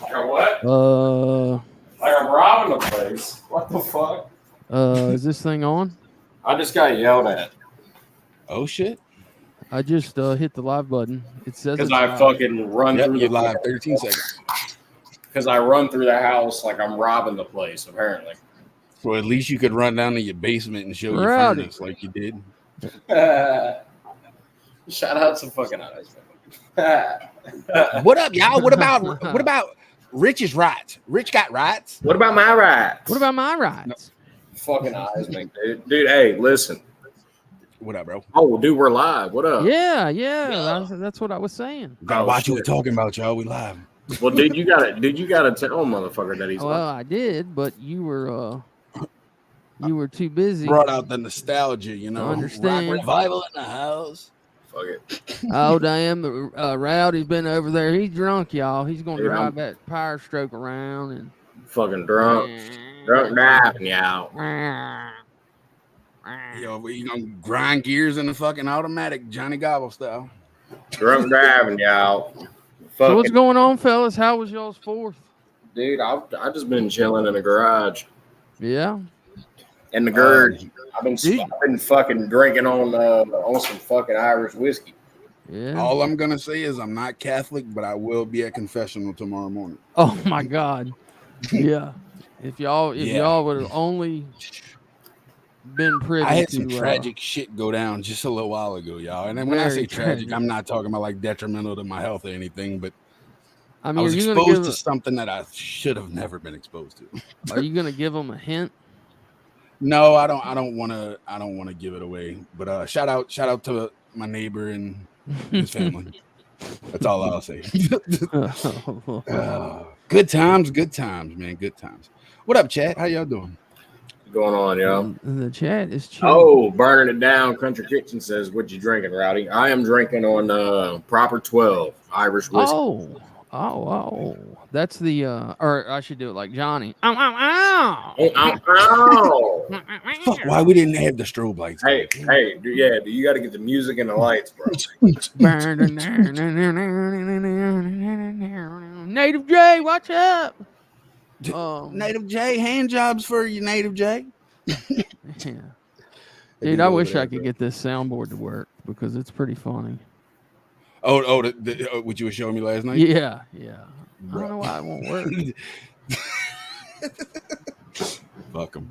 Like a what? Uh, Like I'm robbing the place. What the fuck? is this thing on? I just got yelled at Oh shit. I just hit the live button. It says because it's I live. fucking run Yep, through you the live 13 seconds. because I run through the house like I'm robbing the place. Apparently. Well, at least you could run down to your basement and show your Rowdy. furnace like you did. Shout out to fucking eyes. What up, y'all? What about Rich's rights? Rich got rights. What about my rights? What about my rights? Fucking eyes, man, dude? Dude, hey, listen. What up, bro? Oh, dude, we're live. What up? Yeah. That's what I was saying. Gotta Oh, watch what shit. we're talking about, y'all. We live. Well, dude, you gotta tell motherfucker that he's Well, live. I did, but you were too busy. Brought out the nostalgia, you know. I understand. Rock revival in the house. Fuck it. Oh damn! Rowdy's been over there. He's drunk, y'all. He's gonna Dude, drive that power stroke around and Fucking drunk driving, y'all. Yo, we gonna grind gears in the fucking automatic, Johnny Gobble style. Drunk driving, y'all. So what's Fucking, going on, fellas? How was y'all's fourth? dude, I just been chilling in the garage. Yeah. In the garage. Dude. I've been fucking drinking on some fucking Irish whiskey. Yeah. All I'm gonna say is I'm not Catholic, but I will be at confessional tomorrow morning. Oh my God. Yeah. If y'all would have only been privy I had to some tragic shit go down just a little while ago, y'all. And then when I say tragic, I'm not talking about like detrimental to my health or anything, but I mean, I was are you exposed to something that I should have never been exposed to. Are you gonna give them a hint? No, I don't want to give it away. But shout out to my neighbor and his family. That's all I'll say. Good times, man. Good times. What up, chat? How y'all doing? What's going on, yo? The chat is chill. Oh, burning it down. Country Kitchen says, "What you drinking, Rowdy?" I am drinking on Proper 12 Irish whiskey. Oh, that's the or I should do it like Johnny. Ow. Fuck, why we didn't have the strobe lights? Hey, you got to get the music and the lights, bro. Native J, watch up. Native J, hand jobs for you, Native J. Yeah. Dude, I wish I could get this soundboard to work because it's pretty funny. Oh, what you were showing me last night? Yeah. I don't know why it won't work. Fuck him.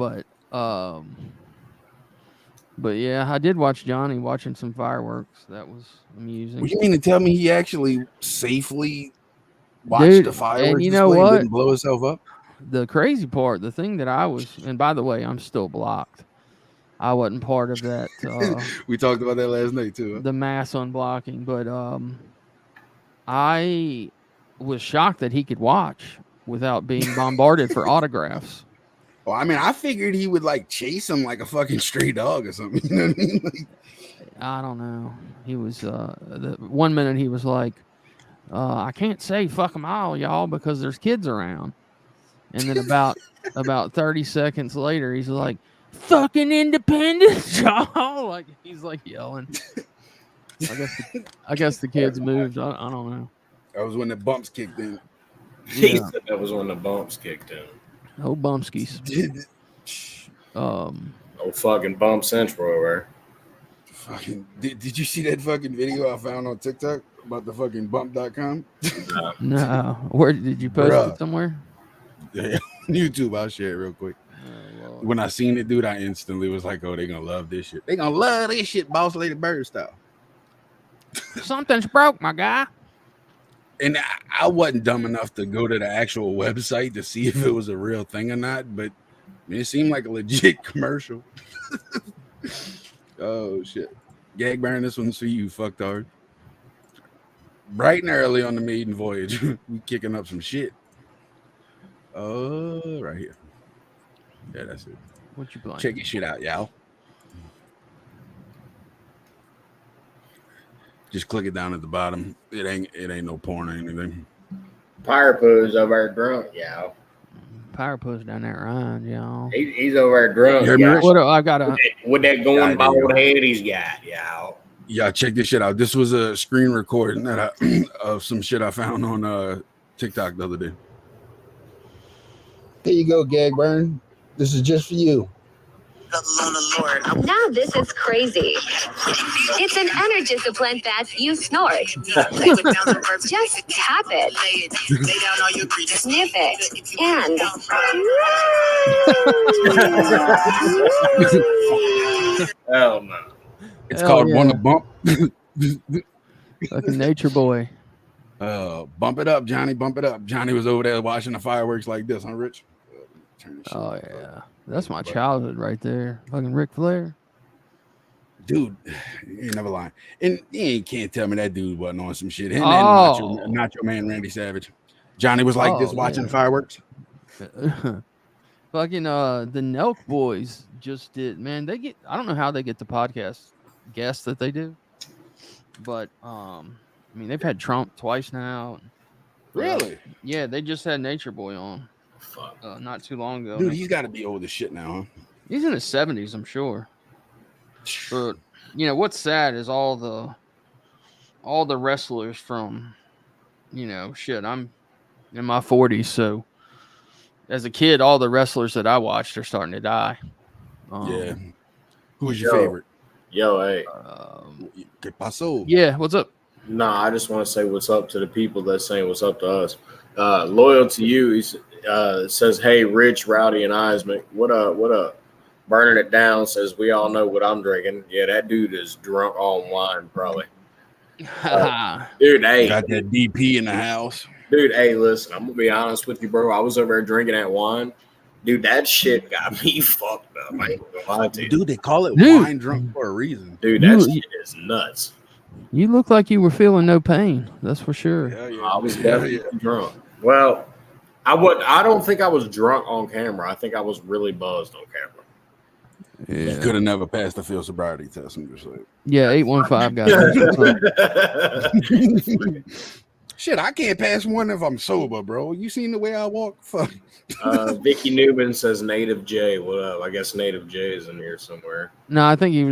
But yeah, I did watch Johnny watching some fireworks. That was amusing. What you mean to tell me he actually safely watched the fireworks and you know display what? and didn't blow himself up? The crazy part, the thing that I was, and by the way, I'm still blocked. I wasn't part of that. We talked about that last night too. Huh? The mass unblocking, but I was shocked that he could watch without being bombarded for autographs. Well, I mean, I figured he would like chase him like a fucking stray dog or something. You know what I mean? Like, I don't know. He was the 1 minute he was like, I can't say fuck them all, y'all, because there's kids around. And then about 30 seconds later, he's like, fucking independence, y'all. Like he's like yelling. I guess the kids moved. I don't know. That was when the bumps kicked in. He said that was when the bumps kicked in. Oh, bumpskis. Oh, fucking bump central over. Fucking did you see that fucking video I found on TikTok about the fucking bump.com? No. Where did you post it somewhere? Yeah, YouTube. I'll share it real quick. Oh, when I seen it, dude, I instantly was like, oh, they're gonna love this shit. They gonna love this shit, Boss Lady Bird style. Something's broke, my guy. And I wasn't dumb enough to go to the actual website to see if it was a real thing or not, but I mean, it seemed like a legit commercial. Oh shit. Gag Baron, this one's for you, fucktard. Bright and early on the maiden voyage, we kicking up some shit. Oh, right here. Yeah, that's it. What you playing? Check your shit out, y'all. Just click it down at the bottom. It ain't no porn or anything. Pirate Poo's over there drunk, y'all. Pirate Poo's down there, Ryan, y'all. He's over there drunk. I got with that going bald head he's got, y'all. Yeah, check this shit out. This was a screen recording that of some shit I found on TikTok the other day. Here you go, Gagburn. This is just for you. Now this is crazy. It's an energy discipline that you snort. Just tap it, sniff it, and Hell no. It's Hell called yeah. Wanna Bump. Fucking nature boy. Bump it up, Johnny. Bump it up. Johnny was over there watching the fireworks like this, huh, Rich? Turn this shit Oh off. yeah, that's my childhood right there. Fucking Ric Flair. Dude, you ain't never lying. And you can't tell me that dude wasn't on some shit. Him Oh. and Nacho Man Randy Savage. Johnny was like this watching yeah. fireworks. Fucking the Nelk boys just did, man. They get, I don't know how they get the podcast guests that they do, but I mean they've had Trump twice now. Really? Yeah, they just had Nature Boy on Fuck. not too long ago. Dude, he's got to be old as shit now, huh? He's in his 70s, I'm sure. But you know what's sad is all the wrestlers from, shit. I'm in my 40s, so as a kid, all the wrestlers that I watched are starting to die. Yeah. Who's your favorite? Yo, hey. ¿Qué pasó? Yeah, what's up? Nah, I just want to say what's up to the people that's saying what's up to us. Loyal to you, he says, hey, Rich, Rowdy, and Eisman. What up? What up? Burning it down says, we all know what I'm drinking. Yeah, that dude is drunk on wine, probably. Dude, hey. Got that DP in the house. Dude, hey, listen, I'm going to be honest with you, bro. I was over there drinking that wine. Dude, that shit got me fucked up. I ain't gonna lie to you. Dude, they call it wine drunk for a reason. Dude, that shit is nuts. You look like you were feeling no pain. That's for sure. Yeah. I was definitely drunk. Well, I don't think I was drunk on camera. I think I was really buzzed on camera. Yeah. You could have never passed the field sobriety test. I'm just like, yeah, 815 guys. Shit, I can't pass one if I'm sober, bro. You seen the way I walk? Fuck. Vicky Newman says Native J. What up? I guess Native J is in here somewhere. No, I think she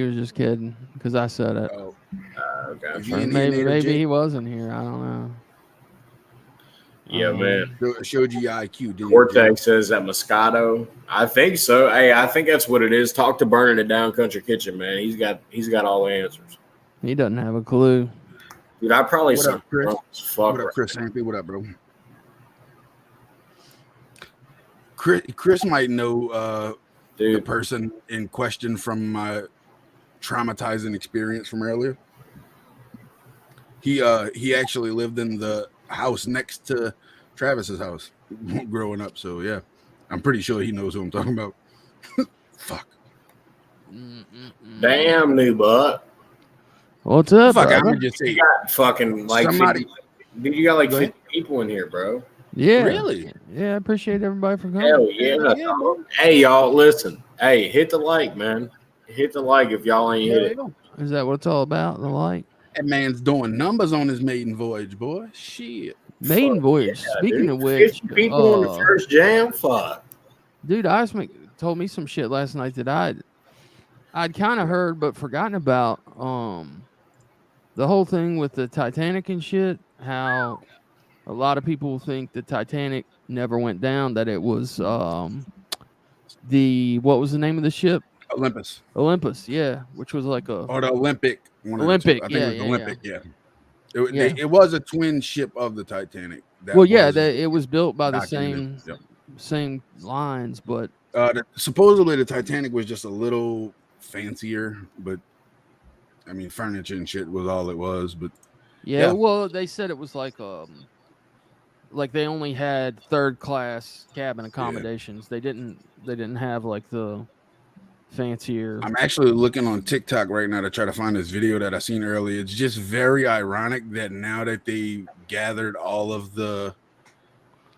was just kidding because I said it. Okay. Or maybe he wasn't here. I don't know. Yeah, man. Showed you your IQ. Vortex says that Moscato. I think so. Hey, I think that's what it is. Talk to Burning It Down Country Kitchen, man. He's got all the answers. He doesn't have a clue. Dude, I probably What up, Chris? Fuck What up, Chris Hampy? What up, bro? Chris might know the person in question from my traumatizing experience from earlier. He actually lived in the house next to Travis's house growing up. So yeah, I'm pretty sure he knows who I'm talking about. Fuck. Damn, new butt. What's up? Fuck, brother? I'm gonna just say You got fucking like somebody. 50, dude, you got like 50 people in here, bro. Yeah. Really? Yeah, I appreciate everybody for coming. Hell yeah. Hey, y'all, listen. Hey, hit the like, man. Hit the like if y'all ain't hit it. Is that what it's all about? The light? That man's doing numbers on his maiden voyage, boy. Shit. Maiden voyage. Yeah, Speaking dude. of which, 50 people on the first jam. Fuck. Dude, Eisman told me some shit last night that I'd kind of heard but forgotten about. The whole thing with the Titanic and shit. How a lot of people think the Titanic never went down. That it was what was the name of the ship? Olympus, yeah, which was like or the Olympic. Olympic, I think it was Olympic, yeah. It was a twin ship of the Titanic. It was built by the documented. same lines, but supposedly the Titanic was just a little fancier, but I mean, furniture and shit was all it was. But yeah. Well, they said it was like they only had third class cabin accommodations. They didn't have like the fancier. I'm actually looking on TikTok right now to try to find this video that I seen earlier. It's just very ironic that now that they gathered all of the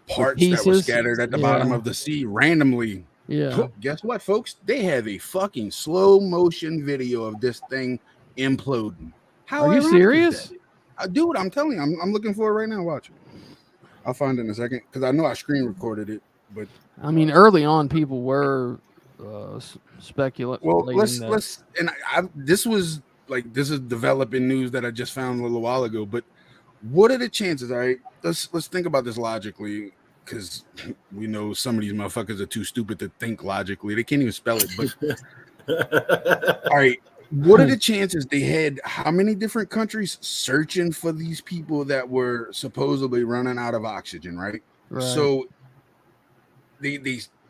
parts that were scattered at the bottom of the sea randomly. Yeah. Guess what, folks? They have a fucking slow motion video of this thing imploding. How are you serious? Dude, I'm telling you, I'm looking for it right now. Watch it. I'll find it in a second because I know I screen recorded it. But I mean, early on, people were speculating. Well, let's and this is developing news that I just found a little while ago. But what are the chances? All right, let's think about this logically. because we know some of these motherfuckers are too stupid to think logically. They can't even spell it. But all right, what are the chances they had how many different countries searching for these people that were supposedly running out of oxygen, right? So they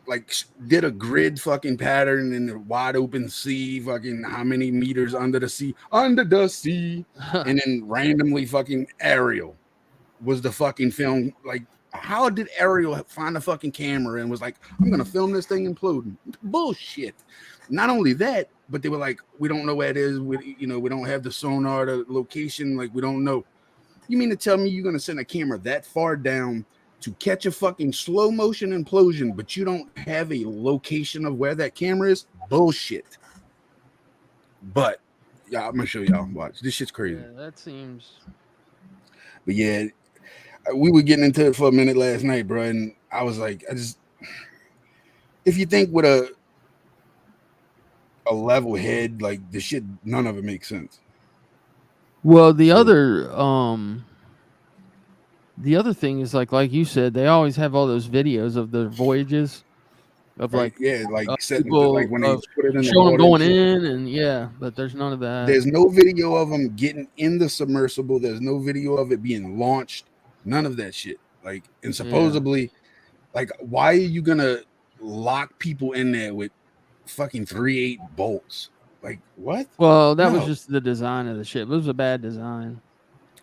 like did a grid fucking pattern in the wide open sea, fucking how many meters under the sea, and then randomly fucking Ariel was the fucking film. Like, how did Ariel find a fucking camera and was like, I'm gonna film this thing imploding? Bullshit. Not only that, but they were like, we don't know where it is. We don't have the sonar, the location. Like, we don't know. You mean to tell me you're gonna send a camera that far down to catch a fucking slow motion implosion, but you don't have a location of where that camera is? Bullshit. But yeah, I'm gonna show y'all. Watch. This shit's crazy. Yeah, that seems. But yeah, we were getting into it for a minute last night, bro, and I was like, if you think with a level head, like the shit, none of it makes sense. Well, the other thing is like you said, they always have all those videos of their voyages of Right? people like when they put it in the showing them water going in, but there's none of that. There's no video of them getting in the submersible. There's no video of it being launched. None of that shit. Like, and supposedly, like, why are you gonna lock people in there with fucking 3/8 bolts? Like, what? Well, that was just the design of the ship. It was a bad design.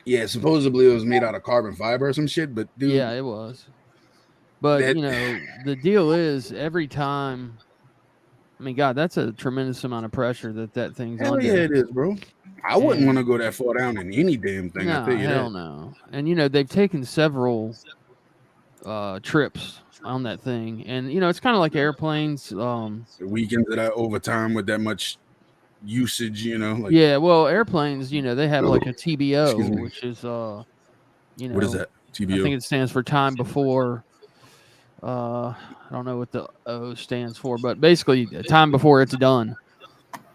Yeah, supposedly it was made out of carbon fiber or some shit, but dude, yeah, it was. But the deal is every time. I mean, God, that's a tremendous amount of pressure that thing's hell under. yeah, it is, bro. I wouldn't want to go that far down in any damn thing. No, I tell you hell that. no. And they've taken several trips on that thing, and it's kind of like airplanes. The weekends that overtime with that much usage, like, yeah. Well, airplanes, they have like a TBO, which is what is that? TBO. I think it stands for time before. I don't know what the O stands for, but basically time before it's done.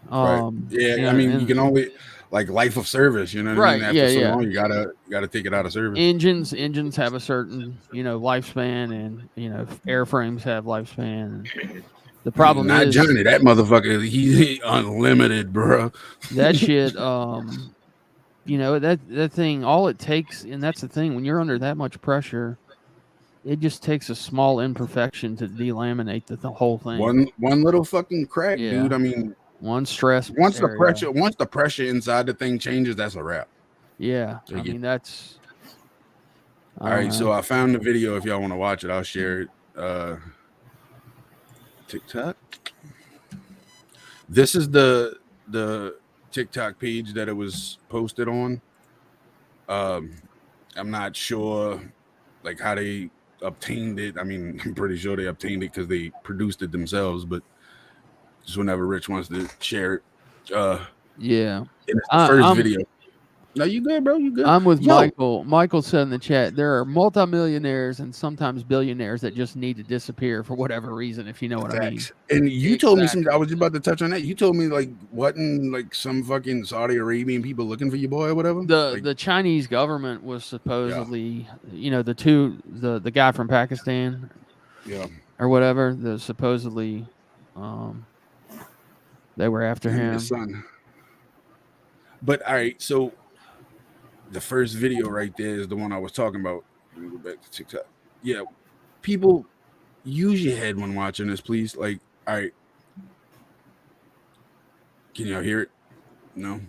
Right. Yeah, I mean, you can only like life of service, you know what I mean? After so long, you gotta take it out of service. Engines have a certain lifespan, and airframes have lifespan. And the problem Not is Johnny, that motherfucker, he's unlimited, bro. That shit, that thing, all it takes, and that's the thing, when you're under that much pressure, it just takes a small imperfection to delaminate the whole thing. One little fucking crack, dude. I mean, one stress. Once the pressure inside the thing changes, that's a wrap. Yeah, I mean that's. All right, so I found the video. If y'all want to watch it, I'll share it. TikTok. This is the TikTok page that it was posted on. I'm not sure like how they obtained it. I mean, I'm pretty sure they obtained it because they produced it themselves, but just whenever Rich wants to share it. Yeah. It's the first video. No, you good, bro. You good. I'm with Michael. Michael said in the chat, there are multimillionaires and sometimes billionaires that just need to disappear for whatever reason, if you know what I mean. And you told me something. I was just about to touch on that. You told me like wasn't like some fucking Saudi Arabian people looking for your boy or whatever. The Chinese government was supposedly, the guy from Pakistan, or whatever. The supposedly, they were after him. His son. But all right, so. The first video right there is the one I was talking about. Let me go back to TikTok. Yeah, people, use your head when watching this, please. Like, all right. Can y'all hear it? No.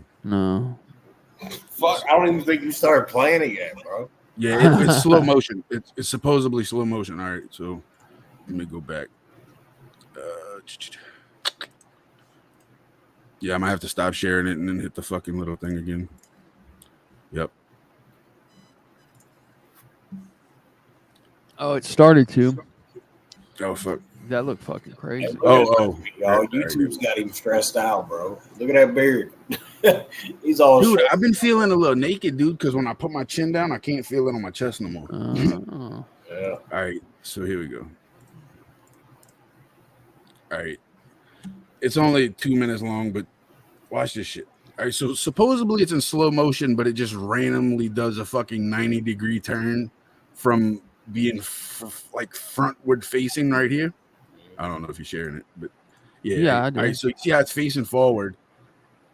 Fuck, I don't even think you started playing it yet, bro. Yeah, it's slow motion. It's supposedly slow motion. All right, so let me go back. Yeah, I might have to stop sharing it and then hit the fucking little thing again. Yep. Oh, it started to. Oh, fuck. That looked fucking crazy. Oh. Y'all, YouTube's got him stressed out, bro. Look at that beard. He's all dude, I've been feeling a little naked, dude, because when I put my chin down, I can't feel it on my chest no more. Yeah. All right, so here we go. All right. It's only 2 minutes long, but watch this shit. All right, so supposedly it's in slow motion, but it just randomly does a fucking 90-degree turn from being like frontward facing right here. I don't know if you're sharing it, but Yeah, I do. All right, so you see how it's facing forward.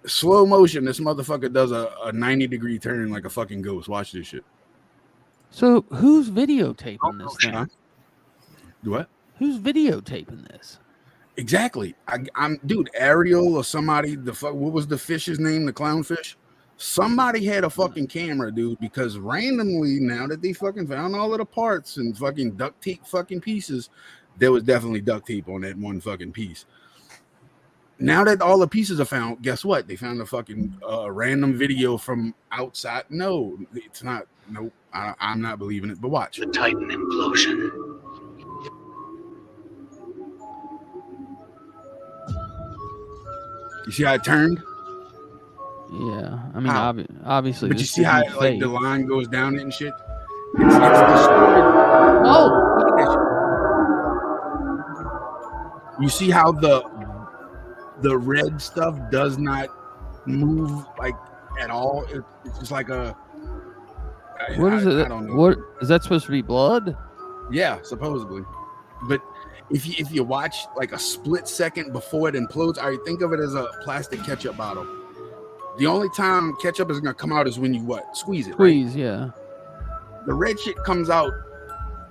Slow motion, this motherfucker does a 90-degree turn like a fucking ghost. Watch this shit. So who's videotaping this thing? Do what? Who's videotaping this? Exactly. I'm dude, Ariel or somebody, what was the fish's name? The clownfish? Somebody had a fucking camera, dude, because randomly, now that they fucking found all of the parts and fucking duct tape fucking pieces, there was definitely duct tape on that one fucking piece. Now that all the pieces are found, guess what? They found a fucking random video from outside. No, it's not. Nope. I'm not believing it, but watch. The Titan implosion. You see how it turned? Yeah, I mean, How? obviously. But you this see how isn't like fake. the line goes down it and shit? It's distorted. Oh, Look at that shit. You see how the red stuff does not move like at all? It's just like a. what is it? I don't know. What is that supposed to be? Blood? Yeah, supposedly. But if you watch like a split second before it implodes, I think of it as a plastic ketchup bottle. The only time ketchup is gonna come out is when you squeeze it. Squeeze, right? yeah. The red shit comes out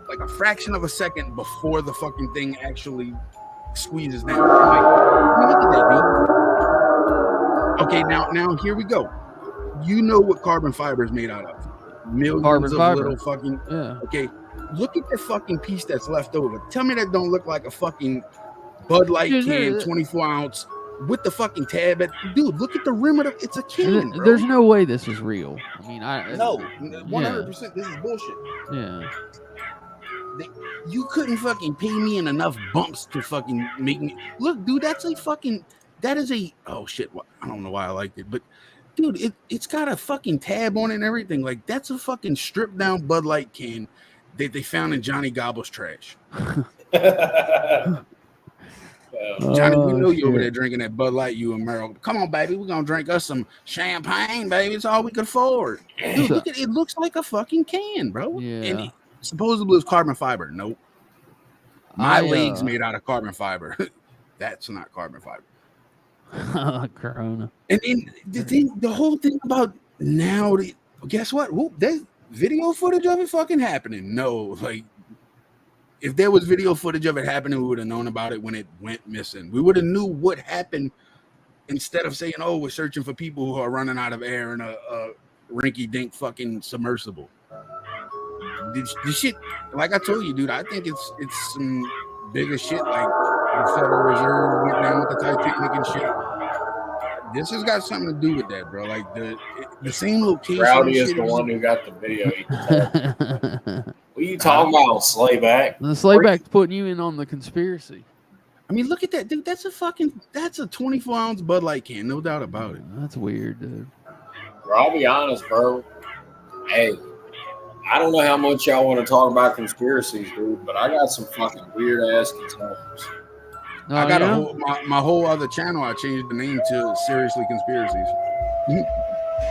like a fraction of a second before the fucking thing actually squeezes down. Like, I mean, look at that, dude. Okay, now here we go. You know what carbon fiber is made out of? Millions Carbon of fiber. little fucking. Yeah. Okay, look at the fucking piece that's left over. Tell me that don't look like a fucking Bud Light can, 24 ounce with the fucking tab. Dude, look at the rim of the. It's a can. Bro. There's no way this is real. I mean, no, 100%. This is bullshit. Yeah. You couldn't fucking pay me in enough bumps to fucking make me look, dude. That is a oh shit. I don't know why I liked it, but dude, it's got a fucking tab on it and everything. Like that's a fucking stripped down Bud Light can that they found in Johnny Gobble's trash. Johnny, we know you over there drinking that Bud Light, you and Merrill. Come on, baby, we're gonna drink us some champagne, baby. It's all we could afford. Dude, look at it. It looks like a fucking can, bro. Yeah. And supposedly it's carbon fiber. Nope. My legs made out of carbon fiber. That's not carbon fiber. Corona. And then the whole thing about now, guess what? Whoop, there's video footage of it fucking happening. No, like if there was video footage of it happening, we would have known about it when it went missing. We would have knew what happened instead of saying, "Oh, we're searching for people who are running out of air in a rinky-dink fucking submersible." This shit, like I told you, dude, I think it's some bigger shit, like the Federal Reserve went down with the Titanic and shit. This has got something to do with that, bro. Like the same location. Rowdy is the one who got the video. What are you talking about, Slayback? The Slayback's putting you in on the conspiracy. I mean, look at that, dude. That's a 24-ounce Bud Light can, no doubt about it. That's weird, dude. Bro, I'll be honest, bro. Hey, I don't know how much y'all want to talk about conspiracies, dude, but I got some fucking weird ass concerns. I got my whole other channel. I changed the name to Seriously Conspiracies.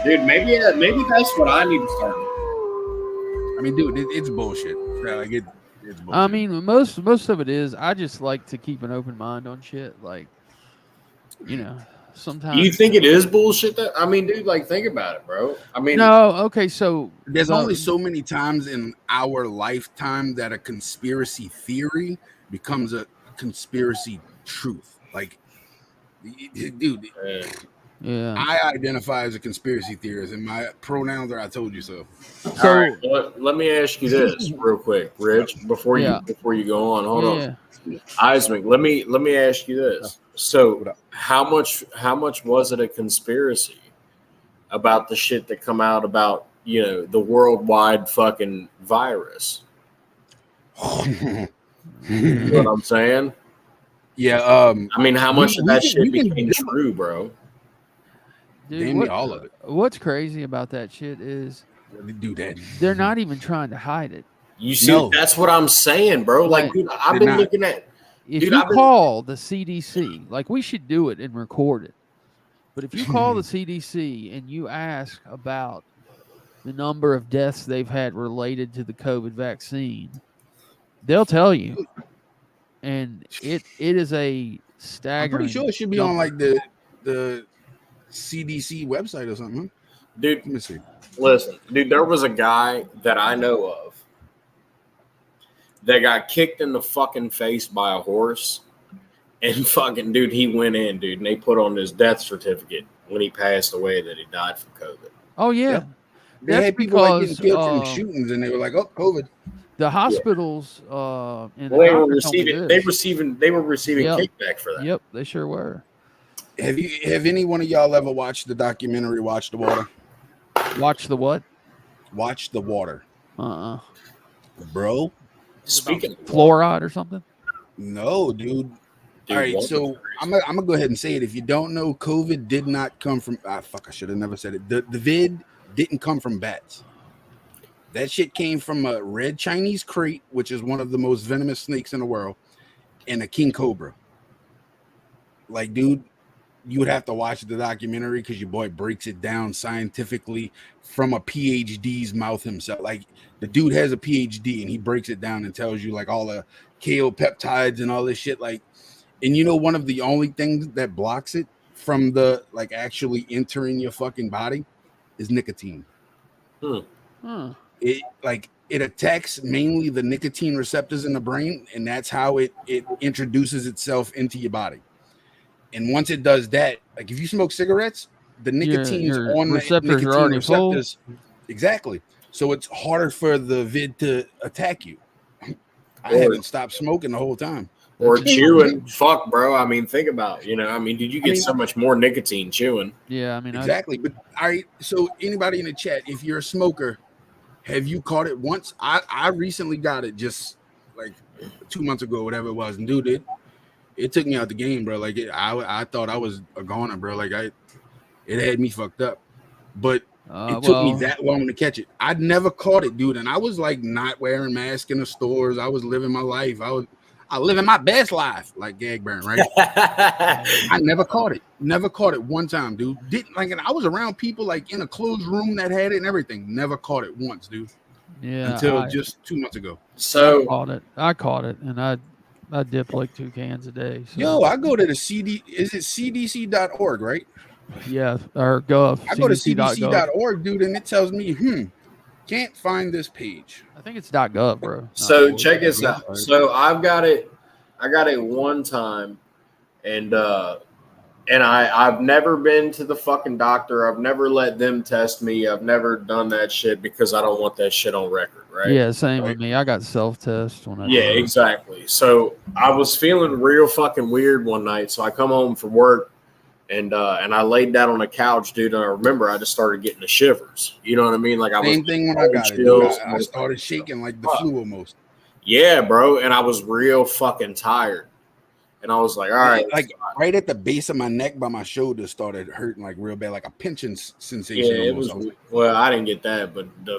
Dude, maybe that's what I need to start doing. I mean, dude, it's bullshit. Like it's bullshit. I mean, most of it is. I just like to keep an open mind on shit. Like, you know, sometimes. You think it is bullshit? I mean, dude, like, think about it, bro. I mean, no. Okay, so there's only so many times in our lifetime that a conspiracy theory becomes a conspiracy truth. Like, dude. Yeah, I identify as a conspiracy theorist, and my pronouns are "I told you so." All right, let me ask you this real quick, Rich. Before you go on, hold on, Isaac. Let me ask you this. So, how much was it a conspiracy about the shit that come out about the worldwide fucking virus? You know what I'm saying? Yeah. I mean, how much of that shit became true, bro? Dude, all of it. What's crazy about that shit is they're not even trying to hide it. You see, that's what I'm saying, bro. Like, dude, I've been looking at. If you call the CDC, like we should do it and record it. But if you call the CDC and you ask about the number of deaths they've had related to the COVID vaccine, they'll tell you. And it is a staggering. I'm pretty sure it should be number. on like the CDC website or something. Dude, Let me see. Listen, dude, there was a guy that I know of that got kicked in the fucking face by a horse. And fucking, dude, he went in, dude, and they put on his death certificate when he passed away that he died from COVID. Oh, yeah. Yep. They That's had people like because, getting killed from shootings, and they were like, "Oh, COVID." The hospitals, and Well, they were receiving Yep. kickback for that. Yep, they sure were. Have any one of y'all ever watched the documentary Watch the Water? Watch the what? Watch the Water. Bro. Speaking of fluoride or something? No, dude. All right, so I'm gonna go ahead and say it. If you don't know, COVID did not come from I should have never said it. The vid didn't come from bats. That shit came from a red Chinese crate, which is one of the most venomous snakes in the world, and a king cobra. Like, dude, you would have to watch the documentary because your boy breaks it down scientifically from a PhD's mouth himself. Like, the dude has a PhD and he breaks it down and tells you like all the KO peptides and all this shit. Like, and you know, one of the only things that blocks it from the like actually entering your fucking body is nicotine. It attacks mainly the nicotine receptors in the brain, and that's how it introduces itself into your body. And once it does that, like if you smoke cigarettes, the nicotine's on the nicotine are already receptors. full. Exactly. So it's harder for the vid to attack you. I haven't stopped smoking the whole time. Or chewing. Fuck, bro. I mean, think about it. Did you get so much more nicotine chewing? Yeah, I mean, exactly. But so anybody in the chat, if you're a smoker, have you caught it once? I recently got it just like 2 months ago, whatever it was. And dude, it took me out the game, bro. Like I thought I was a goner, bro. Like it had me fucked up. But it took me that long to catch it. I'd never caught it, dude. And I was like not wearing masks in the stores. I was living my life. I was living my best life, like Gag Burn, right? I never caught it. Never caught it one time, dude. And I was around people like in a closed room that had it and everything. Never caught it once, dude. Yeah. Until just 2 months ago. So I caught it, and I dip like 2 cans a day. So. Yo, I go to the is it cdc.org, right? Yeah, or Gov. I go to cdc.org, dude, and it tells me, can't find this page. I think it's .gov, bro. So check this out. So I got it one time, and I've never been to the fucking doctor. I've never let them test me. I've never done that shit because I don't want that shit on record, right? Yeah, same with me. I got self-test when I exactly. So I was feeling real fucking weird one night. So I come home from work, and I laid down on the couch, dude. And I remember I just started getting the shivers. You know what I mean? Like Same thing when I got it. Dude. I started shaking like the flu almost. Yeah, bro. And I was real fucking tired. And I was like, all right. Like right at the base of my neck by my shoulder started hurting like real bad, like a pinching sensation. Yeah, it was. Well, I didn't get that, but the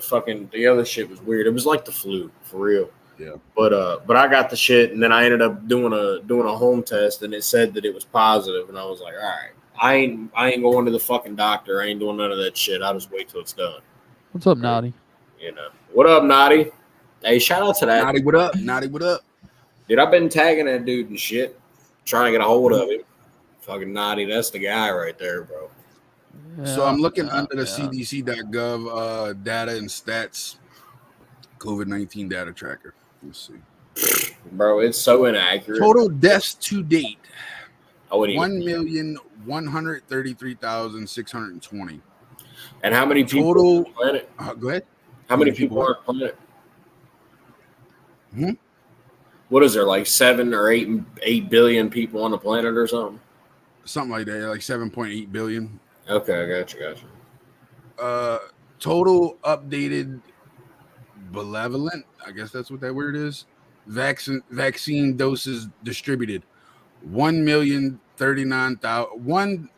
other shit was weird. It was like the flu for real. Yeah. But I got the shit, and then I ended up doing a home test, and it said that it was positive, and I was like, all right, I ain't going to the fucking doctor. I ain't doing none of that shit. I'll just wait till it's done. What's up, Naughty? What up, Naughty? Hey, shout out to that. Naughty, what up? Naughty, what up? Dude, I've been tagging that dude and shit, trying to get a hold of him. Fucking Naughty, that's the guy right there, bro. Yeah, so I'm looking under the cdc.gov data and stats COVID-19 data tracker. Let's see. Bro, it's so inaccurate. Total deaths to date. 1,133,620. And how many people total on the planet? Go ahead. How many people are on the planet? What is there, like 7 or 8 billion people on the planet or something? Something like that, like 7.8 billion. Okay, I got you. Total updated benevolent, I guess that's what that word is. Vaccine doses distributed. 1,039,000.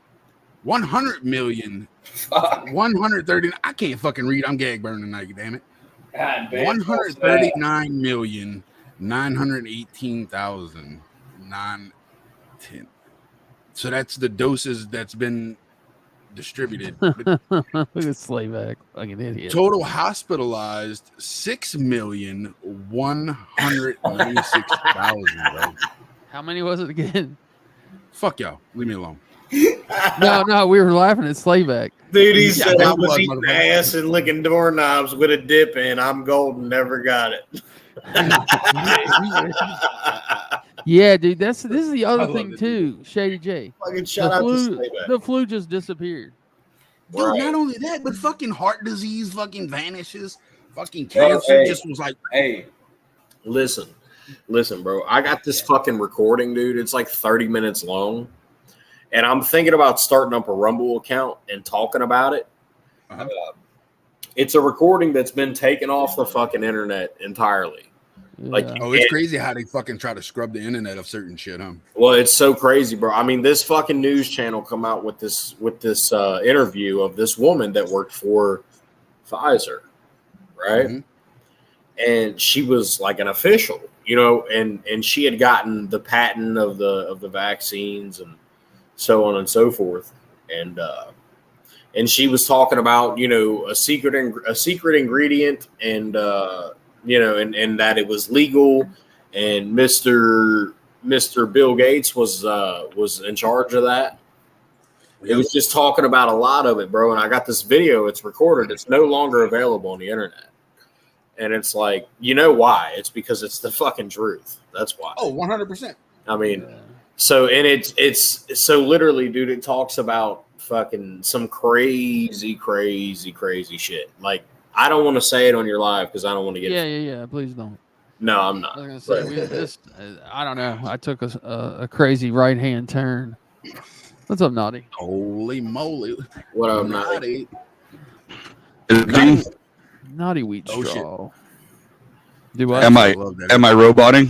100 million. 130. I can't fucking read. I'm gag burning tonight, damn it. 139,918,910. So that's the doses that's been distributed. Look at Slayback, fucking idiot. Total hospitalized 6,196,000, bro. How many was it again? Fuck y'all. Leave me alone. No, we were laughing at Slayback. Dude, he Yeah, said I that was was, eating motherfucker. ass and licking doorknobs with a dip in. I'm golden, never got it. Yeah, dude, this is the other love thing this too, Shady J. Fucking shout out to Slayback. The flu just disappeared. Dude, Right. not only that, but fucking heart disease fucking vanishes. Fucking Bro, cancer hey. just was like, Hey, listen, bro. I got this fucking recording, dude. It's like 30 minutes long. And I'm thinking about starting up a Rumble account and talking about it. Uh-huh. It's a recording that's been taken off the fucking internet entirely. Like, Yeah. oh, it's crazy how they fucking try to scrub the internet of certain shit, huh? well, it's so crazy, bro. I mean, this fucking news channel come out with this interview of this woman that worked for Pfizer, right? Mhm. And she was like an official, you know, and she had gotten the patent of the vaccines and so on and so forth, and she was talking about, you know, a secret ingredient, and you know, and that it was legal, and Mr. Bill Gates was in charge of that. It was just talking about a lot of it, bro. And I got this video. It's recorded. It's no longer available on the internet. And it's like, you know why? It's because it's the fucking truth. That's why. Oh, 100%. I mean, so, and it's so literally, dude, it talks about fucking some crazy shit. Like, I don't want to say it on your live because I don't want to get Yeah. Please don't. No, I'm not. I was gonna say I don't know. I took a crazy right hand turn. What's up, Naughty? Holy moly. What up, Naughty? Naughty wheat Oh, straw. Do I? Am I roboting?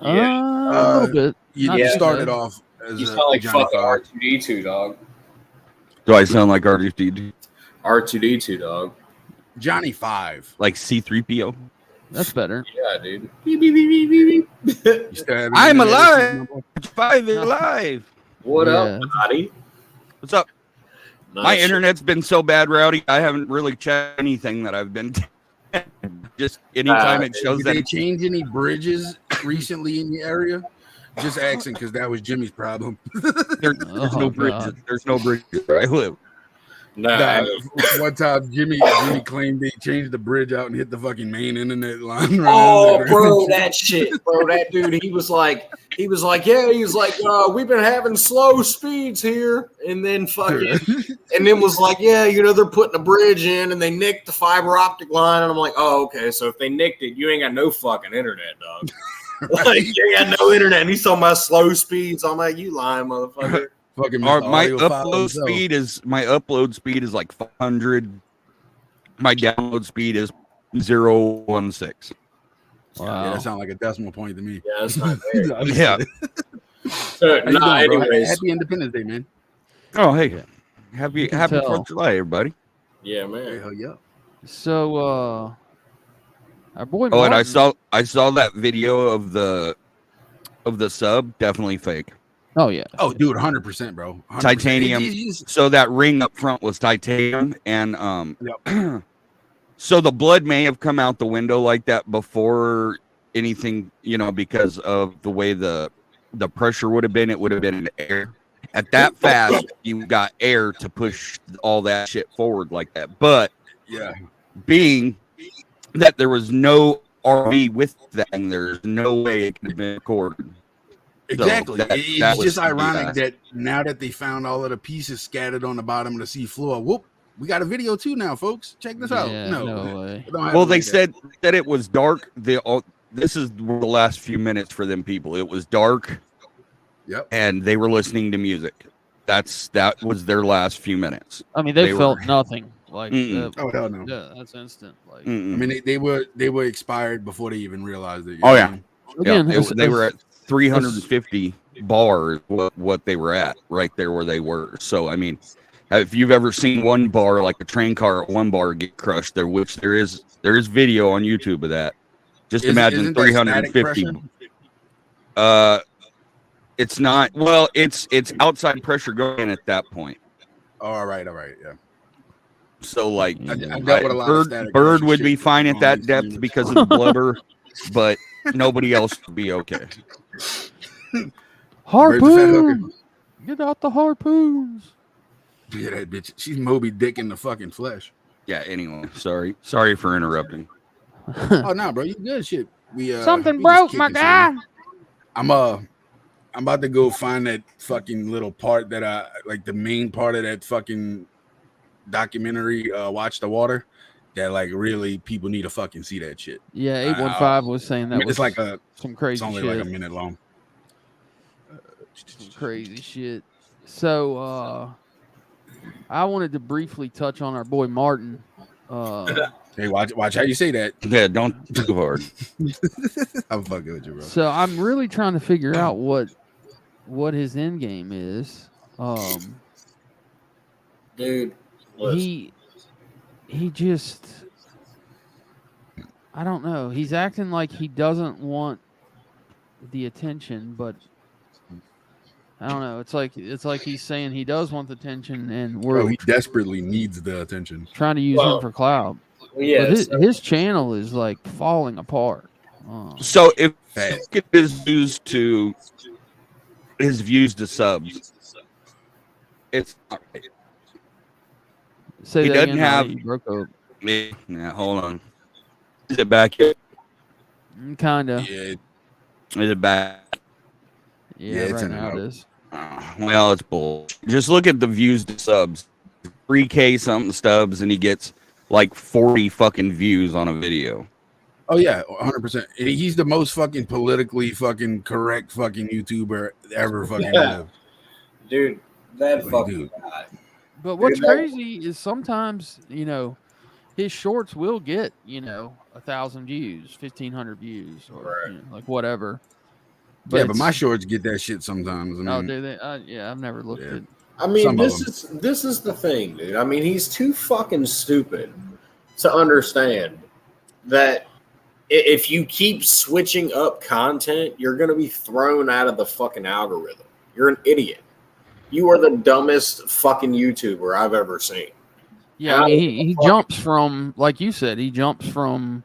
A little bit. You Not too started bad. off as You a sound like Johnny fucking Five. R2D2, dog. Do I sound like R2D2? R2D2, dog. Johnny Five. Like C3PO? That's better. Yeah, dude. Beep, beep, beep, beep, beep, beep. You still have I'm any alive. number? 5 is alive. What Yeah. up, Naughty? What's up? Nice. My internet's been so bad, Rowdy. I haven't really checked anything that I've been. Just anytime it shows Did that. they change any bridges recently in the area? Just asking because that was Jimmy's problem. There's Oh, no bridges. God. There's no bridges where I live. Nah, One time, Jimmy claimed they changed the bridge out and hit the fucking main internet line. oh, bro, that shit, bro. That dude, he was like, yeah, we've been having slow speeds here, and then fucking, and then was like, yeah, you know, they're putting a bridge in, and they nicked the fiber optic line, and I'm like, oh, okay, so if they nicked it, you ain't got no fucking internet, dog. Like, you ain't got no internet, and he's talking about slow speeds. I'm like, you lying, motherfucker. Fucking My Mr. upload speed is like 500. My download speed is 0.16. Yeah, Wow. that sounds like a decimal point to me. Yeah, that's not fair. Yeah. So, How you doing, bro? anyways, Happy Independence Day, man. Oh, hey. Happy can 4th tell. of July, everybody. yeah, man. Hell yeah. So, our boy. Oh, and I Martin- saw that video of the sub. Definitely fake. Oh yeah. Oh, dude, 100%, bro. 100%. Titanium. So that ring up front was titanium, and so the blood may have come out the window like that before anything, you know, because of the way the pressure would have been. It would have been in air. At that fast, you got air to push all that shit forward like that. But Yeah. being that there was no RV with that thing, there's no way it could have been recorded. Exactly. that It's was just the ironic best. that now that they found all of the pieces scattered on the bottom of the sea floor, whoop, we got a video too now, folks. Check this out. Yeah, No way. it don't happen Well, they like that. said that it was dark. This is the last few minutes for them people. It was dark. Yep. And they were listening to music. That was their last few minutes. I mean, they They felt were- nothing. Like, Mm-mm. Oh hell no. yeah, that's instant. Like, Mm-mm. I mean, they were expired before they even realized it. you Oh, know yeah. what I mean? again, Yeah, they were at 350 as- bars. What they were at right there where they were. So I mean, if you've ever seen one bar, like a train car at one bar, get crushed, there is video on YouTube of that. Just imagine Isn't that static 350. pressure? It's not. Well, it's outside pressure going at that point. all right, yeah. So like, I dealt with a lot of static. Bird would be fine at that depth because of the blubber, but nobody else would be okay. Harpoon! Get out the harpoons! Yeah, that bitch. She's Moby Dick in the fucking flesh. Yeah. Anyway, sorry for interrupting. Oh no, bro, you good shit. Something we broke, my guy. I'm about to go find that fucking little part that I like, the main part of that fucking documentary, Watch the Water, that like really people need to fucking see that shit. Yeah, 815 was saying that was like some crazy it's only shit. like a minute long. Some crazy shit. So I wanted to briefly touch on our boy Martin. Hey, watch how you say that. Yeah, don't too hard. I'm fucking with you, bro. So I'm really trying to figure out what his end game is. Dude, he just, I don't know. He's acting like he doesn't want the attention, but I don't know. It's like he's saying he does want the attention, and he desperately needs the attention. Trying to use him for clout. Yeah, but his channel is like falling apart. So if you get his views to subs, it's not right. Say he that doesn't again, have. you broke up. Yeah, hold on. Is it back yet? Kinda. Yeah. Is it back? Yeah, right now it is. Well, it's bull. Just look at the views to subs. 3K something subs, and he gets like 40 fucking views on a video. Oh yeah, 100%. He's the most fucking politically fucking correct fucking YouTuber ever fucking lived. Dude, that fucking guy. But what's crazy is sometimes, his shorts will get, 1,000 views, 1,500 views, or like whatever. But but my shorts get that shit sometimes. I mean, do they? I've never looked at. I mean, this is the thing, dude. I mean, he's too fucking stupid to understand that if you keep switching up content, you're going to be thrown out of the fucking algorithm. You're an idiot. You are the dumbest fucking YouTuber I've ever seen. Yeah, I mean, he jumps from, like you said, he jumps from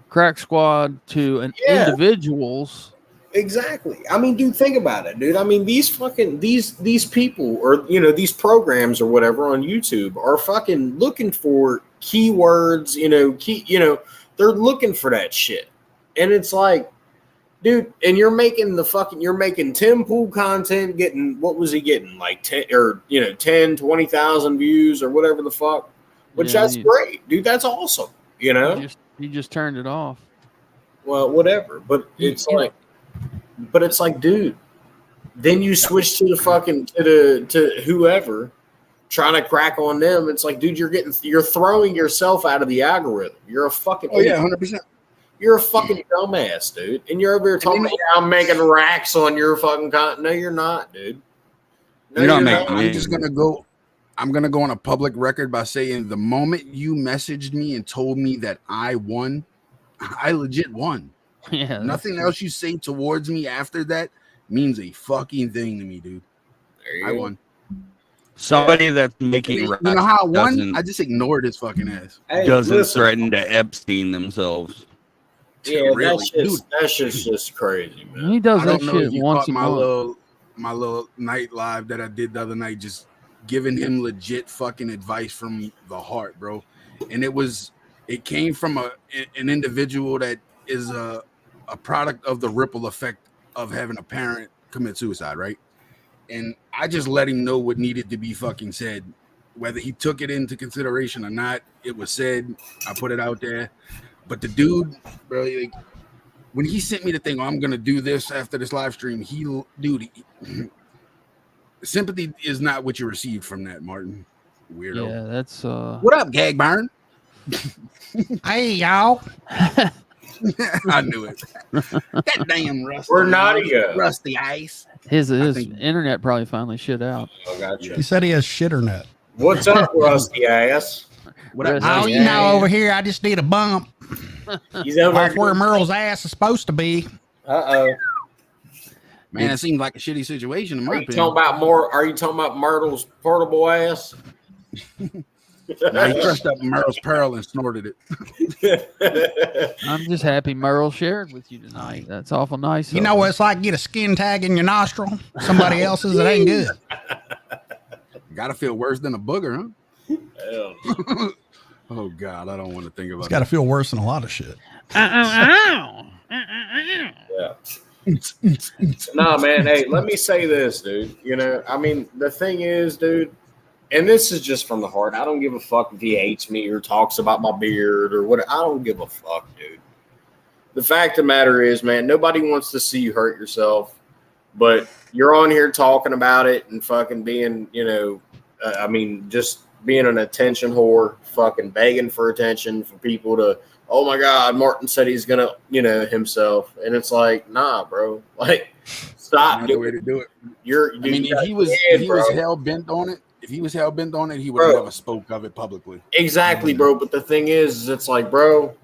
Crack Squad to individuals. Exactly. I mean, dude, think about it, dude. I mean, these people, or these programs or whatever on YouTube are fucking looking for keywords. They're looking for that shit, and it's like, dude, and you're making Tim Pool content, getting, what was he getting, like 10 or 10, 20,000 views or whatever the fuck, which that's great, dude. That's awesome. He just turned it off. Well, whatever, but it's like. But it's like, dude, then you switch to the fucking to whoever, trying to crack on them. It's like, dude, you're throwing yourself out of the algorithm. You're a fucking 100%. You're a fucking dumbass, dude. And you're over here talking about, I'm making racks on your fucking content. No, you're not, dude. No, you're not. I'm gonna go on a public record by saying the moment you messaged me and told me that I won, I legit won. Yeah. Nothing else you say towards me after that means a fucking thing to me, dude. I won. Somebody that's making you know how I won? I just ignored his fucking ass. Doesn't threaten to Epstein themselves. Yeah, really? That's just crazy, man. He does that shit once a month. My little night live that I did the other night, just giving him legit fucking advice from the heart, bro. And it came from an individual that is a product of the ripple effect of having a parent commit suicide, right? And I just let him know what needed to be fucking said, whether he took it into consideration or not. It was said. I put it out there. But the dude, bro, like, when he sent me the thing, I'm gonna do this after this live stream. Sympathy is not what you received from that, Martin. Weirdo. Yeah, that's What up, Gag Byron? Hey, y'all. I knew it. That damn rusty. We're naughty. Rusty ice. His internet probably finally shit out. Oh, gotcha. He said he has shitternet. What's up, rusty ass? What up? Oh, you know, over here, I just need a bump. He's over off where Merle's ass is supposed to be. Uh-oh. Man, it seems like a shitty situation in my opinion. Are you talking about Myrtle's portable ass? Now he crushed up Merle's Pearl and snorted it. I'm just happy Merle shared with you tonight. That's awful nice. You know what it's like? Get a skin tag in your nostril. Somebody else's, it ain't good. Gotta feel worse than a booger, huh? Hell. Oh God, I don't want to think about It's it. got to feel worse than a lot of shit. Yeah. Nah, man. Hey, let me say this, dude. You know, I mean, the thing is, dude, and this is just from the heart. I don't give a fuck if he hates me or talks about my beard or what. I don't give a fuck, dude. The fact of the matter is, man, nobody wants to see you hurt yourself, but you're on here talking about it and fucking being, you know, I mean, just being an attention whore, fucking begging for attention for people to, oh my God, Martin said he's gonna, you know, himself, and it's like, nah, bro, like, stop. Not the way to do it. I mean, if he was hell bent on it, he would have never spoke of it publicly. Exactly, bro. But the thing is it's like, bro,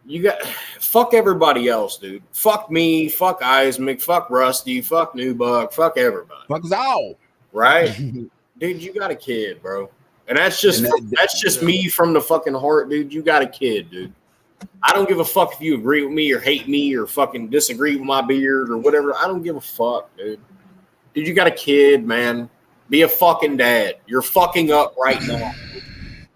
you got fuck everybody else, dude. Fuck me, fuck Eismick, fuck Rusty, fuck New Buck, fuck everybody. Fuck Zal. Right? Dude, you got a kid, bro. And that's just me from the fucking heart, dude. You got a kid, dude. I don't give a fuck if you agree with me or hate me or fucking disagree with my beard or whatever. I don't give a fuck, dude. Dude, you got a kid, man. Be a fucking dad. You're fucking up right now.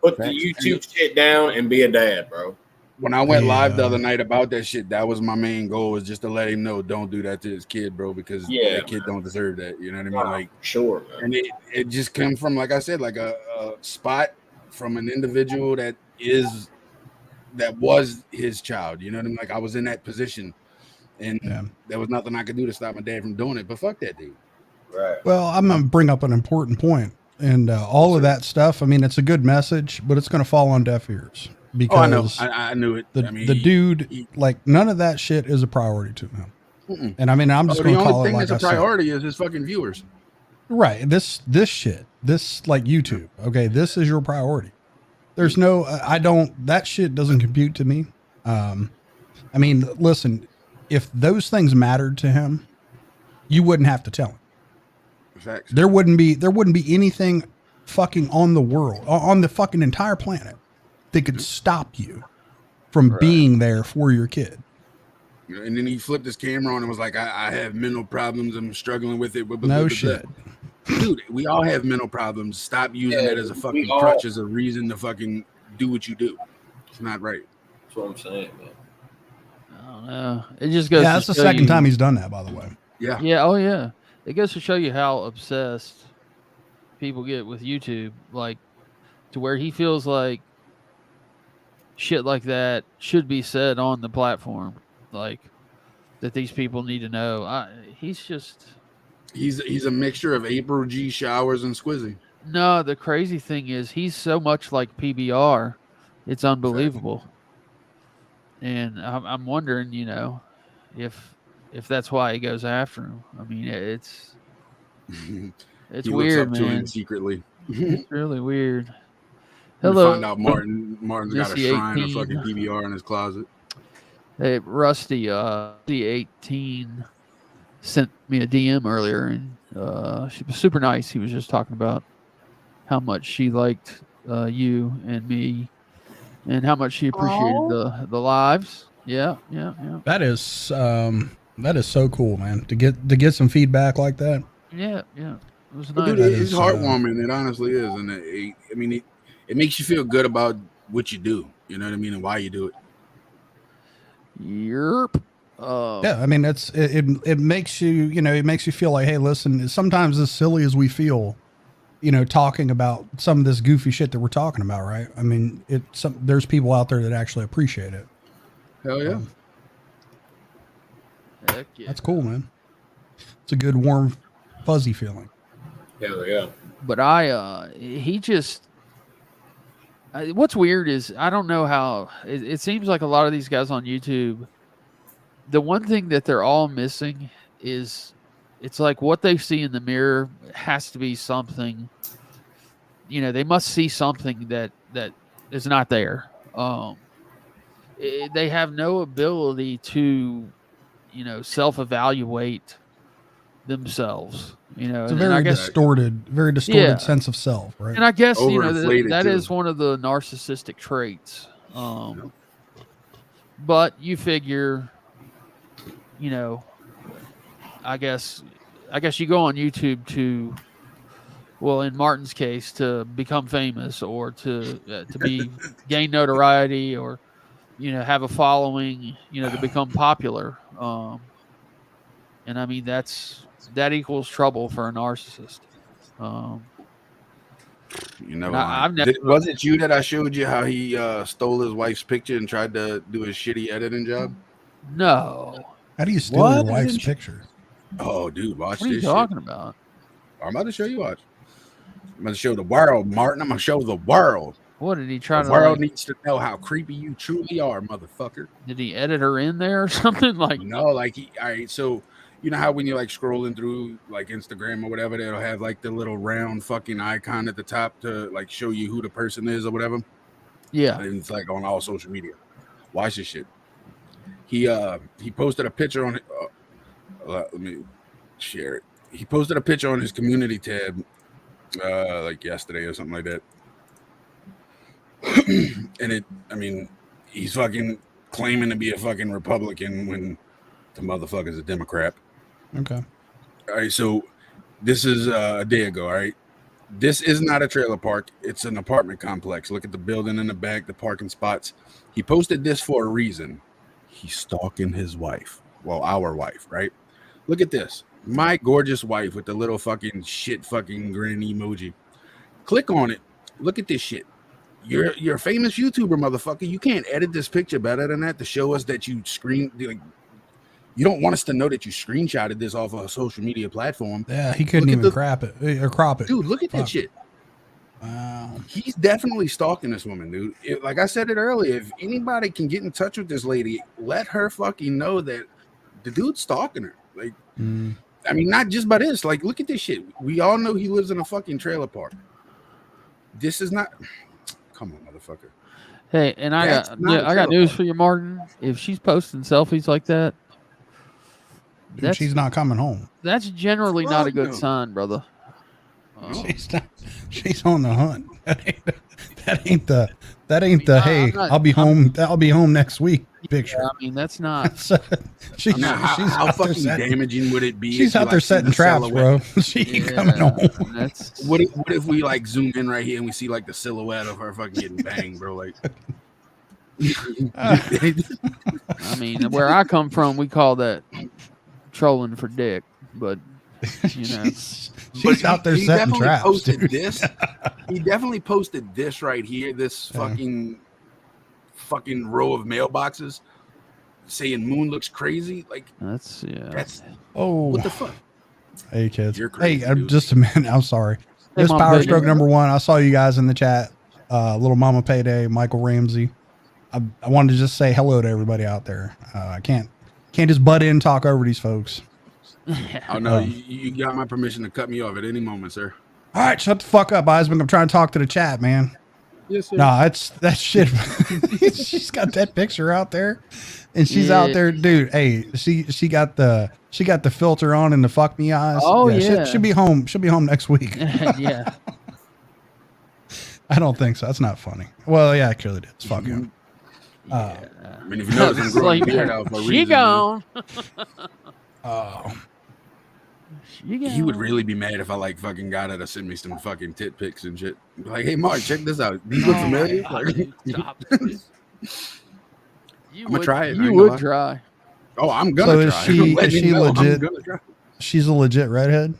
Put the YouTube shit down and be a dad, bro. When I went live the other night about that shit, that was my main goal, was just to let him know, don't do that to his kid, bro, because that kid don't deserve that. You know what I mean? Like, sure, man. And it just came from, like I said, like a spot from an individual that was his child. You know what I mean? Like, I was in that position, and there was nothing I could do to stop my dad from doing it. But fuck that dude. Right. Well, I'm going to bring up an important point. And all of that stuff, I mean, it's a good message, but it's going to fall on deaf ears. Because I know. I knew it. The dude, like, none of that shit is a priority to him. Mm-mm. And I mean, I'm just going to call it like the only thing that's a priority is his fucking viewers. Right. This shit, like YouTube. Okay. This is your priority. There's no, that shit doesn't compute to me. I mean, listen, if those things mattered to him, you wouldn't have to tell him. Facts. There wouldn't be anything fucking on the fucking entire planet that could stop you from being there for your kid. And then he flipped his camera on and was like, I have mental problems. I'm struggling with it. No shit. Dude, we all have mental problems. Stop using it as a fucking crutch, as a reason to fucking do what you do. It's not right. That's what I'm saying, man. I don't know. It just goes. Yeah, that's the second time he's done that, by the way. Yeah. Yeah. Oh, yeah. It goes to show you how obsessed people get with YouTube, like, to where he feels like shit like that should be said on the platform, like, that these people need to know. He's a mixture of April G. Showers and Squizzy. No, the crazy thing is he's so much like PBR, it's unbelievable. And I'm wondering, you know, if that's why he goes after him. I mean, it's he weird, looks up man. to him secretly. It's really weird. Hello. Find out Martin's got a shrine 18. of fucking PBR in his closet. Hey, Rusty, the 18 sent me a DM earlier, and she was super nice. He was just talking about how much she liked you and me, and how much she appreciated the lives. Yeah. That is so cool, man. To get some feedback like that. Yeah. It was nice. Dude, it's heartwarming. It honestly is, and it makes you feel good about what you do. You know what I mean, and why you do it. Yerp. Yeah, I mean, it makes you, it makes you feel like, hey, listen, sometimes as silly as we feel, talking about some of this goofy shit that we're talking about, right? I mean, there's people out there that actually appreciate it. Hell yeah. Heck yeah. That's cool, man. It's a good, warm, fuzzy feeling. Hell yeah. But what's weird is I don't know how it seems like a lot of these guys on YouTube, the one thing that they're all missing is it's like what they see in the mirror has to be something, they must see something that is not there. They have no ability to self-evaluate themselves. It's a and very I guess, distorted sense of self, right? and I guess Overinflated, that too. is one of the narcissistic traits. But you figure, I guess you go on YouTube to, well, in Martin's case, to become famous or to gain notoriety or have a following, to become popular. And I mean that equals trouble for a narcissist. I've never. Was it you that I showed you how he stole his wife's picture and tried to do a shitty editing job? No. How do you steal your wife's picture? Oh, dude, watch What are you this talking shit. about? I'm about to show you. Watch. I'm going to show the world, Martin. I'm going to show the world. What did he try The to? world needs to know how creepy you truly are, motherfucker. Did he edit her in there or something like? No, like all right. So you know how when you're like scrolling through like Instagram or whatever, they'll have like the little round fucking icon at the top to like show you who the person is or whatever. Yeah. And it's like on all social media. Watch this shit. He posted a picture on it. Let me share it. He posted a picture on his community tab like yesterday or something like that. And he's fucking claiming to be a fucking Republican when the motherfucker's a Democrat. Okay. All right, so this is a day ago, all right? This is not a trailer park. It's an apartment complex. Look at the building in the back, the parking spots. He posted this for a reason. He's stalking his wife. Well, our wife, right? Look at this. My gorgeous wife with the little fucking shit fucking grin emoji. Click on it. Look at this shit. You're a famous YouTuber, motherfucker. You can't edit this picture better than that to show us that you you don't want us to know that you screenshotted this off of a social media platform. Yeah, he couldn't even crop it. Dude, look at that shit. Wow. He's definitely stalking this woman, dude. Like I said it earlier, if anybody can get in touch with this lady, let her fucking know that the dude's stalking her. Like, I mean, not just by this. Like, look at this shit. We all know he lives in a fucking trailer park. This is not. Come on, motherfucker. Hey, and I got news for you, Martin. If she's posting selfies like that, she's not coming home. That's generally not a good sign, brother. She's on the hunt. That ain't the hey, I'll be home next week picture. I mean, that's not. she's how fucking damaging would it be? She's out there setting traps, bro. She ain't coming home. What if we like zoom in right here and we see like the silhouette of her fucking getting banged, bro? Like, I mean, where I come from, we call that trolling for dick, but she's out there setting traps. He definitely posted this right here, this fucking row of mailboxes saying Moon looks crazy. Like that's what the fuck? Hey kids. You're crazy, hey, just a minute. I'm sorry. This Power Stroke number one. I saw you guys in the chat. Little Mama Payday, Michael Ramsey. I wanted to just say hello to everybody out there. I can't just butt in and talk over these folks. Oh no, you got my permission to cut me off at any moment, sir. All right, shut the fuck up, Eisman. I'm trying to talk to the chat, man. Yes, sir. No, that shit. She's got that picture out there, and she's out there, dude. Hey, she got the filter on and the fuck me eyes. Oh yeah. She'll be home. She'll be home next week. Yeah. I don't think so. That's not funny. Well, yeah, I clearly did. It's fuck him. I mean, if you notice, I'm growing a beard out for a reason. She gone. Oh. He would really be mad if I like fucking got her to send me some fucking tit pics and shit. Like, hey Mark, check this out. These look familiar. Stop. I'm gonna try it. You would try. Oh, I'm gonna try. Is she legit? She's a legit redhead.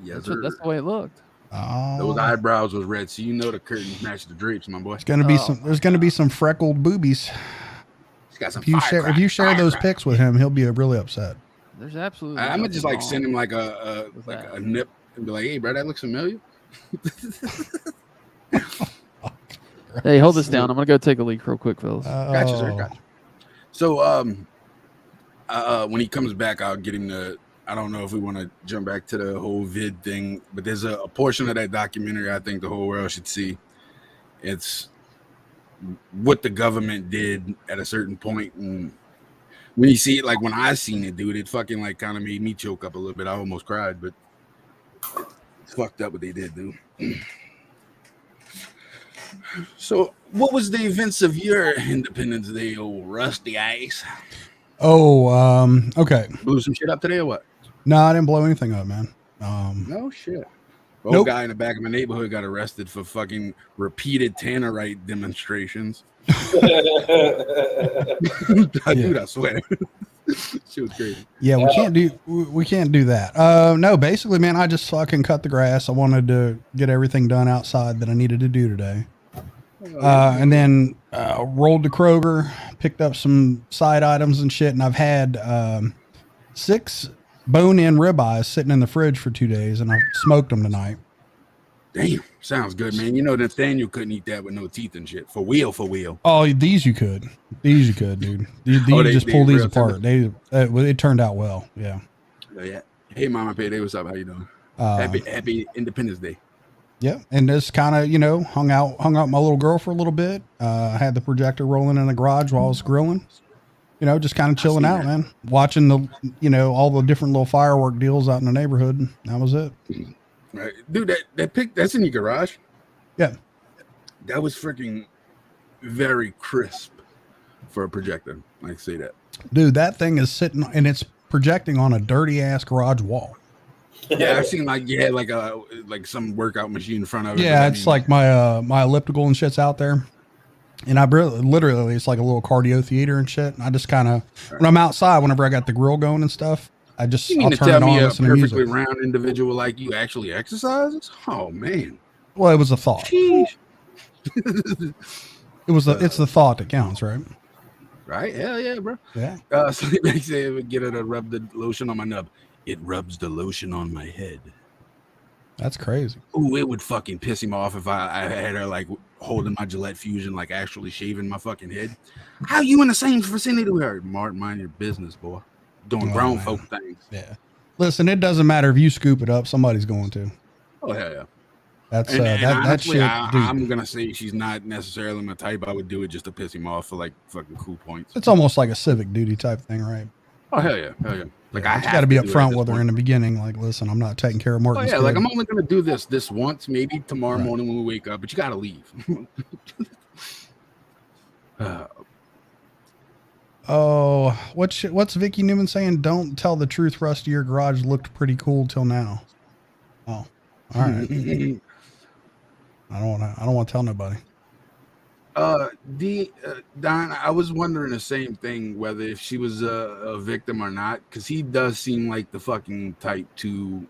Yes, that's the way it looked. Oh. Those eyebrows was red, so you know the curtains match the drapes, my boy. It's gonna be there's gonna be some freckled boobies. She's got some. If you share those pics with him, he'll be really upset. There's absolutely. I'm gonna just like send him like a nip and be like, "Hey, bro, that looks familiar." Hey, hold this down. I'm gonna go take a leak real quick, fellas. Gotcha, sir. Gotcha. So, when he comes back, I'll get him to. I don't know if we want to jump back to the whole vid thing, but there's a portion of that documentary I think the whole world should see. It's what the government did at a certain point and when you see it, like when I seen it, dude, it fucking like kind of made me choke up a little bit. I almost cried, but it's fucked up what they did, dude. So, what was the events of your Independence Day, old rusty ice? Oh, okay. Blew some shit up today or what? No, I didn't blow anything up, man. No shit. Old Nope. guy in the back of my neighborhood got arrested for fucking repeated Tannerite demonstrations. Dude, I swear. She was crazy. Yeah, we can't do that. No, basically, man, I just fucking cut the grass. I wanted to get everything done outside that I needed to do today. And then rolled to Kroger, picked up some side items and shit, and I've had 6 bone-in ribeyes sitting in the fridge for 2 days, and I smoked them tonight. Damn, sounds good, man. You know Nathaniel couldn't eat that with no teeth and shit. For wheel. Oh, these you could, dude. You just pull these apart. It turned out well. Yeah. Oh, yeah. Hey, Mama Payday, what's up? How you doing? Happy Independence Day. Yeah, and just kind of, hung out with my little girl for a little bit. I had the projector rolling in the garage while I was grilling. Just kind of chilling out, man. Watching the, all the different little firework deals out in the neighborhood. That was it. Right. Dude, that pic, that's in your garage? Yeah. That was freaking very crisp for a projector. I say that. Dude, that thing is sitting, and it's projecting on a dirty-ass garage wall. Yeah, I've seen like some workout machine in front of it. Yeah, it's like my my elliptical and shit's out there. And I literally, it's like a little cardio theater and shit. And I just kind of, when I'm outside, whenever I got the grill going and stuff, I'll turn it on and listen to music. A perfectly round individual like you actually exercises? Oh, man. Well, it was a thought. It's the thought that counts, right? Right? Hell yeah, bro. Yeah. So they say it would get her to rub the lotion on my nub. It rubs the lotion on my head. That's crazy. Ooh, it would fucking piss him off if I had her like holding my Gillette Fusion, like actually shaving my fucking head. How you in the same vicinity with her? Martin, mind your business, boy. Doing grown folk things. Yeah. Listen, it doesn't matter if you scoop it up, somebody's going to. Oh, hell yeah. That's and that honestly, shit. I'm gonna say she's not necessarily my type. I would do it just to piss him off for like fucking cool points. It's almost like a civic duty type thing, right? Oh hell yeah. Like I got to be upfront with her in the beginning. Like, listen, I'm not taking care of Martin's kid. Like I'm only gonna do this once, maybe tomorrow morning when we wake up. But you gotta leave. What's Vicky Newman saying? Don't tell the truth, Rusty. Your garage looked pretty cool till now. Oh, all right. I don't want to tell nobody. Don, I was wondering the same thing, whether if she was a victim or not, because he does seem like the fucking type to,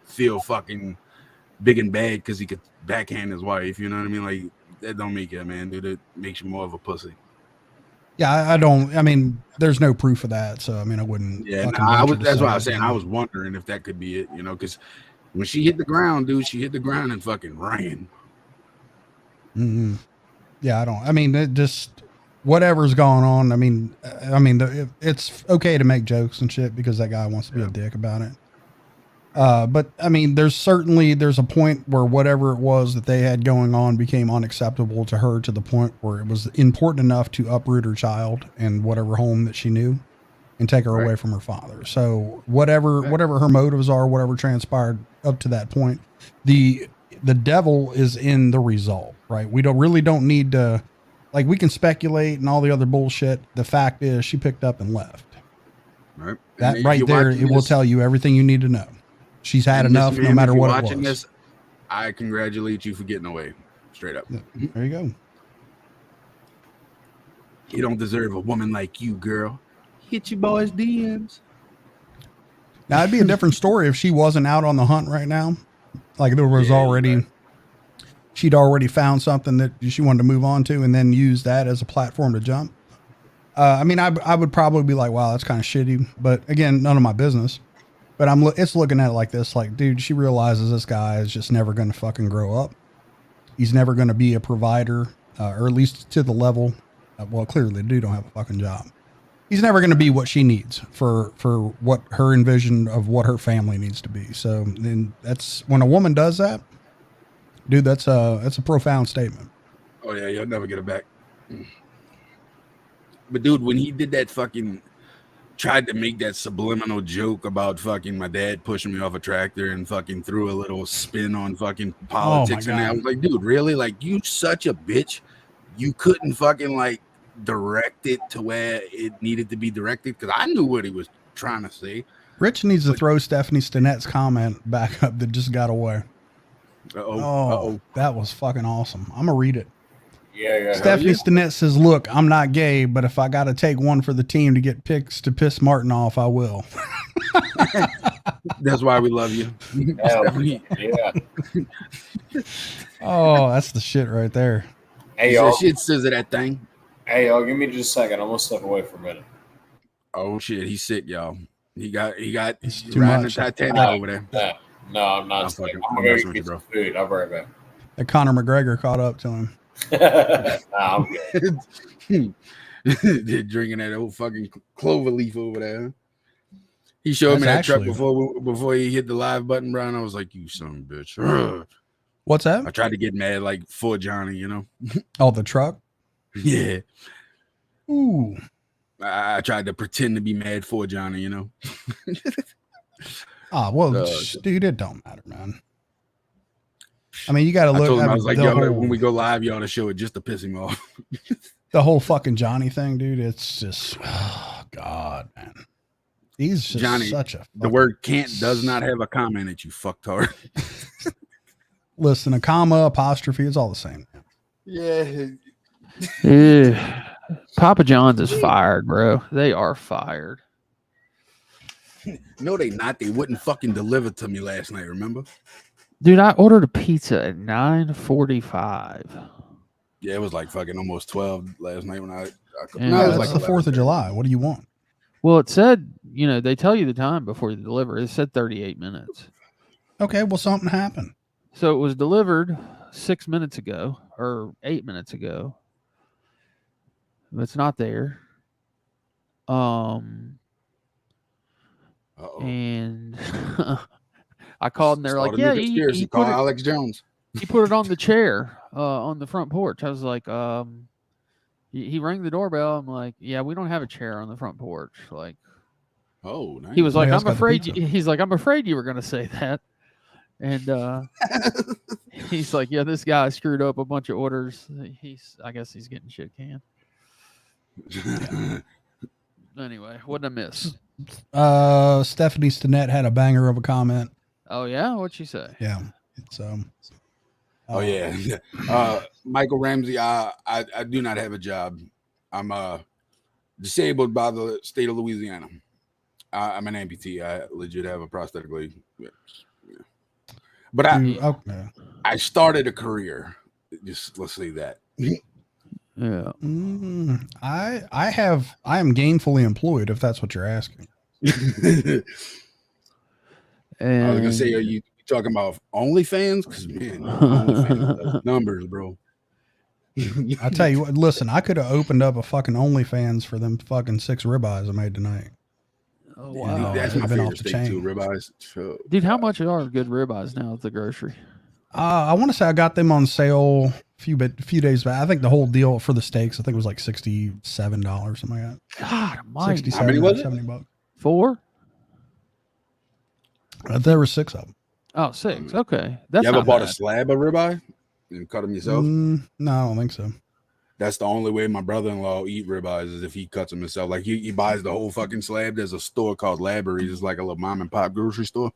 feel fucking big and bad because he could backhand his wife. You know what I mean? Like that don't make you a man, dude. It makes you more of a pussy. Yeah, I don't. I mean, there's no proof of that, so I mean, I wouldn't. Yeah, that's what I was saying. I was wondering if that could be it, because when she hit the ground, dude, she hit the ground and fucking ran. Mm-hmm. Yeah, I don't. I mean, it just whatever's going on. I mean, it's okay to make jokes and shit because that guy wants to be a dick about it. But I mean, there's a point where whatever it was that they had going on became unacceptable to her, to the point where it was important enough to uproot her child and whatever home that she knew and take her away from her father. So whatever her motives are, whatever transpired up to that point, the devil is in the result, right? We don't need to, like, we can speculate and all the other bullshit. The fact is she picked up and left. Right. That and right there, it will tell you everything you need to know. She's had enough, no matter what it was. This, I congratulate you for getting away. Straight up. There you go. You don't deserve a woman like you, girl. Hit your boys' DMs. Now, it'd be a different story if she wasn't out on the hunt right now. Like there was she'd already found something that she wanted to move on to and then use that as a platform to jump. I mean, I would probably be like, wow, that's kind of shitty. But again, none of my business. But it's looking at it like this, like, dude, she realizes this guy is just never going to fucking grow up. He's never going to be a provider, or at least to the level. Well, clearly the dude don't have a fucking job. He's never going to be what she needs for what her envision of what her family needs to be. So then that's when a woman does that, dude, that's a profound statement. Oh yeah. You'll never get it back. But dude, when he did that fucking tried to make that subliminal joke about fucking my dad pushing me off a tractor and fucking threw a little spin on fucking politics. And I was like, dude, really? Like, you such a bitch. You couldn't fucking like direct it to where it needed to be directed, because I knew what he was trying to say. Rich needs to throw Stephanie Stinnett's comment back up that just got away. That was fucking awesome. I'm gonna read it. Yeah. Stephanie Stinnett says, "Look, I'm not gay, but if I got to take one for the team to get picks to piss Martin off, I will." That's why we love you. Yeah. Oh, that's the shit right there. Hey y'all, shit says that thing. Hey y'all, give me just a second. I'm gonna step away for a minute. Oh shit, he's sick, y'all. He got It's too riding much. the Titanic over there. No, I'm not. I'm gonna go get some food. I'll be right back. And Conor McGregor caught up to him. I'm good. They're drinking that old fucking clover leaf over there. He showed me that truck before he hit the live button, Brian. I was like, "You son of a bitch." What's that? I tried to get mad like for Johnny, you know. Oh, the truck? Yeah. Ooh. I tried to pretend to be mad for Johnny, you know. Dude, it don't matter, man. I mean, you got to look. I was like, yo, when we go live, you ought to show it just to piss him off. The whole fucking Johnny thing, dude. It's just, oh God, man. He's just Johnny, such a. The word "can't" does not have a comma in it, you fucktard. Listen, a comma, apostrophe, it's all the same. Yeah. Papa John's is fired, bro. They are fired. No, they not. They wouldn't fucking deliver to me last night, remember? Dude, I ordered a pizza at 9:45. Yeah, it was like fucking almost 12 last night when I No, it it's was like the 4th of July. What do you want? Well, it said, they tell you the time before you deliver. It said 38 minutes. Okay, well, something happened. So it was delivered 6 minutes ago or 8 minutes ago. It's not there. And I called and they're like, "Yeah, you call put Alex Jones. He put it on the chair on the front porch." I was like, he rang the doorbell. I'm like, "Yeah, we don't have a chair on the front porch." Like, oh, nice. He was like, "I'm afraid." He's like, "I'm afraid you were going to say that." And he's like, "Yeah, this guy screwed up a bunch of orders. I guess he's getting shit canned." Anyway, what did I miss? Stephanie Stinnett had a banger of a comment. Oh yeah, what'd she say? Yeah, it's oh yeah, Michael Ramsey. I do not have a job. I'm disabled by the state of Louisiana. I'm an amputee. I legit have a prosthetic leg. Yeah. But I started a career. Just let's say that. Yeah. I am gainfully employed, if that's what you're asking. And I was gonna say, are you talking about OnlyFans? Because man, OnlyFans numbers, bro. I tell you what, listen, I could have opened up a fucking OnlyFans for them fucking 6 ribeyes I made tonight. Oh wow, that's my favorite steak too, ribeyes. Dude, how much are good ribeyes now at the grocery? I want to say I got them on sale a few days back. I think the whole deal for the steaks, I think it was like $67, something like that. God almighty. How many was it? $70. 4? There were 6 of them. Oh, 6. Okay. That's you ever not bought bad. a slab of ribeye and cut them yourself? No, I don't think so. That's the only way my brother-in-law eat ribeyes is if he cuts them himself. Like he buys the whole fucking slab. There's a store called Labourie's. It's like a little mom and pop grocery store,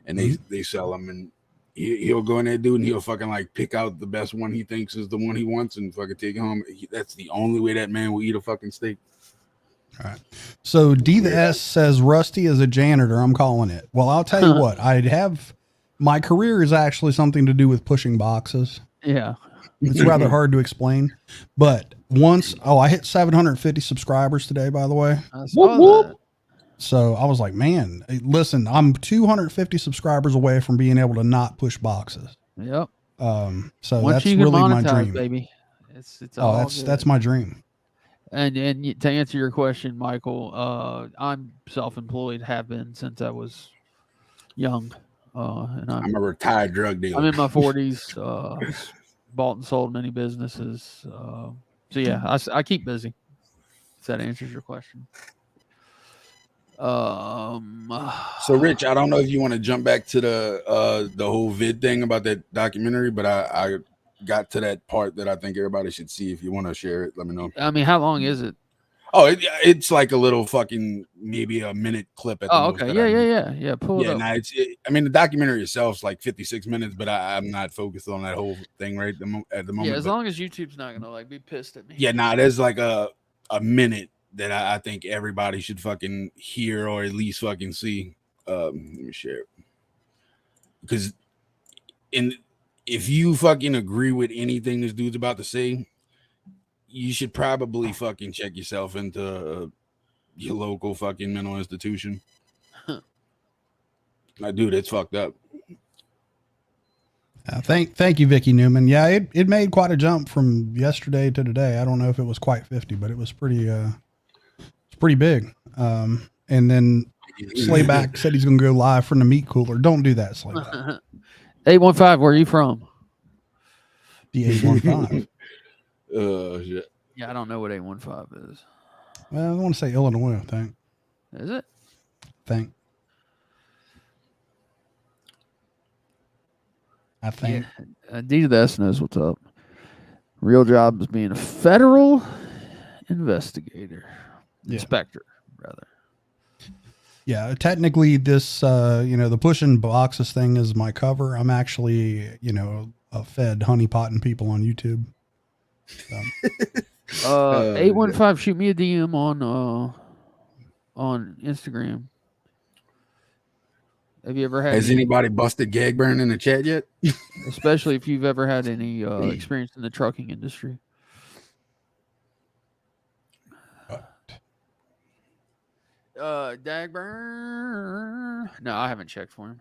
and they sell them. And he'll go in there, dude, and he'll fucking like pick out the best one he thinks is the one he wants and fucking take it home. That's the only way that man will eat a fucking steak. All right. So D the S says Rusty is a janitor. I'm calling it. Well, I'll tell you what. My career is actually something to do with pushing boxes. Yeah. It's rather hard to explain, but I hit 750 subscribers today, by the way. I saw that. So I was like, man, listen, I'm 250 subscribers away from being able to not push boxes. Yep. So Once that's you can really my monetize, dream, baby. It's all that's my dream. And to answer your question, Michael, I'm self-employed, have been since I was young. And I'm a retired drug dealer. I'm in my 40s. Bought and sold many businesses. So yeah, I keep busy. If that answers your question. So, Rich, I don't know if you want to jump back to the whole vid thing about that documentary, but I got to that part that I think everybody should see. If you want to share it, let me know. I mean, how long is it? Oh, it's like a little fucking maybe a minute clip at the most. Okay. Yeah. Pull it up. Nah, I mean, the documentary itself is like 56 minutes, but I'm not focused on that whole thing right at the moment. Yeah, as long as YouTube's not gonna like be pissed at me. Yeah, nah, there's like a minute that I think everybody should fucking hear or at least fucking see. Let me share it. Because if you fucking agree with anything this dude's about to say, you should probably fucking check yourself into your local fucking mental institution. Dude, it's fucked up. Thank you, Vicky Newman. Yeah, it made quite a jump from yesterday to today. I don't know if it was quite 50, but it was pretty big. And then Slayback said he's going to go live from the meat cooler. Don't do that, Slayback. 815, where are you from? The 815. Shit. Yeah, I don't know what 815 is. Well, I want to say Illinois, I think. Is it? I think. Yeah, D to the S knows what's up. Real job is being a federal investigator. Inspector, rather. Yeah, technically this, the pushing boxes thing is my cover. I'm actually, a fed honeypotting people on YouTube. So. 815, shoot me a DM on Instagram. Have you ever had? Has anybody busted gag burn in the chat yet? Especially if you've ever had any experience in the trucking industry. Dagburn. No, I haven't checked for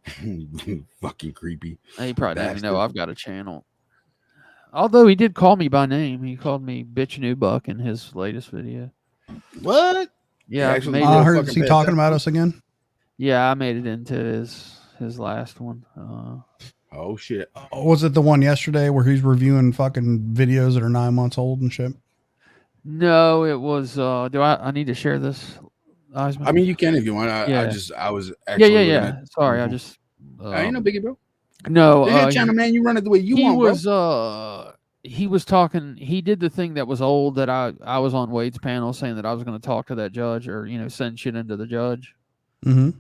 him. Fucking creepy. He probably doesn't even know I've got a channel. Although he did call me by name. He called me Bitch New Buck in his latest video. What? Yeah, I heard. Is he talking about us again? Yeah, I made it into his last one. Oh shit! Was it the one yesterday where he's reviewing fucking videos that are 9 months old and shit? No, it was. Do I need to share this? I mean, you can if you want. I was actually. Yeah. Sorry, I just. I ain't no biggie, bro. No, channel, man. You run it the way you want, bro. He was talking. He did the thing that was old that I was on Wade's panel saying that I was going to talk to that judge or send shit into the judge. Mm-hmm.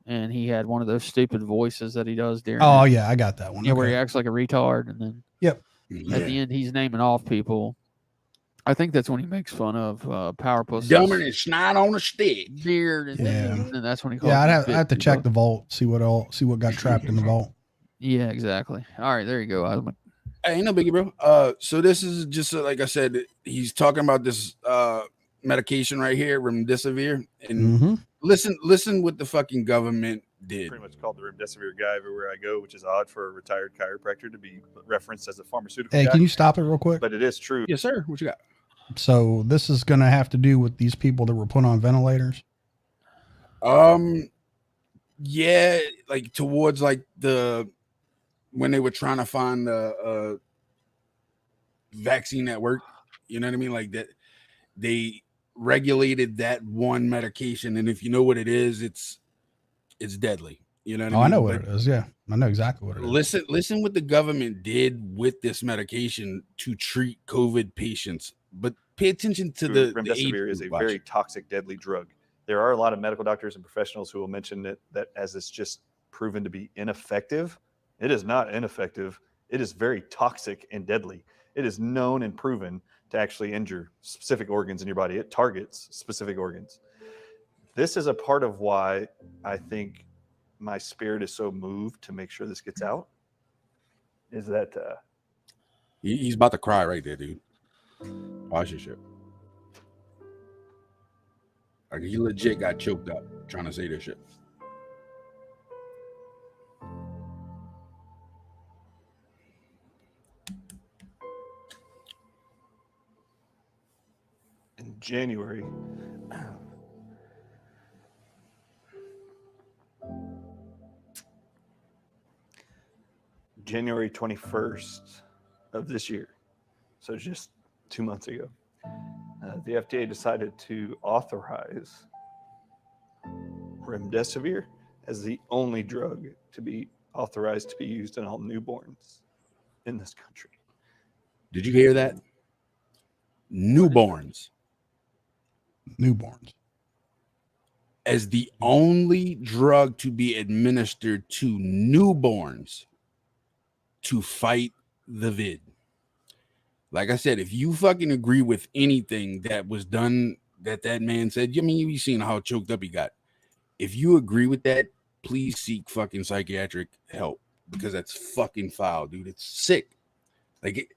And he had one of those stupid voices that he does during. Oh yeah, I got that one. Yeah, where he acts like a retard, and then at the end he's naming off people. I think that's when he makes fun of Power Pussy. Dumber than snot on a stick. Beard, and that's when he calls. Yeah, I have to check the vault, see what got trapped in the vault. Yeah, exactly. All right, there you go. Ain't no biggie, bro. So this is just like I said, he's talking about this medication right here, remdesivir, and listen what the fucking government did. Pretty much called the remdesivir guy everywhere I go, which is odd for a retired chiropractor to be referenced as a pharmaceutical guy. Can you stop it real quick? But it is true. Yes, sir. What you got? So this is going to have to do with these people that were put on ventilators. Yeah, like towards like when they were trying to find the vaccine that worked, you know what I mean? Like that, they regulated that one medication, and if you know what it is, it's deadly. You know what I mean? I know what it is. Yeah, I know exactly what it is. Listen what the government did with this medication to treat COVID patients. But pay attention to the remdesivir is a very toxic, deadly drug. There are a lot of medical doctors and professionals who will mention that as it's just proven to be ineffective. It is not ineffective. It is very toxic and deadly. It is known and proven to actually injure specific organs in your body. It targets specific organs. This is a part of why I think my spirit is so moved to make sure this gets out. Is that he's about to cry right there, dude. Watch your shit. Like he legit got choked up trying to say this shit. in January, January 21st of this year, so just 2 months ago, the FDA decided to authorize remdesivir as the only drug to be authorized to be used in all newborns in this country. Did you hear that? Newborns as the only drug to be administered to newborns to fight the vid. Like I said, if you fucking agree with anything that was done that man said, I mean, you've seen how choked up he got. If you agree with that, please seek fucking psychiatric help, because that's fucking foul, dude. It's sick. Like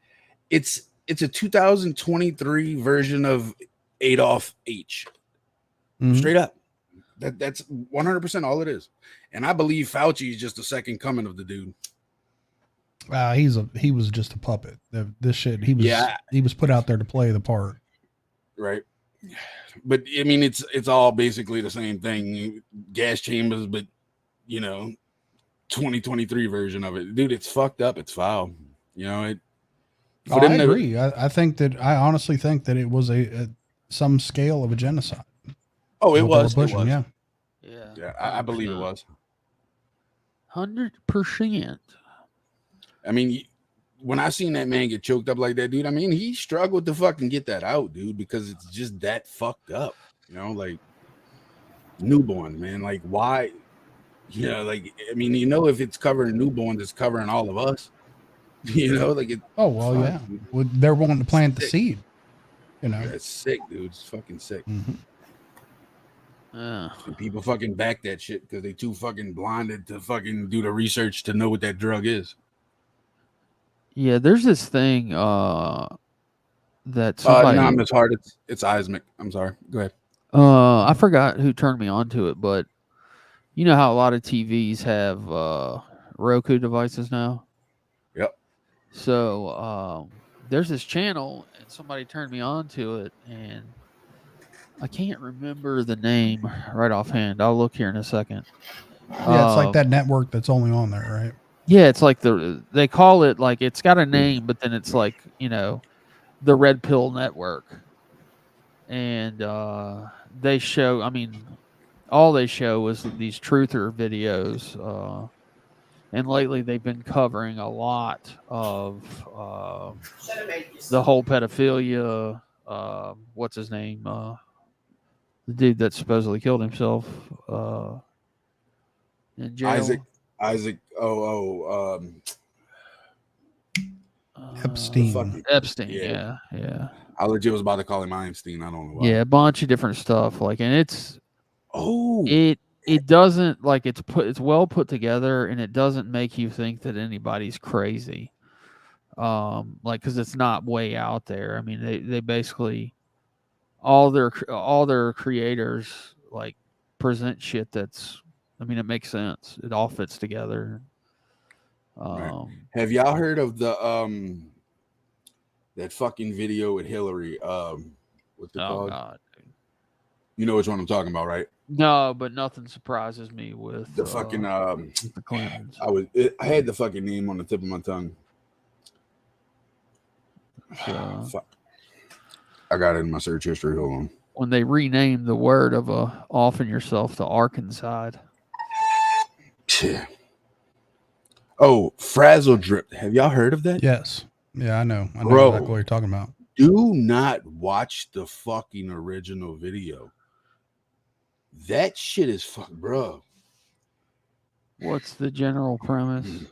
it's a 2023 version of Adolf H. Straight up. That's 100% all it is. And I believe Fauci is just the second coming of the dude. He was just a puppet. This shit, he was put out there to play the part. Right. But I mean, it's all basically the same thing. Gas chambers, but 2023 version of it. Dude, it's fucked up. It's foul. I agree. I honestly think that it was some scale of a genocide. Oh, it was. Yeah. Yeah, I believe it was. 100%. I mean, when I seen that man get choked up like that, dude, I mean, he struggled to fucking get that out, dude, because it's just that fucked up. Like newborn, man. Like, why? Like, I mean, if it's covering newborns, it's covering all of us. Like it. Oh, well, yeah. Well, they're wanting to plant the seed. It's sick, dude. It's fucking sick. Mm-hmm. And people fucking back that shit because they too fucking blinded to fucking do the research to know what that drug is. Yeah, there's this thing that somebody. No, Miss Hart, it's Isaac. I'm sorry. Go ahead. I forgot who turned me on to it, but you know how a lot of TVs have Roku devices now? Yep. So there's this channel, and somebody turned me on to it, and I can't remember the name right offhand. I'll look here in a second. Yeah, it's like that network that's only on there, right? Yeah, it's like they call it, like, it's got a name, but then it's like, the Red Pill Network. And they show, all they show is these truther videos. And lately they've been covering a lot of the whole pedophilia. What's his name? The dude that supposedly killed himself in jail. Isaac. Epstein. Epstein. Yeah. I legit was about to call him Einstein. I don't know why. Yeah, a bunch of different stuff. Like, and it's it doesn't, like, it's well put together, and it doesn't make you think that anybody's crazy. Like, because it's not way out there. I mean, they basically all their creators like present shit that's, it makes sense. It all fits together. Right. Have y'all heard of the that fucking video with Hillary? What's it called? God. You know which one I'm talking about, right? No, but nothing surprises me with the fucking the Clintons. I had the fucking name on the tip of my tongue. Fuck. I got it in my search history. Hold on. When they renamed the word of offing yourself to Arkansas. Yeah. Oh, frazzle drip. Have y'all heard of that? Yes. Yeah, I know. I know Bro, exactly what you're talking about. Do not watch the fucking original video. That shit is bro. What's the general premise?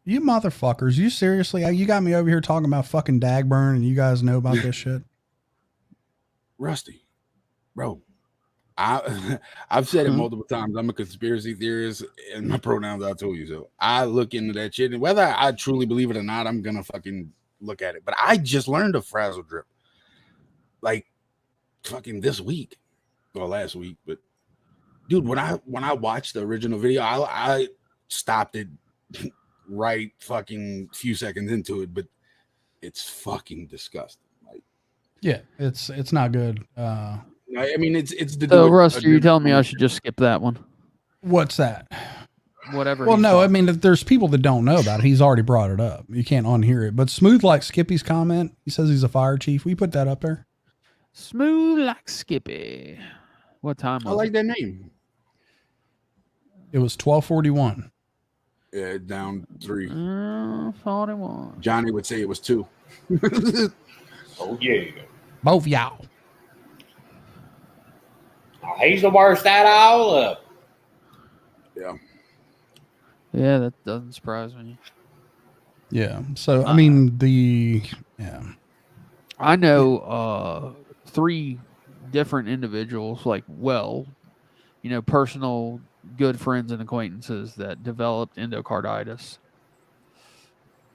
You motherfuckers, you seriously, you got me over here talking about fucking Dagburn, and you guys know about this shit? Rusty, bro, I've said it multiple times. I'm a conspiracy theorist, and my pronouns, I told you so. I look into that shit, and whether I truly believe it or not, I'm gonna fucking look at it. But I just learned of frazzle drip, like fucking this week or last week. But dude, when I watched the original video, I stopped it right fucking few seconds into it, but it's fucking disgusting. Like, yeah, it's not good. I mean, it's the. So, Rusty, you telling me I should just skip that one? What's that? Whatever. Well, no, I mean, if there's people that don't know about it, he's already brought it up. You can't unhear it. But Smooth like Skippy's comment, he says he's a fire chief. We put that up there. Smooth like Skippy. What time was I like it? that name. It was 1241. Yeah, down 3. 41. Johnny would say it was 2. Oh yeah. Both y'all. Oh, he's the worst out of all of them. Yeah. Yeah, that doesn't surprise me. Yeah. So I mean I know 3 different individuals, like, well, personal good friends and acquaintances that developed endocarditis.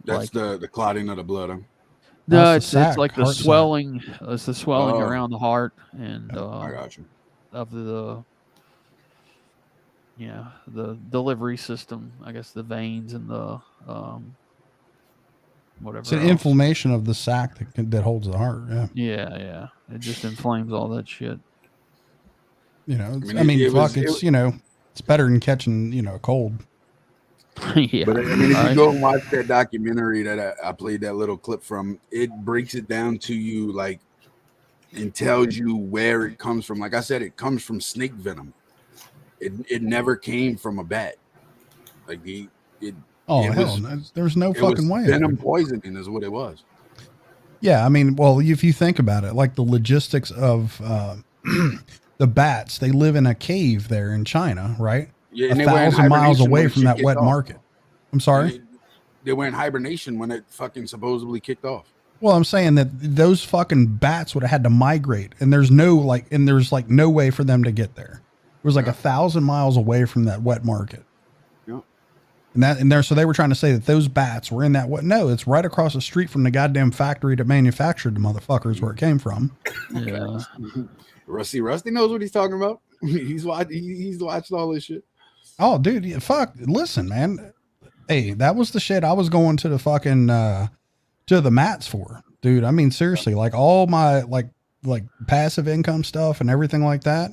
That's the clotting of the blood. Huh? No, That's the it's sac, like the heart sac. swelling. It's the swelling Oh. around the heart and I got you. of the delivery system. I guess the veins and the whatever. It's an else. inflammation of the sac that holds the heart. Yeah. Yeah. It just inflames all that shit. It's, It- it's better than catching, a cold. Yeah. But I mean, if you go and watch that documentary that I played that little clip from, it breaks it down to you like and tells you where it comes from. Like I said, it comes from snake venom. It never came from a bat. Like there's no fucking way. Venom poisoning is what it was. Yeah, I mean, well, if you think about it, like the logistics of the bats, they live in a cave there in China, right? Yeah, 1,000 miles away from that wet market. I'm sorry? They were in hibernation when it fucking supposedly kicked off. Well, I'm saying that those fucking bats would have had to migrate, and there's no way for them to get there. It was like 1,000 miles away from that wet market. Yeah. So they were trying to say that those bats were in that wet. No, it's right across the street from the goddamn factory that manufactured the motherfuckers where it came from. Yeah. Rusty knows what he's talking about. He's watched all this shit. Oh, dude, fuck. Listen, man. Hey, that was the shit I was going to the fucking, to the mats for, dude. I mean, seriously, like all my, like passive income stuff and everything like that.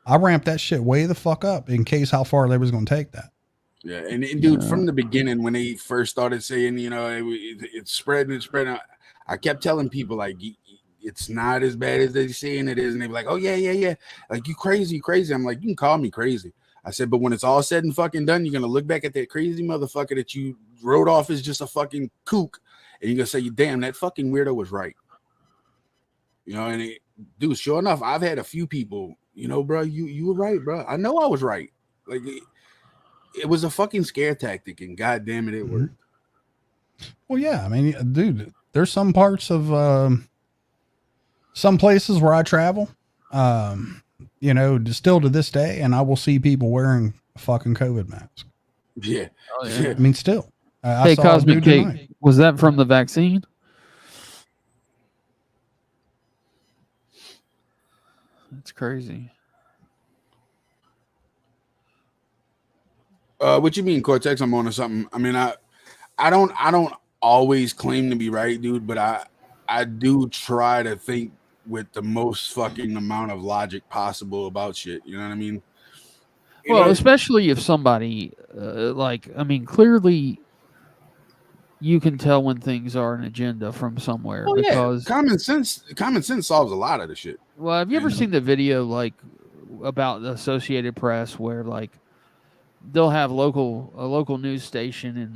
I ramped that shit way the fuck up in case how far they was going to take that. Yeah. And dude, from the beginning, when they first started saying, it's spreading, I kept telling people like, it's not as bad as they're saying it is. And they be like, oh yeah. Like, you crazy. I'm like, you can call me crazy. I said, but when it's all said and fucking done, you're going to look back at that crazy motherfucker that you wrote off as just a fucking kook. And you're going to say, damn, that fucking weirdo was right. Dude, sure enough, I've had a few people, bro, you were right, bro. I know I was right. Like, it was a fucking scare tactic, and God damn it worked. Well, yeah. I mean, dude, there's some parts of some places where I travel, still to this day, and I will see people wearing a fucking COVID mask. Yeah. Oh, yeah. I mean, still. Hey, Cosmic Cake, was that from the vaccine? That's crazy. What you mean, Cortex? I'm on to something. I mean, I don't always claim to be right, dude, but I do try to think with the most fucking amount of logic possible about shit. You know what I mean? Especially if somebody clearly you can tell when things are an agenda from somewhere because common sense solves a lot of the shit. Well, have you ever seen the video like about the Associated Press where like they'll have a local news station and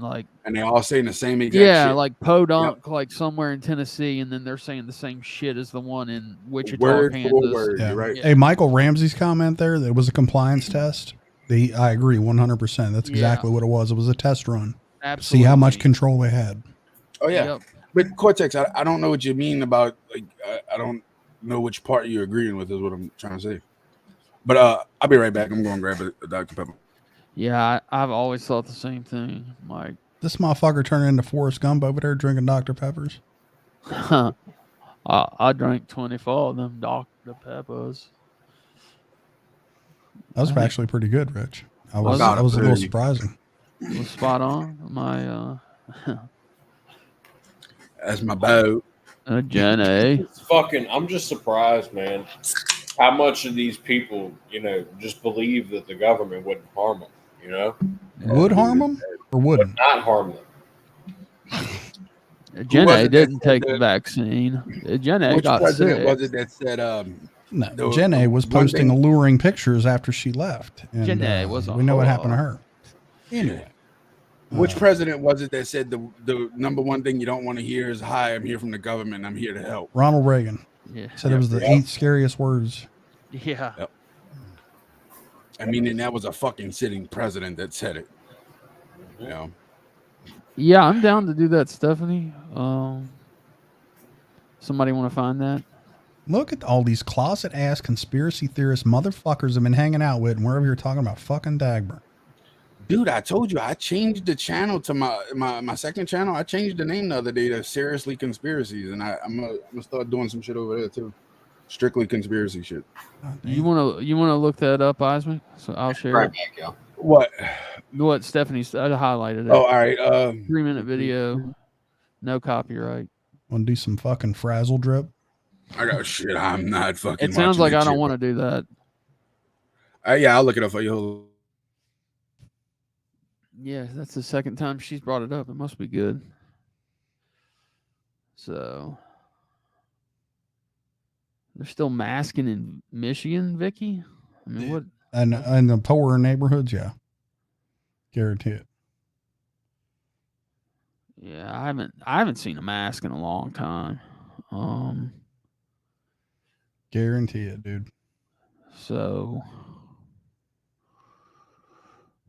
they all saying the same exact shit. Like Podunk, like somewhere in Tennessee, and then they're saying the same shit as the one in Wichita, word Kansas. for word, Yeah. You're right. Hey, Michael Ramsey's comment there, that was a compliance test. I agree 100%. That's exactly what it was. It was a test run. Absolutely. See how much control they had. Oh yeah. Yep. But Cortex, I don't know what you mean about like I don't know which part you're agreeing with is what I'm trying to say. But I'll be right back. I'm going to grab a Dr. Pepper. Yeah, I've always thought the same thing, Mike. This motherfucker turned into Forrest Gump over there drinking Dr. Peppers. I drank 24 of them Dr. Peppers. That was actually pretty good, Rich. That was a little surprising. It was spot on. My That's my boat. Jenny. I'm just surprised, man, how much of these people, just believe that the government wouldn't harm them, Would harm them or wouldn't? Would not harm them. Jenny didn't take the vaccine. Jenny Which got president sick. was it that said No, Jenna was posting alluring pictures after she left. And, Jenna was a we know what happened to whore. her. Anyway. Which president was it that said the number one thing you don't want to hear is, "Hi, I'm here from the government. I'm here to help"? Ronald Reagan. Yeah. Said it was the 8 scariest words. Yeah. Yep. I mean, and that was a fucking sitting president that said it. You know? Yeah, I'm down to do that, Stephanie. Somebody want to find that? Look at all these closet ass conspiracy theorist motherfuckers have been hanging out with, and wherever you're talking about fucking Dagmar. Dude, I told you I changed the channel to my second channel. I changed the name the other day to Seriously Conspiracies, and I'm gonna start doing some shit over there too. Strictly conspiracy shit. You wanna look that up, Eisman? So I'll share Right it. back, y'all. What Stephanie said, I highlighted it. Oh, all right. 3-minute video, no copyright. Want to do some fucking frazzle drip? I got shit. I'm not fucking. It sounds like watching I that don't shit. want to do that. Yeah, I'll look it up for you. Yeah, that's the second time she's brought it up. It must be good. So they're still masking in Michigan, Vicky? I mean, what? And in the poorer neighborhoods, yeah. Guarantee it. Yeah, I haven't seen a mask in a long time. Guarantee it, dude. So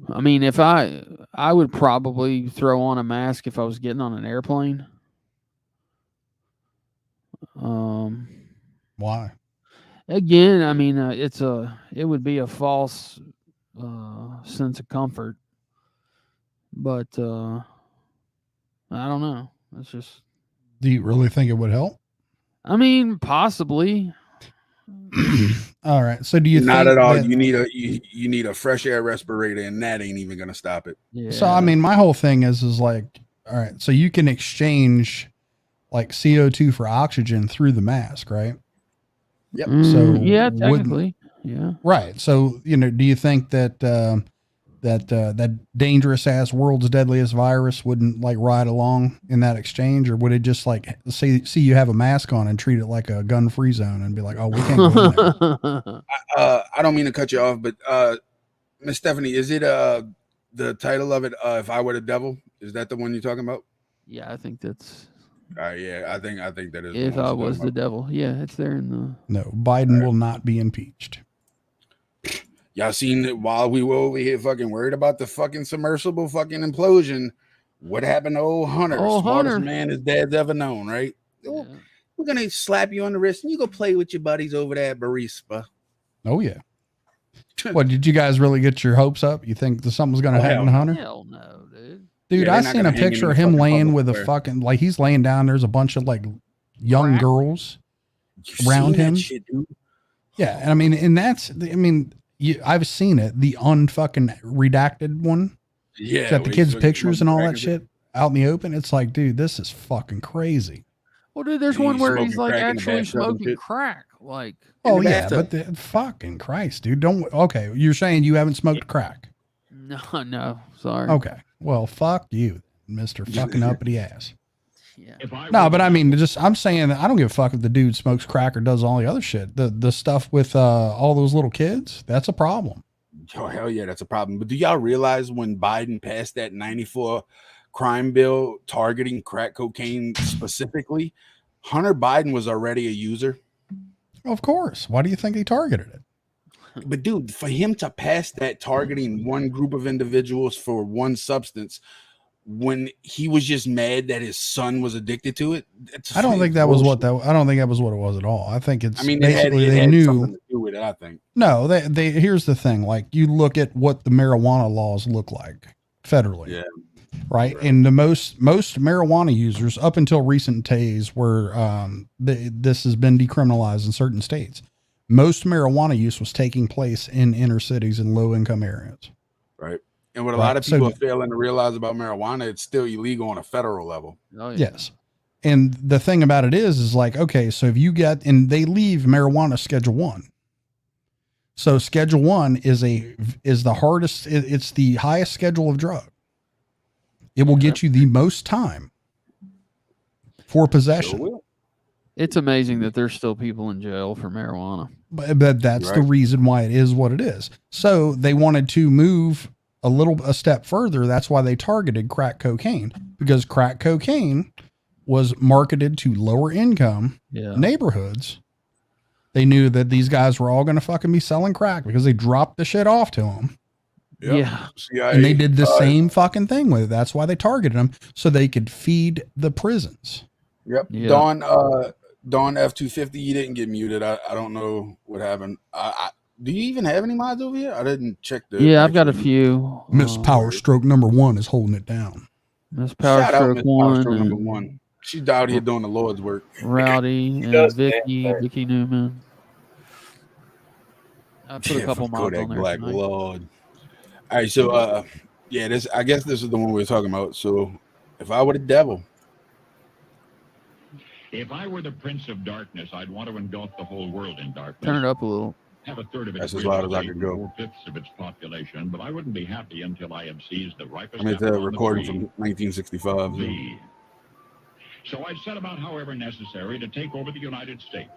I mean, if I would probably throw on a mask if I was getting on an airplane. Why? Again, I mean, it would be a false sense of comfort, but I don't know. It's just. Do you really think it would help? I mean, possibly. All right. So do you Not think at all. that, You need a fresh air respirator, and that ain't even gonna stop it. Yeah. So I mean, my whole thing is like, all right, so you can exchange like CO2 for oxygen through the mask, right? Yep. So yeah, technically, yeah. Right. So, do you think that that dangerous ass world's deadliest virus wouldn't like ride along in that exchange, or would it just like see you have a mask on and treat it like a gun-free zone and be like, oh, we can't go in there? I don't mean to cut you off, but Miss Stephanie, is it the title of it? If I Were the Devil, is that the one you're talking about? Yeah, I think that's. Yeah, I think that is. If I was the devil, yeah, it's there in the. No, Biden will not be impeached. Y'all seen it while we were over here fucking worried about the fucking submersible fucking implosion. What happened to old Hunter? Smartest man his dad's ever known, right? Yeah. We're gonna slap you on the wrist and you go play with your buddies over there at Barispa. Oh yeah. What, did you guys really get your hopes up? You think that something's gonna happen to Hunter? Hell no, dude. Dude, Yeah, I seen a picture of him laying with a fucking, like he's laying down. There's a bunch of like young girls around him. Shit, dude? Yeah, and I mean, and that's, I mean, I've seen it, the unfucking redacted one. Yeah, It's got the kids' pictures and all that shit out in the open. It's like, dude, this is fucking crazy. Well, dude, there's He's one where he's smoking like crack in the actually bathtub and smoking shit. crack. Like, Oh the yeah, but bathtub. the fucking Christ, dude, don't. Okay, you're saying you haven't smoked crack? no, sorry. Okay, well, fuck you, Mister fucking uppity ass. Yeah. No, but I mean, I'm saying that I don't give a fuck if the dude smokes crack or does all the other shit. The stuff with all those little kids, that's a problem. Oh, hell yeah, that's a problem. But do y'all realize when Biden passed that 94 crime bill targeting crack cocaine specifically, Hunter Biden was already a user? Of course. Why do you think he targeted it? But dude, for him to pass that targeting one group of individuals for one substance when he was just mad that his son was addicted to it, I don't think that was what I don't think that was what it was at all. I think it's basically they knew something to do with it, I think. No, they here's the thing. Like, you look at what the marijuana laws look like federally. Yeah. Right. And the most marijuana users up until recent days where this has been decriminalized in certain states, most marijuana use was taking place in inner cities and low income areas. Right. And what a lot of people are failing to realize about marijuana, it's still illegal on a federal level. Oh, yeah. Yes. And the thing about it is like, okay, so if you get, and they leave marijuana Schedule 1. So Schedule 1 is the hardest, it's the highest schedule of drug. It will get you the most time for possession. Sure will. It's amazing that there's still people in jail for marijuana. But that's the reason why it is what it is. So they wanted to move a step further. That's why they targeted crack cocaine, because crack cocaine was marketed to lower income neighborhoods. They knew that these guys were all going to fucking be selling crack because they dropped the shit off to them. Yep. Yeah. CIA, and they did the same fucking thing with it. That's why they targeted them, so they could feed the prisons. Yep. Yeah. Dawn F250, you didn't get muted. I don't know what happened. Do you even have any mods over here? I didn't check the. Yeah, I've got a few. Miss Power Stroke number 1 is holding it down. Miss Power Stroke number 1. She's out here doing the Lord's work. Rowdy and Vicky Newman. I put a couple mods on there. Black Lord. All right, so I guess this is the one we were talking about. So, if I were the devil. If I were the Prince of Darkness, I'd want to engulf the whole world in darkness. Turn it up a little. Have a third of That's its as loud as I real could go. 4/5 of its population, but I wouldn't be happy until I had seized the ripest. I mean, it's a apple on the recording tree. from 1965. Me. So I'd set about, however necessary, to take over the United States.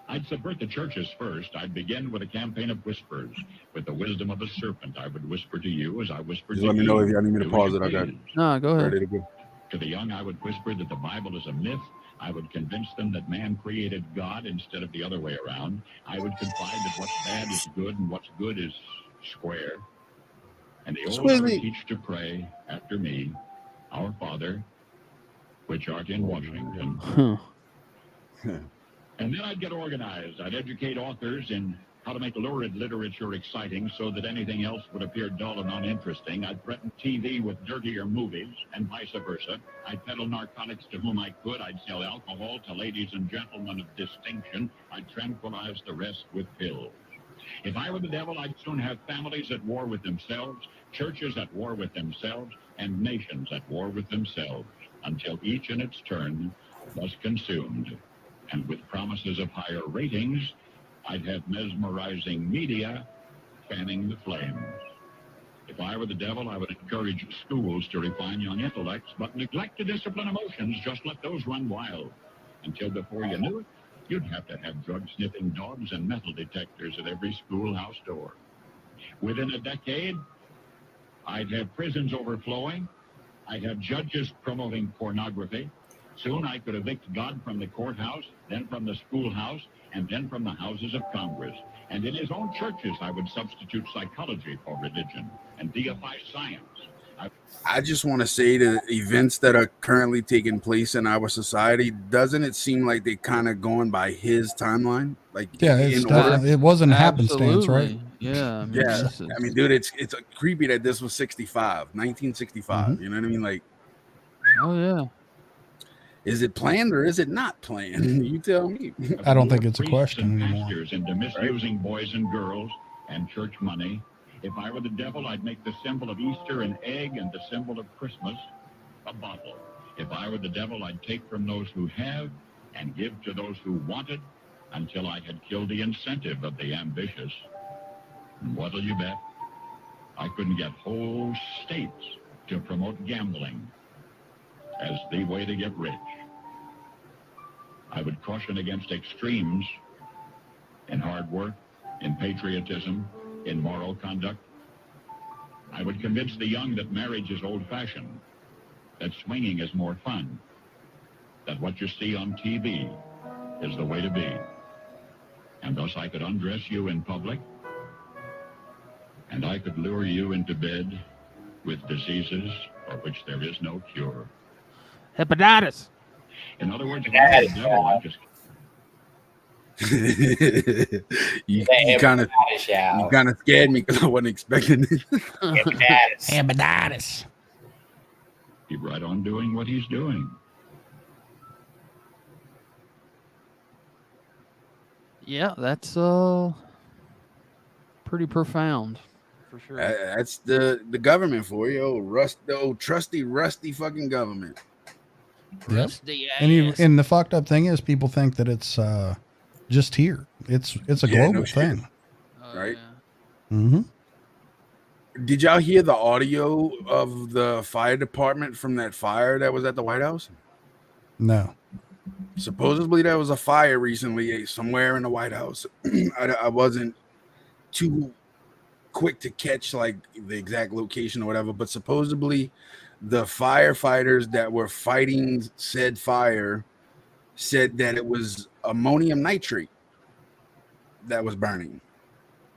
I'd subvert the churches first. I'd begin with a campaign of whispers. With the wisdom of a serpent, I would whisper to you as I whispered Just to let me you. know if you need me to Do pause as it. you I got please. No, go ahead. ready to go. To the young, I would whisper that the Bible is a myth. I would convince them that man created God instead of the other way around. I would confide that what's bad is good and what's good is square. And the old I would teach to pray after me, Our Father, which art in Washington. And then I'd get organized. I'd educate authors in how to make lurid literature exciting so that anything else would appear dull and uninteresting. I'd threaten TV with dirtier movies and vice versa. I'd peddle narcotics to whom I could. I'd sell alcohol to ladies and gentlemen of distinction. I'd tranquilize the rest with pills. If I were the devil, I'd soon have families at war with themselves, churches at war with themselves, and nations at war with themselves, until each in its turn was consumed. And with promises of higher ratings, I'd have mesmerizing media fanning the flames. If I were the devil, I would encourage schools to refine young intellects, but neglect to discipline emotions. Just let those run wild. Until before you knew it, you'd have to have drug-sniffing dogs and metal detectors at every schoolhouse door. Within a decade, I'd have prisons overflowing. I'd have judges promoting pornography. Soon I could evict God from the courthouse, then from the schoolhouse, and then from the houses of Congress. And in his own churches, I would substitute psychology for religion and deify science. I just want to say the events that are currently taking place in our society, doesn't it seem like they're kind of going by his timeline? Like, yeah, it wasn't happenstance, right? Yeah. I mean, dude, it's creepy that this was 1965. Mm-hmm. You know what I mean? Like, oh yeah. Is it planned or is it not planned? You tell me. I don't think it's a question anymore. Into misusing boys and girls and church money. If I were the devil, I'd make the symbol of Easter an egg and the symbol of Christmas a bottle. If I were the devil, I'd take from those who have and give to those who wanted until I had killed the incentive of the ambitious. And what'll you bet? I couldn't get whole states to promote gambling as the way to get rich. I would caution against extremes in hard work, in patriotism, in moral conduct. I would convince the young that marriage is old-fashioned, that swinging is more fun, that what you see on TV is the way to be. And thus I could undress you in public, and I could lure you into bed with diseases for which there is no cure. Hepatitis. In other words, if I was the devil, I'd just... you kind of scared me because I wasn't expecting it. Hepatitis. Keep right on doing what he's doing. Yeah, that's pretty profound, for sure. That's the government for you, the old trusty, rusty fucking government. Yep. And the fucked up thing is, people think that it's just here. It's a global thing, right? Yeah. Mm-hmm. Did y'all hear the audio of the fire department from that fire that was at the White House? No. Supposedly there was a fire recently somewhere in the White House. I wasn't too quick to catch like the exact location or whatever, but supposedly the firefighters that were fighting said fire said that it was ammonium nitrate that was burning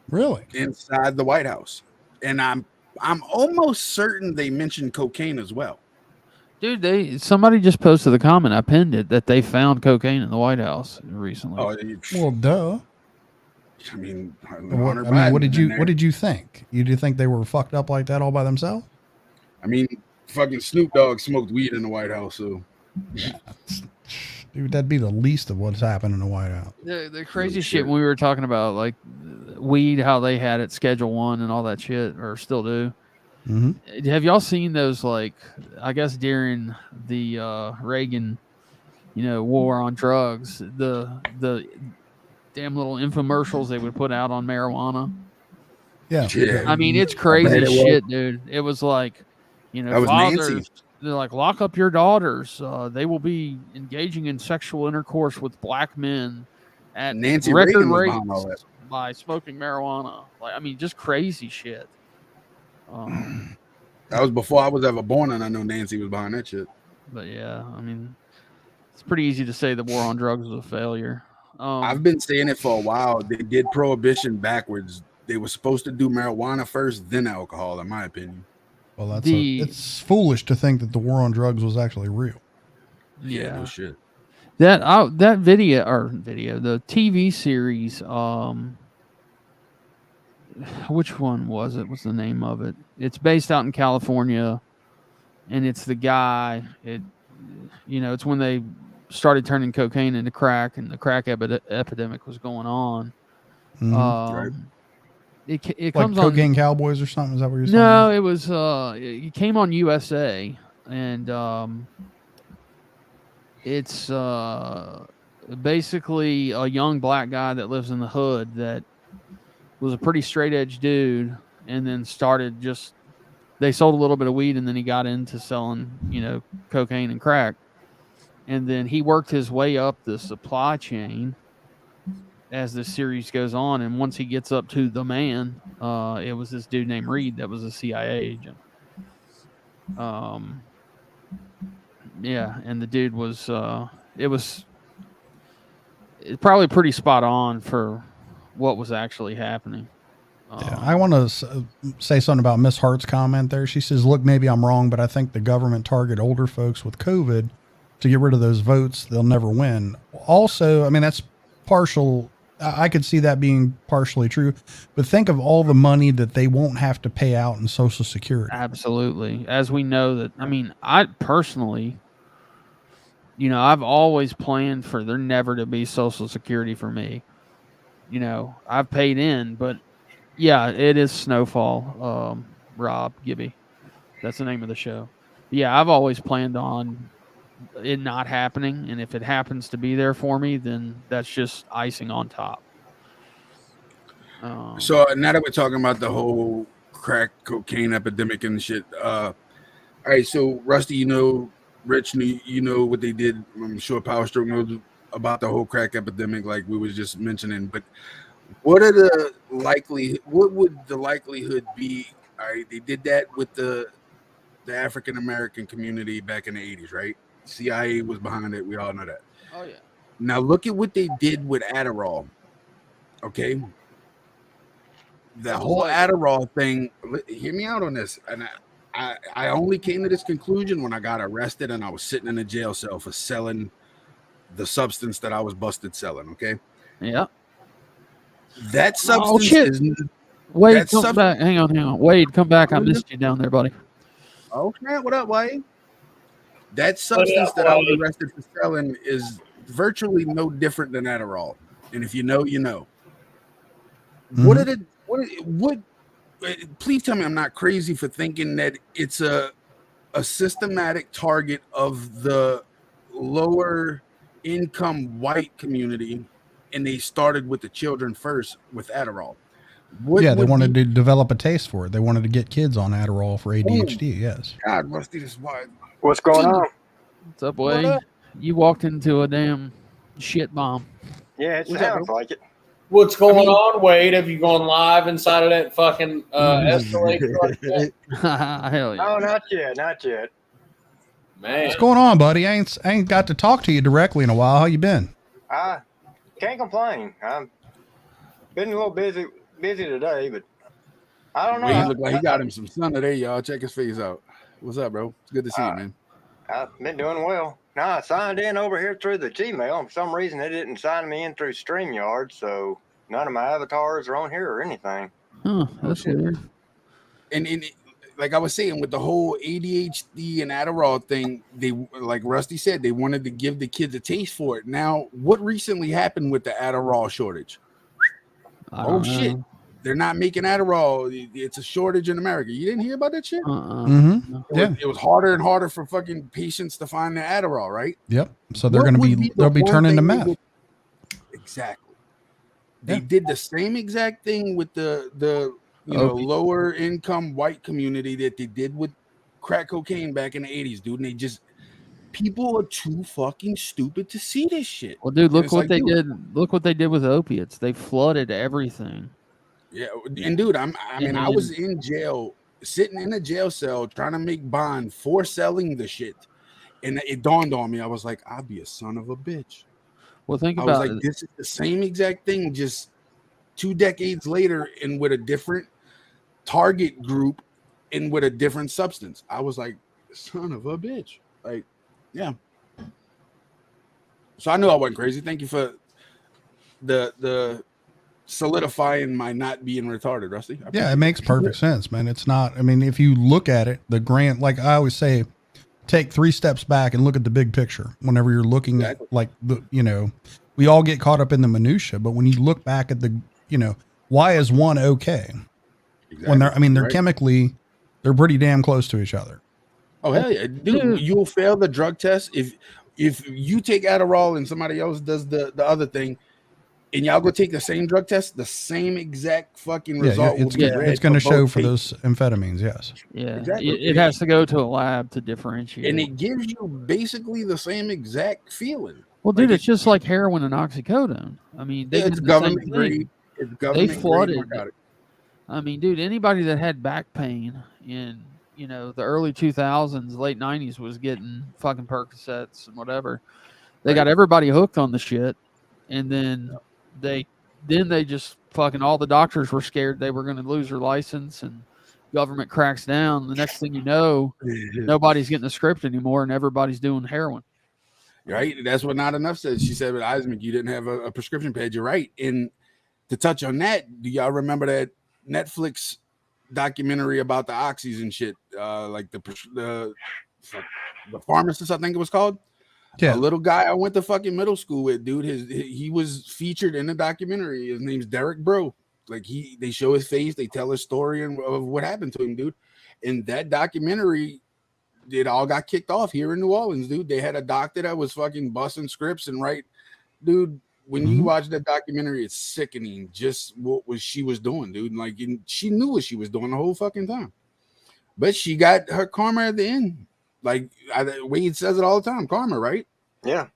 Really? inside the White House. And I'm almost certain they mentioned cocaine as well. Dude, somebody just posted the comment. I pinned it that they found cocaine in the White House recently. Oh, Well, duh. I mean, what did you think? You do think they were fucked up like that all by themselves? I mean, fucking Snoop Dogg smoked weed in the White House, so yeah, dude, that'd be the least of what's happened in the White House. The crazy shit when we were talking about like weed, how they had it Schedule 1 and all that shit, or still do. Mm-hmm. Have y'all seen those? Like, I guess during the Reagan, war on drugs, the damn little infomercials they would put out on marijuana. Yeah. I mean, it's crazy shit, dude. It was like, fathers, they're like, lock up your daughters. They will be engaging in sexual intercourse with black men at Nancy record Reagan rates by smoking marijuana. Like, I mean, just crazy shit. That was before I was ever born, and I know Nancy was behind that shit. But yeah, I mean, it's pretty easy to say the war on drugs was a failure. I've been saying it for a while. They did prohibition backwards. They were supposed to do marijuana first, then alcohol, in my opinion. Well, it's foolish to think that the war on drugs was actually real. Yeah, no shit. That video, the TV series, which one was it? What's the name of it? It's based out in California, and it's the guy. It's when they started turning cocaine into crack, and the crack epidemic was going on. Mm-hmm. Right. It like comes Cocaine on Cowboys or something. Is that what you're saying? No, it was. It came on USA, and it's basically a young black guy that lives in the hood that was a pretty straight edge dude, and then started they sold a little bit of weed, and then he got into selling, cocaine and crack, and then he worked his way up the supply chain as the series goes on, and once he gets up to the man, it was this dude named Reed that was a CIA agent. Yeah, and the dude was it's probably pretty spot on for what was actually happening. Yeah, I want to say something about Miss Hart's comment there. She says, look, maybe I'm wrong, but I think the government target older folks with COVID to get rid of those votes. They'll never win. Also, I mean, that's partial. I could see that being partially true, but think of all the money that they won't have to pay out in Social Security. Absolutely. As we know that, I mean, I personally, I've always planned for there never to be Social Security for me. I've paid in, but yeah, it is Snowfall, Rob Gibby. That's the name of the show. Yeah, I've always planned on it not happening, and if it happens to be there for me, then that's just icing on top. So now that we're talking about the whole crack cocaine epidemic and shit, all right, so Rusty, Rich, what they did. I'm sure Power Stroke knows about the whole crack epidemic, like we was just mentioning, but what would the likelihood be? All right, they did that with the African American community back in the 80s, right? CIA was behind it. We all know that. Oh yeah. Now look at what they did with Adderall. Okay. The whole Adderall thing. Hear me out on this. And I only came to this conclusion when I got arrested and I was sitting in a jail cell for selling the substance that I was busted selling. Okay. Yeah. That substance is. Wade, come back. Hang on. Wade, come back. I missed you down there, buddy. Oh snap! What up, Wade? That substance that I was arrested for selling is virtually no different than Adderall. And if you know, you know. Mm-hmm. Please tell me I'm not crazy for thinking that it's a systematic target of the lower income white community, and they started with the children first with Adderall. They wanted to develop a taste for it. They wanted to get kids on Adderall for ADHD. Yes. God, Rusty, this is why. What's going on? What's up, Wade? You walked into a damn shit bomb. Yeah, it sounds like it. What's going on, Wade? Have you gone live inside of that fucking Escalade truck yet? Hell yeah. Oh, not yet, not yet. Man, What's going on, buddy? I ain't got to talk to you directly in a while. How you been? I can't complain. I'm been a little busy today, but I don't know. He look like he got him some sun today, y'all. Check his face out. What's up, bro? It's good to see you, man. I've been doing well. Now I signed in over here through the Gmail. For some reason, they didn't sign me in through StreamYard, so none of my avatars are on here or anything. Huh, that's weird. And like I was saying, with the whole ADHD and Adderall thing, they, like Rusty said, they wanted to give the kids a taste for it. Now, what recently happened with the Adderall shortage? Oh shit! They're not making Adderall. It's a shortage in America. You didn't hear about that shit? Yeah. It was harder and harder for fucking patients to find the Adderall, right? Yep. So they'll be turning to meth. Exactly. They did the same exact thing with the lower income white community that they did with crack cocaine back in the 80s, dude. And people are too fucking stupid to see this shit. Well, dude, look what they did. Look what they did with opiates. They flooded everything. Yeah, and dude, I was in jail, sitting in a jail cell, trying to make bond for selling the shit, and it dawned on me. I was like, I'll be a son of a bitch. Well, think I about was like, this is the same exact thing, just 2 decades later, and with a different target group, and with a different substance. I was like, son of a bitch. Like, yeah. So I knew I wasn't crazy. Thank you for the solidifying my not being retarded, Rusty. Yeah, it makes perfect sense, man. It's not, I mean, if you look at it, the grand, like I always say, take 3 steps back and look at the big picture whenever you're looking at, like, we all get caught up in the minutia, but when you look back at the, why is one okay? Exactly. When they're chemically, they're pretty damn close to each other. Oh, hell yeah. Dude, you'll fail the drug test if you take Adderall and somebody else does the other thing, and y'all go take the same drug test, the same exact fucking result. It's going to show for those amphetamines, yes. Yeah, exactly. It has to go to a lab to differentiate. And it gives you basically the same exact feeling. Well, dude, it's just like heroin and oxycodone. I mean, it's government grade. It's government they flooded. Grade. I mean, dude, anybody that had back pain in the early 2000s, late 90s was getting fucking Percocets and whatever. They got everybody hooked on the shit, and then they just fucking, all the doctors were scared they were going to lose their license, and government cracks down. The next thing you know, nobody's getting a script anymore, and everybody's doing heroin. Right. That's what Not Enough said. She said with Eismick, you didn't have a prescription page. You're right. And to touch on that, do y'all remember that Netflix documentary about the oxys and shit? Like the pharmacist, I think it was called. Yeah, a little guy I went to fucking middle school with, dude. He was featured in the documentary. His name's Derek Bro. Like they show his face, they tell his story of what happened to him, dude. In that documentary, it all got kicked off here in New Orleans, dude. They had a doctor that was fucking busting scripts and dude. When you watch that documentary, it's sickening. Just what she was doing, dude. Like, she knew what she was doing the whole fucking time, but she got her karma at the end. Like Wade says it all the time, karma, right? Yeah.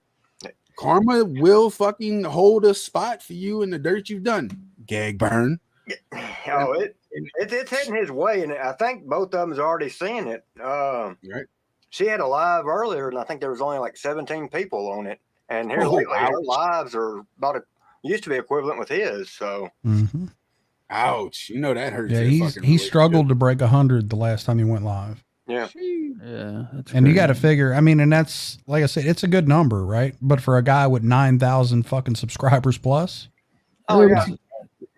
Karma will fucking hold a spot for you in the dirt you've done. Gag burn. Oh, it's heading his way, and I think both of them's already seeing it. Right. She had a live earlier, and I think there was only like 17 people on it. And here lately, her lives are used to be equivalent with his. So, ouch! You know that hurts. Yeah, he struggled to break 100 the last time he went live. Yeah, yeah. And you got to figure. I mean, and that's, like I said, it's a good number, right? But for a guy with 9,000 fucking subscribers plus, yeah.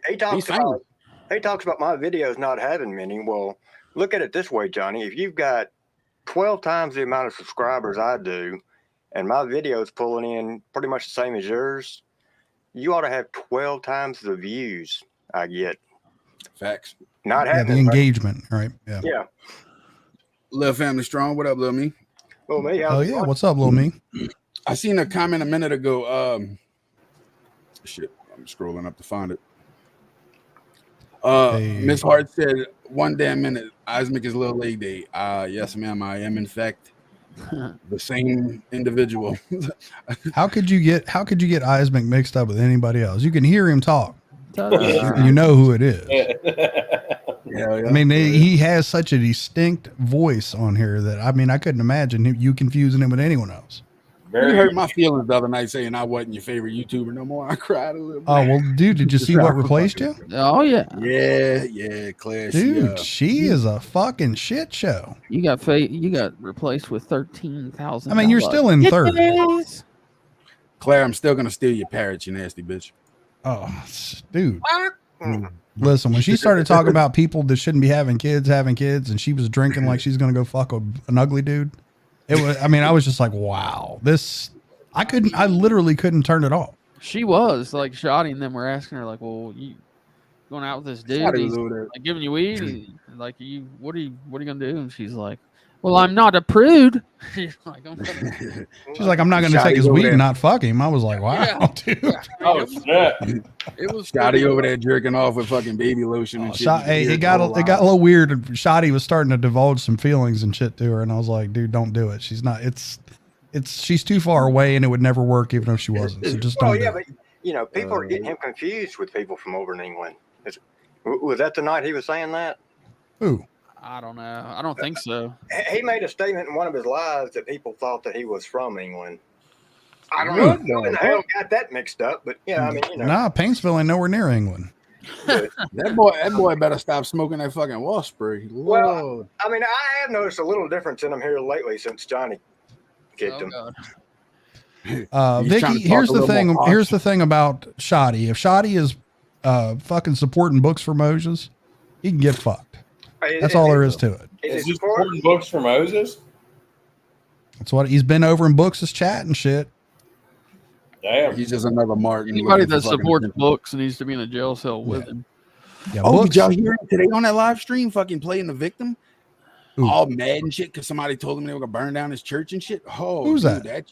He talks about my videos not having many. Well, look at it this way, Johnny. If you've got 12 times the amount of subscribers I do, and my video's pulling in pretty much the same as yours, you ought to have 12 times the views I get. Facts. Not having the engagement, right? Yeah. Yeah. Little Family Strong. What up, Lil Me? Lil Me. Oh yeah. What's up, Lil Me? I seen a comment a minute ago. Shit, I'm scrolling up to find it. Miss Hart said, 1 damn minute, Eismick is Little Leg Day. Yes, ma'am, I am in fact The same individual. How could you get Eismick mixed up with anybody else? You can hear him talk. Ta-da. You know who it is. Yeah, I mean, he has such a distinct voice on here that I couldn't imagine you confusing him with anyone else. You hurt my feelings the other night saying I wasn't your favorite YouTuber no more. I cried a little bit. Oh well, dude, did you see what replaced you? Oh yeah. Yeah, Claire. Dude, she is a fucking shit show. You got replaced with 13,000. I mean, you're still in third. Claire, I'm still gonna steal your parrot, you nasty bitch. Oh, dude. Listen, when she started talking about people that shouldn't be having kids, and she was drinking like she's gonna go fuck an ugly dude. It was. I mean, I was just like, wow. I literally couldn't turn it off. She was like Shoddy and them were asking her like, well, you going out with this dude? He's like giving you weed. Like, what are you gonna do? And she's like, well, I'm not a prude. She's like, I'm not going to take his weed and not fuck him. I was like, wow, dude. Oh, shit. It was Shoddy over there jerking off with fucking baby lotion and shit. It got a little weird. Shoddy was starting to divulge some feelings and shit to her, and I was like, dude, don't do it. She's not. She's too far away, and it would never work even if she wasn't. So just don't. But people are getting him confused with people from over in England. Was that the night he was saying that? Who? I don't know. I don't think so. He made a statement in one of his lives that people thought that he was from England. I don't know who in the hell got that mixed up, but yeah, I mean, Nah, Paintsville ain't nowhere near England. that boy better stop smoking that fucking wall spray. Well, I mean, I have noticed a little difference in him here lately since Johnny kicked him. Vicky, here's the thing. Here's the thing about Shoddy. If Shoddy is fucking supporting Books for Moses, he can get fucked. That's all there is to it. Is he supporting Books for Moses? That's what he's been over in Books' chat and shit. Damn. He's just another Martin. Anybody that supports Books needs to be in a jail cell with him. Yeah, did y'all hear him today on that live stream fucking playing the victim? Ooh. All mad and shit because somebody told him they were going to burn down his church and shit. Oh, who's that?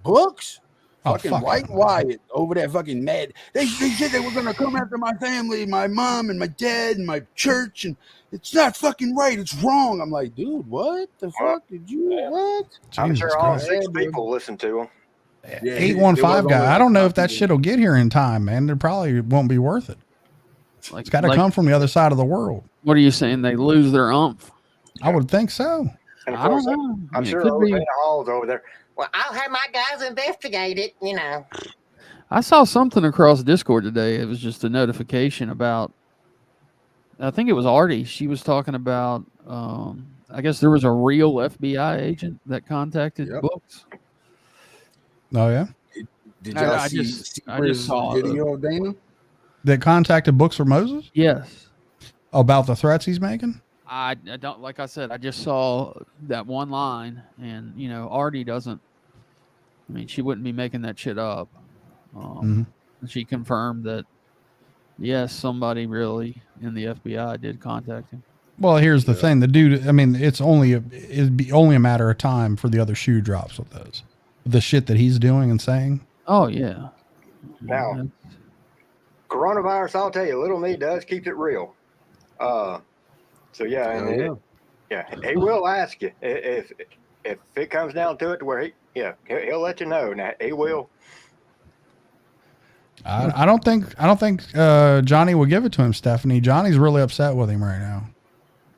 Books? Oh, fucking White Wyatt over there fucking mad. They said they were going to come after my family, my mom and my dad and my church, and it's not fucking right. It's wrong. I'm like, dude, what the fuck did you, what? I'm sure all 6 people listen to him. Yeah, 815 guy. I don't know if that shit will get here in time, man. It probably won't be worth it. It's got to come from the other side of the world. What are you saying? They lose their umph? I would think so. And I don't know. I'm sure Rosanna Hall's over there. Well, I'll have my guys investigate it, I saw something across Discord today. It was just a notification about, I think it was Artie. She was talking about, I guess there was a real FBI agent that contacted Books. Oh, yeah? Did y'all see I just saw video of Dana? That contacted Books for Moses? Yes. About the threats he's making? I don't, like I said, I just saw that one line, and Artie doesn't. I mean, she wouldn't be making that shit up. She confirmed that yes, somebody really in the FBI did contact him. Well, here's the thing: the dude. I mean, it'd be only a matter of time for the other shoe drops with those, the shit that he's doing and saying. Oh yeah. Now, coronavirus, I'll tell you, little me does keep it real. So yeah, he will ask you if it comes down to it, to where he'll let you know. Now he will. I don't think Johnny will give it to him, Stephanie. Johnny's really upset with him right now.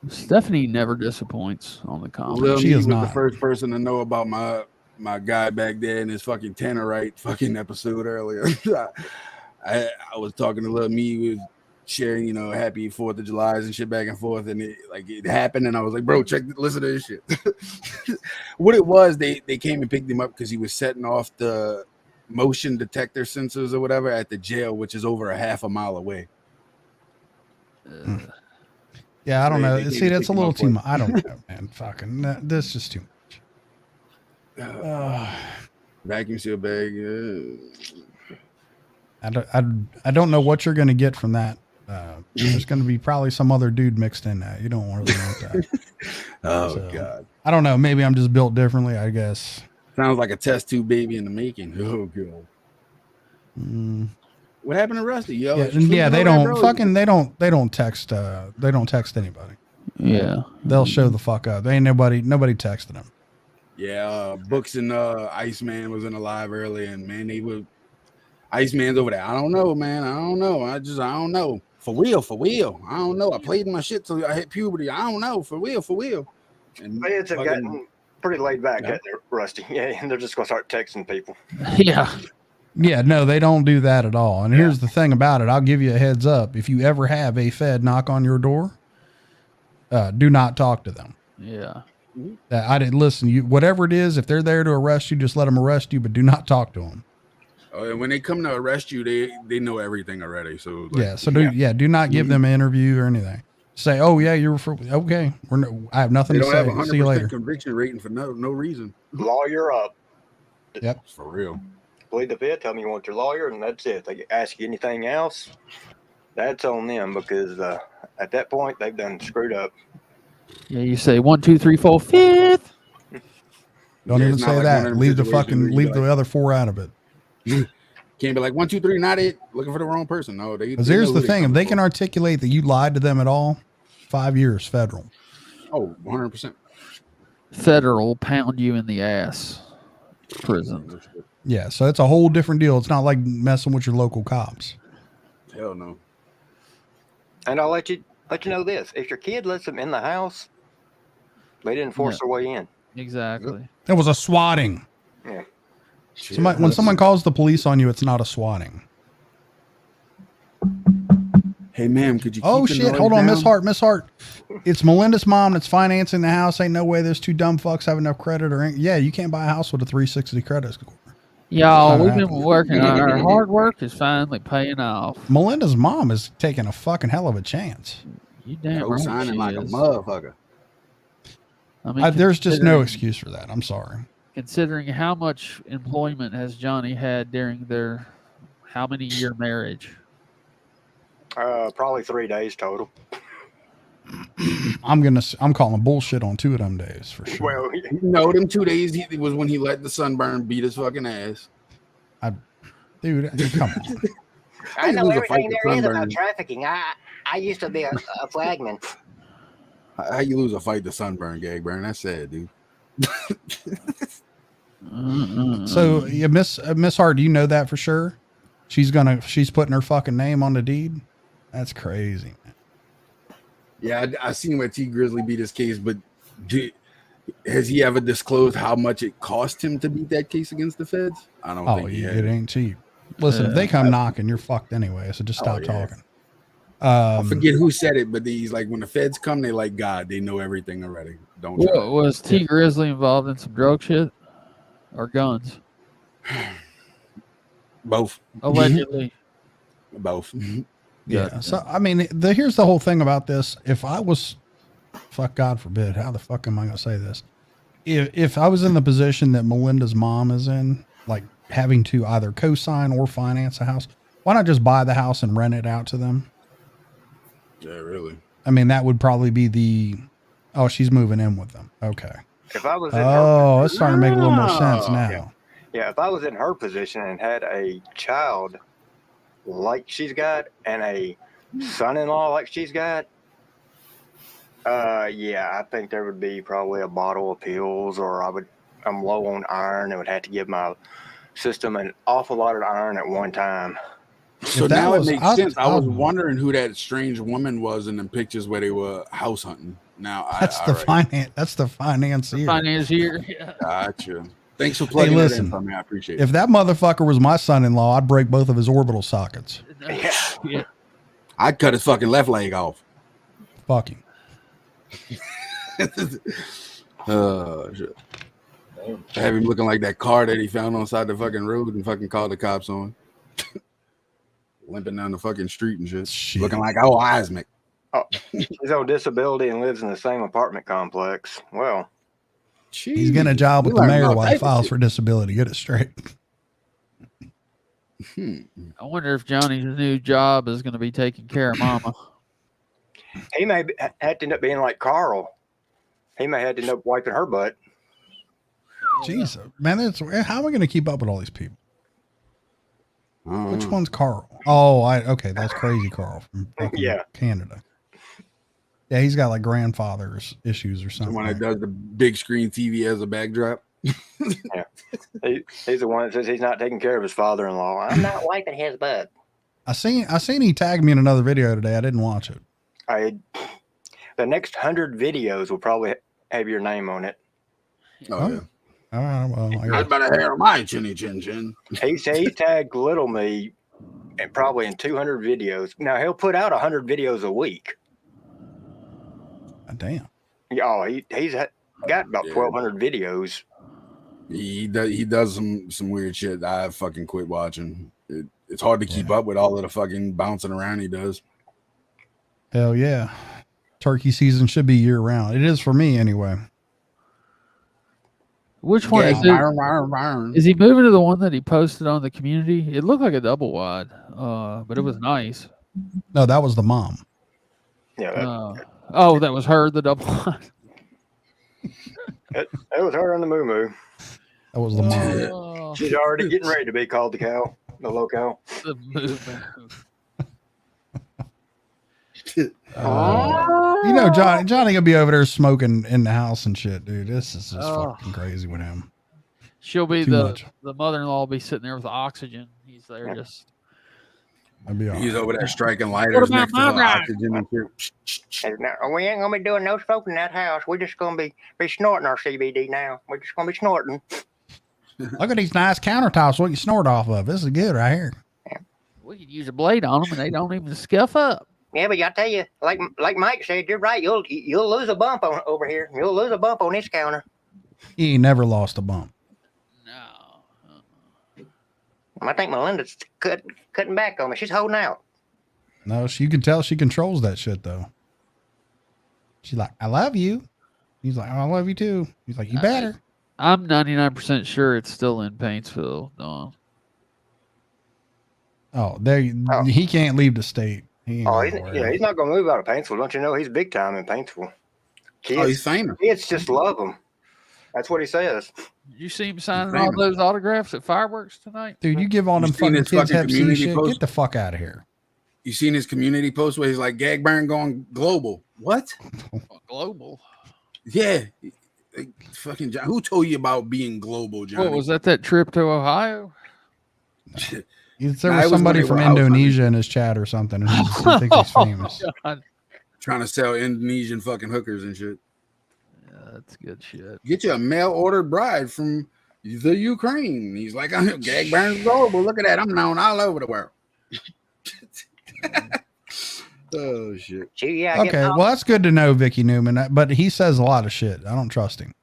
Stephanie never disappoints on the comments. She is not not the first person to know about my guy back there in his fucking Tannerite fucking episode earlier. I was talking to little me. We was sharing, happy 4th of July and shit back and forth, and it happened, and I was like, bro, listen to this shit. What it was, they came and picked him up because he was setting off the motion detector sensors or whatever at the jail, which is over a half a mile away. Yeah, I don't know. See, that's a little too much. I don't know, man. Fucking, this is just too much. Vacuum seal bag. I don't know what you're going to get from that. There's going to be probably some other dude mixed in that. You don't really want that. God. I don't know. Maybe I'm just built differently, I guess. Sounds like a test tube baby in the making. Oh God. What happened to Rusty? Yo, they don't text anybody. Yeah. They'll show the fuck up. They ain't nobody texting them. Yeah, Books and Iceman was in the live early, and man, they were Iceman's over there. I don't know, man. I don't know. I don't know. For real. I don't know. I played my shit till I hit puberty. I don't know. For real. And Feds have gotten pretty laid back, yeah. Rusty. Yeah, and they're just gonna start texting people. Yeah. Yeah, no, they don't do that at all. And here's the thing about it. I'll give you a heads up. If you ever have a Fed knock on your door, do not talk to them. Yeah. I didn't listen. You, whatever it is, if they're there to arrest you, just let them arrest you, but do not talk to them. And when they come to arrest you, they know everything already. So do not give them an interview or anything. Say, oh yeah, you're okay. I have nothing to say. They don't have 100% conviction rating for no reason. Lawyer up. Yep, for real. Plead the fifth. Tell me you want your lawyer, and that's it. They ask you anything else, that's on them because at that point they've done screwed up. Yeah, you say 1, 2, 3, 4, 5th. Don't even say that. Leave the other 4 out of it. Can't be like 1, 2, 3, not it. Looking for the wrong person. No, because here's the thing: if they can articulate that you lied to them at all, 5 years federal. Oh, 100%. Federal pound you in the ass. Prison. Yeah, so it's a whole different deal. It's not like messing with your local cops. Hell no. And I'll let you know this: if your kid lets them in the house, they didn't force their way in. Exactly. It was a swatting. Yeah. When someone calls the police on you, it's not a swatting. Hey, ma'am, could you? Oh shit! Hold on, Miss Hart. It's Melinda's mom that's financing the house. Ain't no way those 2 dumb fucks have enough credit or yeah, you can't buy a house with a 360 credit score. Y'all, we've been working on our hard work is finally paying off. Melinda's mom is taking a fucking hell of a chance. You damn right. Signing like a motherfucker. I mean, there's just no excuse for that. I'm sorry. Considering how much employment has Johnny had during their how many year marriage? Probably 3 days total. I'm calling bullshit on 2 of them days for sure. Well, no, them 2 days was when he let the sunburn beat his fucking ass. Dude, come on. I know everything there is about trafficking. I used to be a flagman. How you lose a fight to sunburn, gag burn? That's sad, dude. So, yeah, Miss Hart, do you know that for sure? She's putting her fucking name on the deed. That's crazy, man. Yeah, I seen where T Grizzly beat his case, but has he ever disclosed how much it cost him to beat that case against the feds? I don't think it ain't cheap. Listen, if they come knocking, you're fucked anyway. So just stop talking. I forget who said it, but he's like, when the feds come, they like God. They know everything already. Don't was T Grizzly involved in some drug shit or guns? Both. Allegedly. Both. Yeah. So I mean, here's the whole thing about this. If I was, fuck God forbid, how the fuck am I going to say this? If I was in the position that Melinda's mom is in, like having to either co-sign or finance a house, why not just buy the house and rent it out to them? Yeah, really. I mean, that would probably be she's moving in with them. Okay. If I was it's starting to make a little more sense now. Yeah, if I was in her position and had a child like she's got and a son-in-law like she's got, I think there would be probably a bottle of pills, or I'm low on iron and would have to give my system an awful lot of iron at one time. So now it makes sense. I was wondering who that strange woman was in the pictures where they were house hunting. Now that's the finance. That's the financier. Financier. Yeah. Gotcha. Thanks for plugging that in for me. I appreciate it. If that motherfucker was my son-in-law, I'd break both of his orbital sockets. Yeah. I'd cut his fucking left leg off. Fucking. Shit. Have him looking like that car that he found on the side of the fucking road and fucking called the cops on. Limping down the fucking street and shit. Looking like Isaac. Oh, he's on disability and lives in the same apartment complex. Well, he's getting a job with the mayor while he files for disability. Get it straight. I wonder if Johnny's new job is going to be taking care of Mama. He may have to end up being like Carl. He may have to end up wiping her butt. Jeez, man, how am I going to keep up with all these people? Which one's Carl? Oh, okay, that's Crazy Carl from Canada. Yeah, he's got like grandfather's issues or something. Someone that does the big screen TV as a backdrop. Yeah, he's the one that says he's not taking care of his father-in-law. I'm not wiping his butt. I seen he tagged me in another video today. I didn't watch it. The next 100 videos will probably have your name on it. Oh yeah. All right, well, I better hair my chinny chin chin. He tagged Little Me, and probably in 200 videos. Now he'll put out 100 videos a week. Damn. Oh, he's got about 1,200 videos. He does some weird shit. I fucking quit watching. It's hard to keep up with all of the fucking bouncing around he does. Hell yeah. Turkey season should be year round. It is for me anyway. Which one is it? Is he moving to the one that he posted on the community? It looked like a double wide, but it was nice. No, that was the mom. Yeah. Oh, that was her, the double wide. It was her on the moo moo. That was the mom. She's already getting ready to be called the cow, the low cow. The moo You know, Johnny will be over there smoking in the house and shit, dude. This is just fucking crazy with him. She'll be the mother-in-law will be sitting there with the oxygen. He's there just. He's over there striking lighters next to the oxygen and shit. We ain't gonna be doing no smoking in that house. We're just gonna be snorting our CBD now. We're just gonna be snorting. Look at these nice countertops we can snort off of. This is good right here. We could use a blade on them and they don't even scuff up. Yeah, but I tell you, like Mike said, you're right. You'll lose a bump over here. You'll lose a bump on this counter. He ain't never lost a bump. I think Melinda's cutting back on me. She's holding out. No, you can tell she controls that shit though. She's like, "I love you." He's like, "I love you too." He's like, "You better." I'm 99% sure it's still in Paintsville, Don. Oh, he can't leave the state. He's not going to move out of Paintsville. Don't you know he's big time in Paintsville? He's famous. Kids just love him. That's what he says. You see him signing all those autographs at fireworks tonight? Dude, you give all them fucking kids Hep C shit. Get the fuck out of here. You seen his community post where he's like, gag burn going global. What? Global? Yeah. Fucking John. Who told you about being global, Johnny? What was that trip to Ohio? There was somebody from Indonesia in his chat or something, and he thinks he's famous. Trying to sell Indonesian fucking hookers and shit. Yeah, that's good shit. Get you a mail-ordered bride from the Ukraine. He's like, I'm gag burn global. Look at that. I'm known all over the world. Oh, shit. Okay, well, that's good to know, Vicky Newman, but he says a lot of shit. I don't trust him.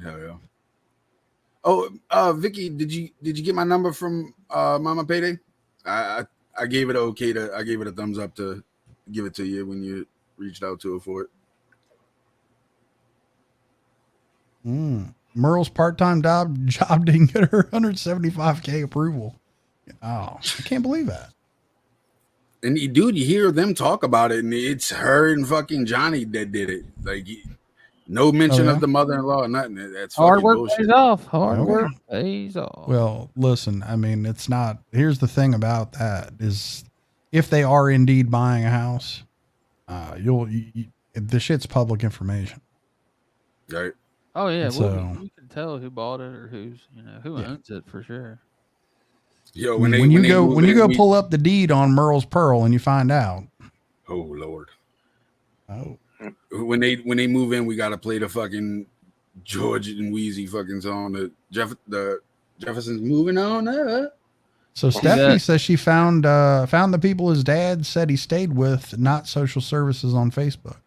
Hell yeah. Oh, Vicky, did you get my number from Mama Payday? I gave it I gave it a thumbs up to give it to you when you reached out to her for it. Merle's part-time job didn't get her 175K approval. Oh, I can't believe that. And you hear them talk about it, and it's her and fucking Johnny that did it. Like, no mention of the mother-in-law or nothing. That's hard fucking work bullshit. pays off. Hard work pays off. Well, listen, I mean, it's not. Here's the thing about that is, if they are indeed buying a house, the shit's public information. Right. Oh yeah, so you can tell who bought it or who owns it for sure. Yo, when you go pull up the deed on Merle's Pearl and you find out. Oh Lord. Oh. When they move in, we gotta play the fucking George and Wheezy fucking song. The Jefferson's moving on up. So Stephanie says she found the people his dad said he stayed with, not social services on Facebook.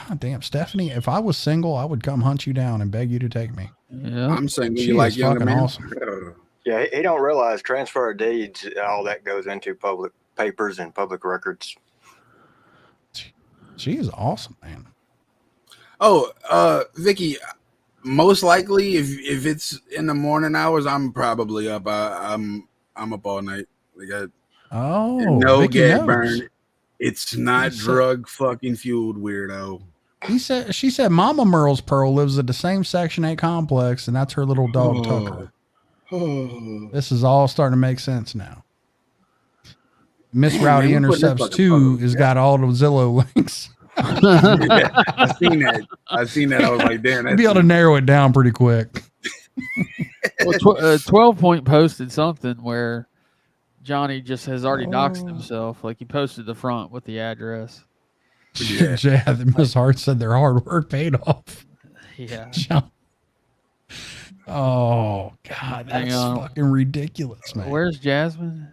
God damn, Stephanie! If I was single, I would come hunt you down and beg you to take me. Yeah, I'm single. She you like is younger fucking men? awesome. Yeah, he don't realize transfer of deeds, all that goes into public papers and public records. She is awesome, man. Oh, Vicky, most likely if it's in the morning hours, I'm probably up. I'm up all night. No Vicky gag knows. burn. It's not drug fucking fueled, weirdo. She said Mama Merle's Pearl lives at the same Section 8 complex, and that's her little dog Tucker. This is all starting to make sense now. Miss Rowdy Intercepts 2 has got all the Zillow links. Yeah, I seen that. I was like, damn, You'd be able to narrow it down pretty quick. Well, 12 Point posted something where Johnny just has already doxed Oh. himself. Like he posted the front with the address. Yeah, Miss Hart said their hard work paid off. Yeah. Oh God, that's fucking ridiculous, man. Where's Jasmine?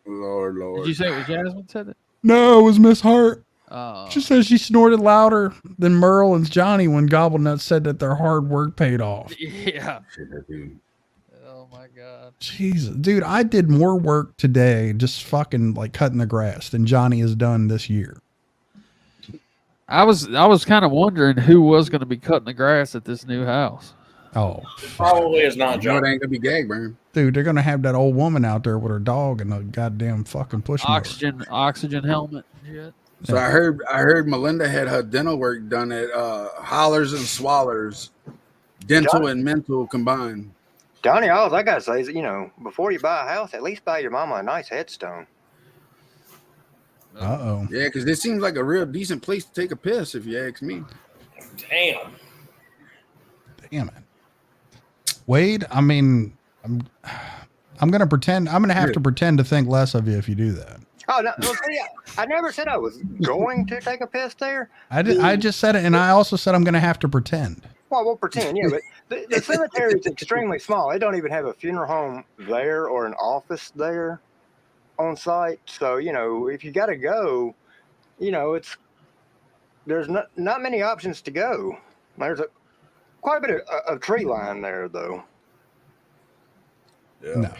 Lord. Did you say it was Jasmine said it? No, it was Miss Hart. Oh. She says she snorted louder than Merle and Johnny when Gobblenut said that their hard work paid off. Yeah. Oh my God. Jesus, dude, I did more work today just fucking like cutting the grass than Johnny has done this year. I was kind of wondering who was going to be cutting the grass at this new house. Oh, Probably is not You know, John. it ain't gonna be gag, man. dude, they're gonna have that old woman out there with her dog and a goddamn fucking push mower. Oxygen helmet. Yeah. So I heard Melinda had her dental work done at Hollers and Swallers, dental and mental combined. Donnie, all I gotta say is, before you buy a house, at least buy your mama a nice headstone. Uh-oh. Yeah, because this seems like a real decent place to take a piss, if you ask me. Damn it, Wade. I mean, I'm gonna pretend. I'm gonna have to pretend to think less of you if you do that. Oh no! Well, see, I never said I was going to take a piss there. I just said it, and I also said I'm gonna have to pretend. Well, we'll pretend, yeah. But the cemetery is extremely small. They don't even have a funeral home there or an office there on site. So if you got to go, there's not many options to go. There's quite a bit of tree line there, though. Yeah.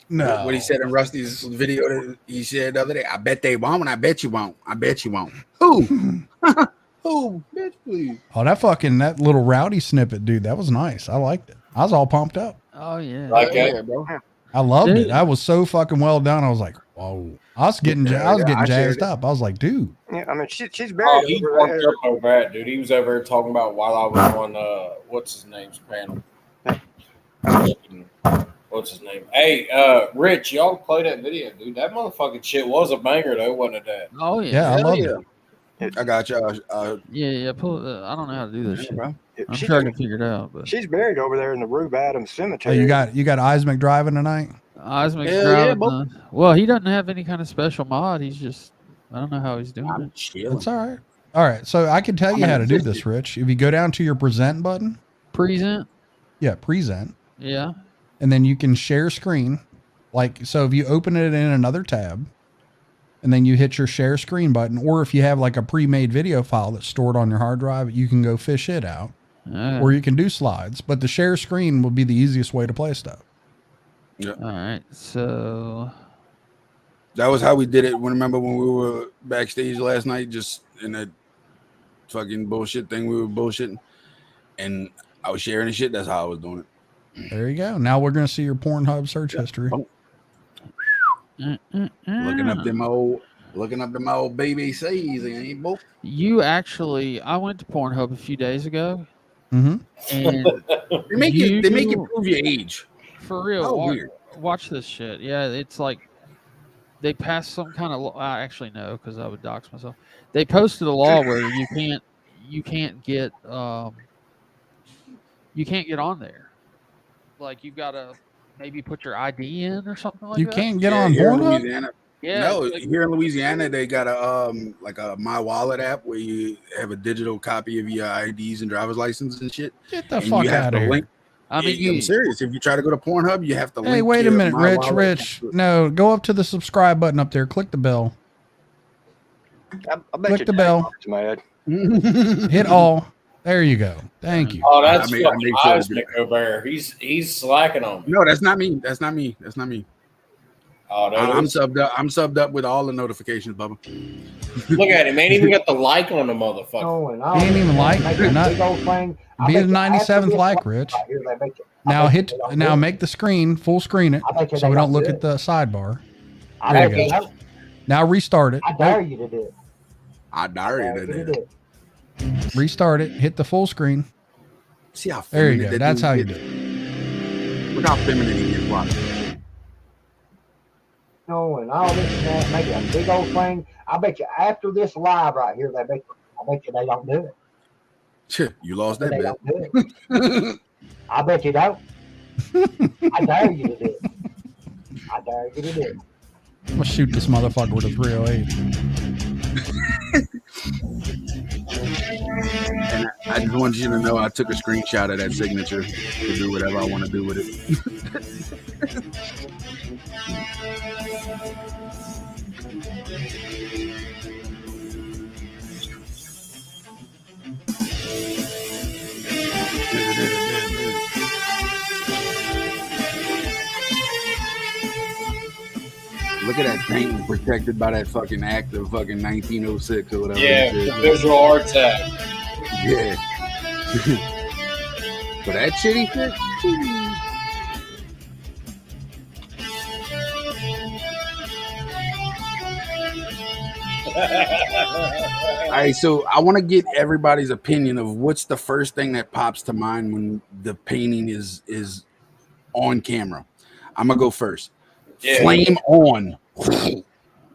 No. What he said in Rusty's video, that he said the other day, I bet they won't, and I bet you won't. I bet you won't. Who? Who? Bitch, please. Oh, that little rowdy snippet, dude. That was nice. I liked it. I was all pumped up. Oh yeah. Okay, bro. I loved it. That was so fucking well done. I was like, whoa. I was getting jazzed up. I was like, dude. Yeah, I mean, she's buried Oh, he over worked there. up over that, dude. He was over there talking about while I was on what's his name's panel. What's his name? Hey, Rich, y'all play that video, dude. That motherfucking shit was a banger, though, wasn't it? That? Oh yeah. Yeah, I loved it. I got you. Yeah. Pull it. I don't know how to do this shit. Bro. I'm sure I can figure it out. But She's buried over there in the Rube Adams Oh, Cemetery. you got Eismick driving tonight? Osmic's Hell driving. yeah, Well, he doesn't have any kind of special mod. He's just I don't know how he's doing it. Chilling. It's all right. All right. So I can tell you how to do this, Rich. If you go down to your present button. Present. Yeah, present. Yeah. And then you can share screen. Like, so if you open it in another tab and then you hit your share screen button, or if you have like a pre-made video file that's stored on your hard drive, you can go fish it out. Or you can do slides, but the share screen will be the easiest way to play stuff. Yeah. All right. So That was how we did it. Remember when we were backstage last night, just in that fucking bullshit thing we were bullshitting, and I was sharing the shit. That's how I was doing it. There you go. Now we're going to see your Pornhub search history. Looking up them old BBCs, ain't both. You actually, I went to Pornhub a few days ago, Mm-hmm. and They make you prove your age. for real. Oh, weird. Watch this shit. Yeah, it's like they passed some kind of law. I actually know because I would dox myself. They posted a law where you can't get on there. Like you've got to maybe put your ID in or something like You that. can't get Yeah, on here in Pornhub? Louisiana. Yeah. No, like- here in Louisiana, they got a like a My Wallet app where you have a digital copy of your IDs and driver's license and shit. Get the And fuck you have out to of here. link. I mean, I'm serious. If you try to go to Pornhub, you have to link. Hey, wait a your minute, My Rich. Wallet. Rich. No, go up to the subscribe button up there. Click the bell. I bet Click you the bell. It's mad. Hit all. There you go. Thank you. Oh, that's I fucking make sure to do Eismick over there. He's slacking on me. No, that's not me. That's not me. That's not me. Oh, no, I'm subbed up. I'm subbed up with all the notifications, Bubba. Look at him. Ain't even got the like on the motherfucker. Oh, and He ain't even like. make a Not, big old thing. I be bet the you after 97th this like, one- Rich. Right here, they make it- I Now bet hit. you they don't Now do it. make the screen full screen it, I bet you so they we don't don't look do at it. the sidebar. I There bet you you go. don't. Now restart it. I dare you to do it. I dare you to do it. Restart it. Hit the full screen. See how There you feminine go. that That's dude how you gets? do it. Look how feminine he gets. Watch. No, professional and all this and that, make it a big old thing. I bet you after this live right here, I bet you they don't do it. You lost that They bet. don't do it. I bet you don't. I dare you to do it. I dare you to do it. I'm gonna shoot this motherfucker with a 308. And I just want you to know I took a screenshot of that signature to do whatever I want to do with it. Look at that painting protected by that fucking act of fucking 1906 or whatever. Yeah, the Visual Arts Act. Yeah. For that shitty shit? All right, so I want to get everybody's opinion of what's the first thing that pops to mind when the painting is on camera. I'm gonna go first. Yeah. Flame on.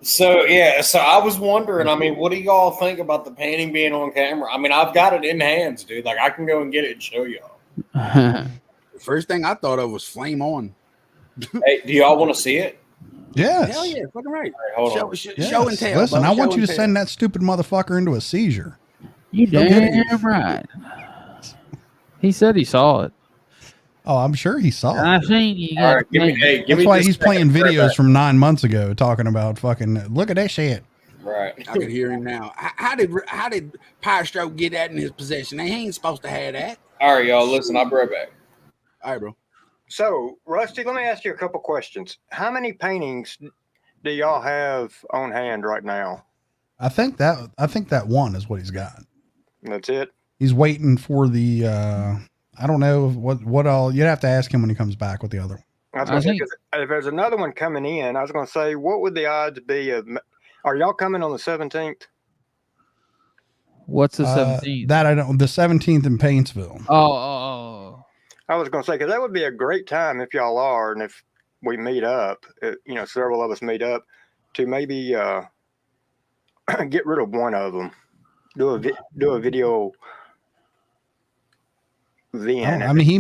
So I was wondering, I mean, what do y'all think about the painting being on camera? I mean, I've got it in hands, dude. Like, I can go and get it and show y'all. The first thing I thought of was flame on. Hey, do y'all want to see it? Yes. Hell yeah, fucking right. Hold on. Show and tell. Listen, I want you to tell. send that stupid motherfucker into a seizure. You Go get it. damn right. He said he saw it. Oh, I'm sure he saw it. I seen you. All right, give me That's why just he's a playing second. videos from 9 months ago talking about fucking look at that shit. Right. I can hear him now. How did Power Stroke get that in his possession? They ain't supposed to have that. All right, y'all. Listen, I'll be right back. All right, bro. So, Rusty, let me ask you a couple questions. How many paintings do y'all have on hand right now? I think that one is what he's got. That's it. He's waiting for the I don't know what all. You'd have to ask him when he comes back with the other one. I was gonna say, 'cause if there's another one coming in, I was going to say, what would the odds be of? Are y'all coming on the 17th? What's the 17th? That I don't. The 17th in Paintsville. Oh. I was going to say, because that would be a great time if y'all are, and if we meet up, several of us meet up to maybe get rid of one of them, do a video. Then I mean, he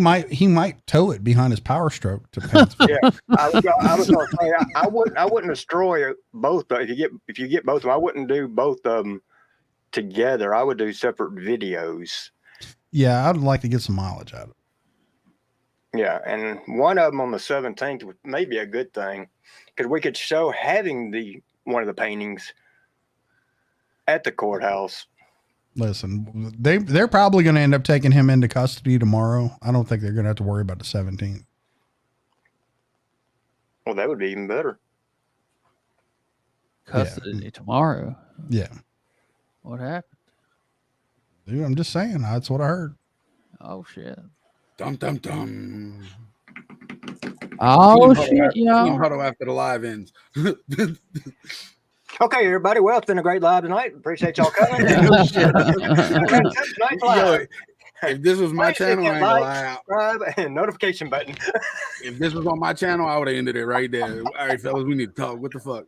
might tow it behind his Power Stroke to Paintsville. Yeah, I was going to say I wouldn't destroy both. If you get both of them, I wouldn't do both of them together. I would do separate videos. Yeah, I'd like to get some mileage out of it. Yeah, and one of them on the 17th would maybe a good thing because we could show having one of the paintings at the courthouse. Listen, they're probably going to end up taking him into custody tomorrow. I don't think they're going to have to worry about the 17th. Well, that would be even better. Custody tomorrow. Yeah. What happened? Dude, I'm just saying. That's what I heard. Oh shit. Dum dum dum. Oh shit, y'all. Huddle after the live ends. Okay, everybody. Well, it's been a great live tonight. Appreciate y'all coming. Tonight's live. If this was my channel, I ain't gonna lie. Subscribe and notification button. If this was on my channel, I would have ended it right there. All right, fellas, we need to talk. What the fuck?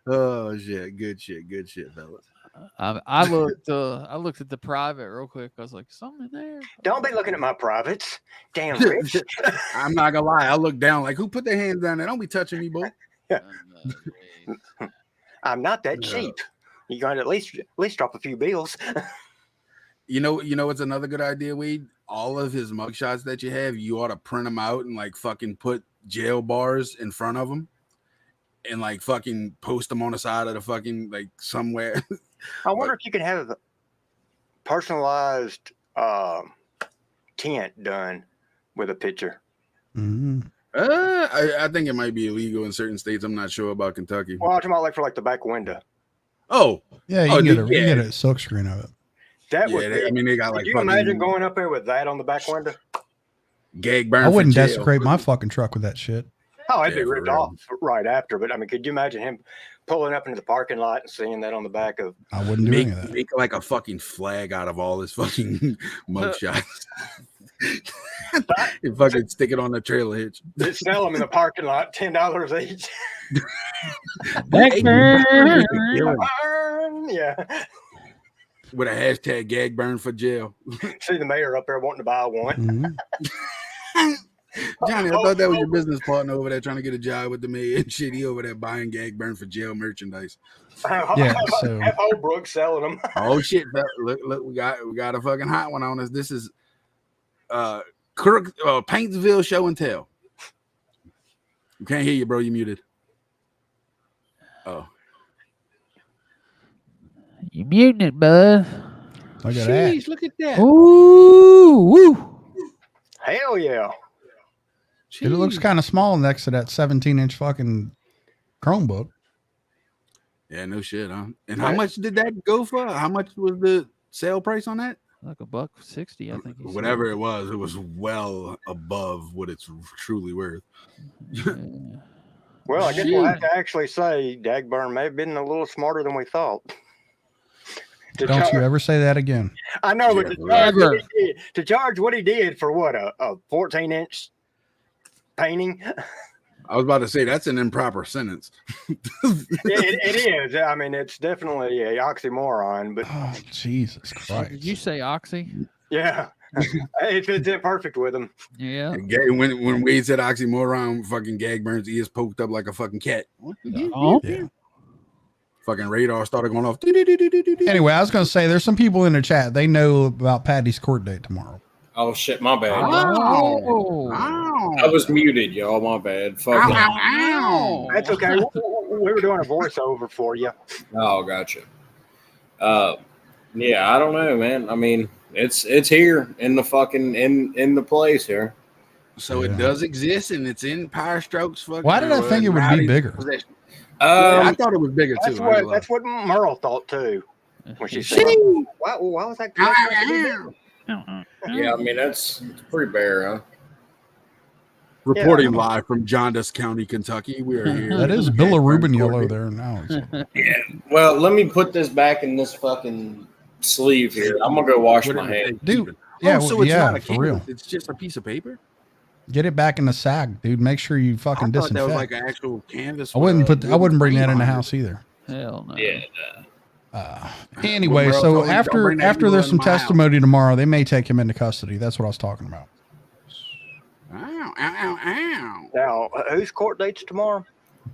Oh shit, good shit, fellas. I looked at the private real quick. I was like, something there. Don't be looking at my privates. Damn rich. I'm not gonna lie. I look down like, who put their hands down there? Don't be touching me, boy. I'm not that cheap. You're going to at least drop a few bills. You know what's another good idea, Weed? All of his mugshots that you have, you ought to print them out and like fucking put jail bars in front of them and like fucking post them on the side of the fucking like somewhere. I wonder if you can have a personalized tint done with a picture. Mm-hmm. I think it might be illegal in certain states. I'm not sure about Kentucky. Well, I'm talking about like for like the back window. Oh, yeah, you can get a silk screen of it. That would. I mean, they got like. Could you imagine going up there with that on the back window? Gag burn. I wouldn't desecrate my fucking truck with that shit. Oh, I'd be ripped off right after. But I mean, could you imagine him pulling up into the parking lot and seeing that on the back of? I wouldn't do any of that. Make like a fucking flag out of all his fucking mugshots. You fucking stick it on the trailer hitch. They sell them in the parking lot, $10 each. Yeah. With a hashtag gag burn for jail. See the mayor up there wanting to buy one. Johnny, I thought that was your business partner over there trying to get a job with the mayor and shit. He over there buying gag burn for jail merchandise. Yeah, so Old Brooks selling them. Oh shit! Look, we got a fucking hot one on us. This is Paintsville Show and Tell. We can't hear you, bro. You muted. Oh, You muting it, bud. look at that. Look at that. Ooh, woo. Hell yeah. It looks kind of small next to that 17-inch fucking Chromebook. Yeah, no shit, huh? And how much did that go for? How much was the sale price on that? Like $160, I think. Whatever it was well above what it's truly worth. Yeah. Well, I guess we'll have to actually say Dagburn may have been a little smarter than we thought. Don't you ever say that again. I know, but to charge what he did for what, a 14-inch painting? I was about to say that's an improper sentence. It is. I mean, it's definitely a oxymoron, but Oh, Jesus Christ. Did you say oxy? yeah, it fits in perfect with him. Yeah. When Wade said oxymoron, fucking Gag Burn's ears poked up like a fucking cat. Oh. Yeah. Fucking radar started going off. Anyway, I was going to say there's some people in the chat. They know about Patty's court date tomorrow. Oh shit, my bad. Oh. I was muted, y'all. My bad. Fuck. That's okay. We were doing a voiceover for you. Oh, gotcha. Yeah, I don't know, man. I mean, it's here in the fucking in the place here. So it does exist, and it's in Power Strokes. Fucking. Why did I think it would be bigger? I thought it was bigger That's too. That's what Merle thought too. When she said, why was that? Yeah, I mean it's pretty bare, huh? Reporting live from Jondas County, Kentucky. We are here. That is Bilirubin yellow there now. Yeah. Well, let me put this back in this fucking sleeve here. I'm gonna go wash my hands, dude. Yeah, so it's not a for canvas, real. It's just a piece of paper. Get it back in the sack, dude. Make sure you fucking I thought disinfect. that was like an actual canvas. I wouldn't bring that in the house either. Hell no. Yeah. Anyway, Well, so don't bring that after Eula there's in some my house. testimony tomorrow, they may take him into custody. That's what I was talking about. Ow, ow, ow, ow. Now, whose court date's tomorrow?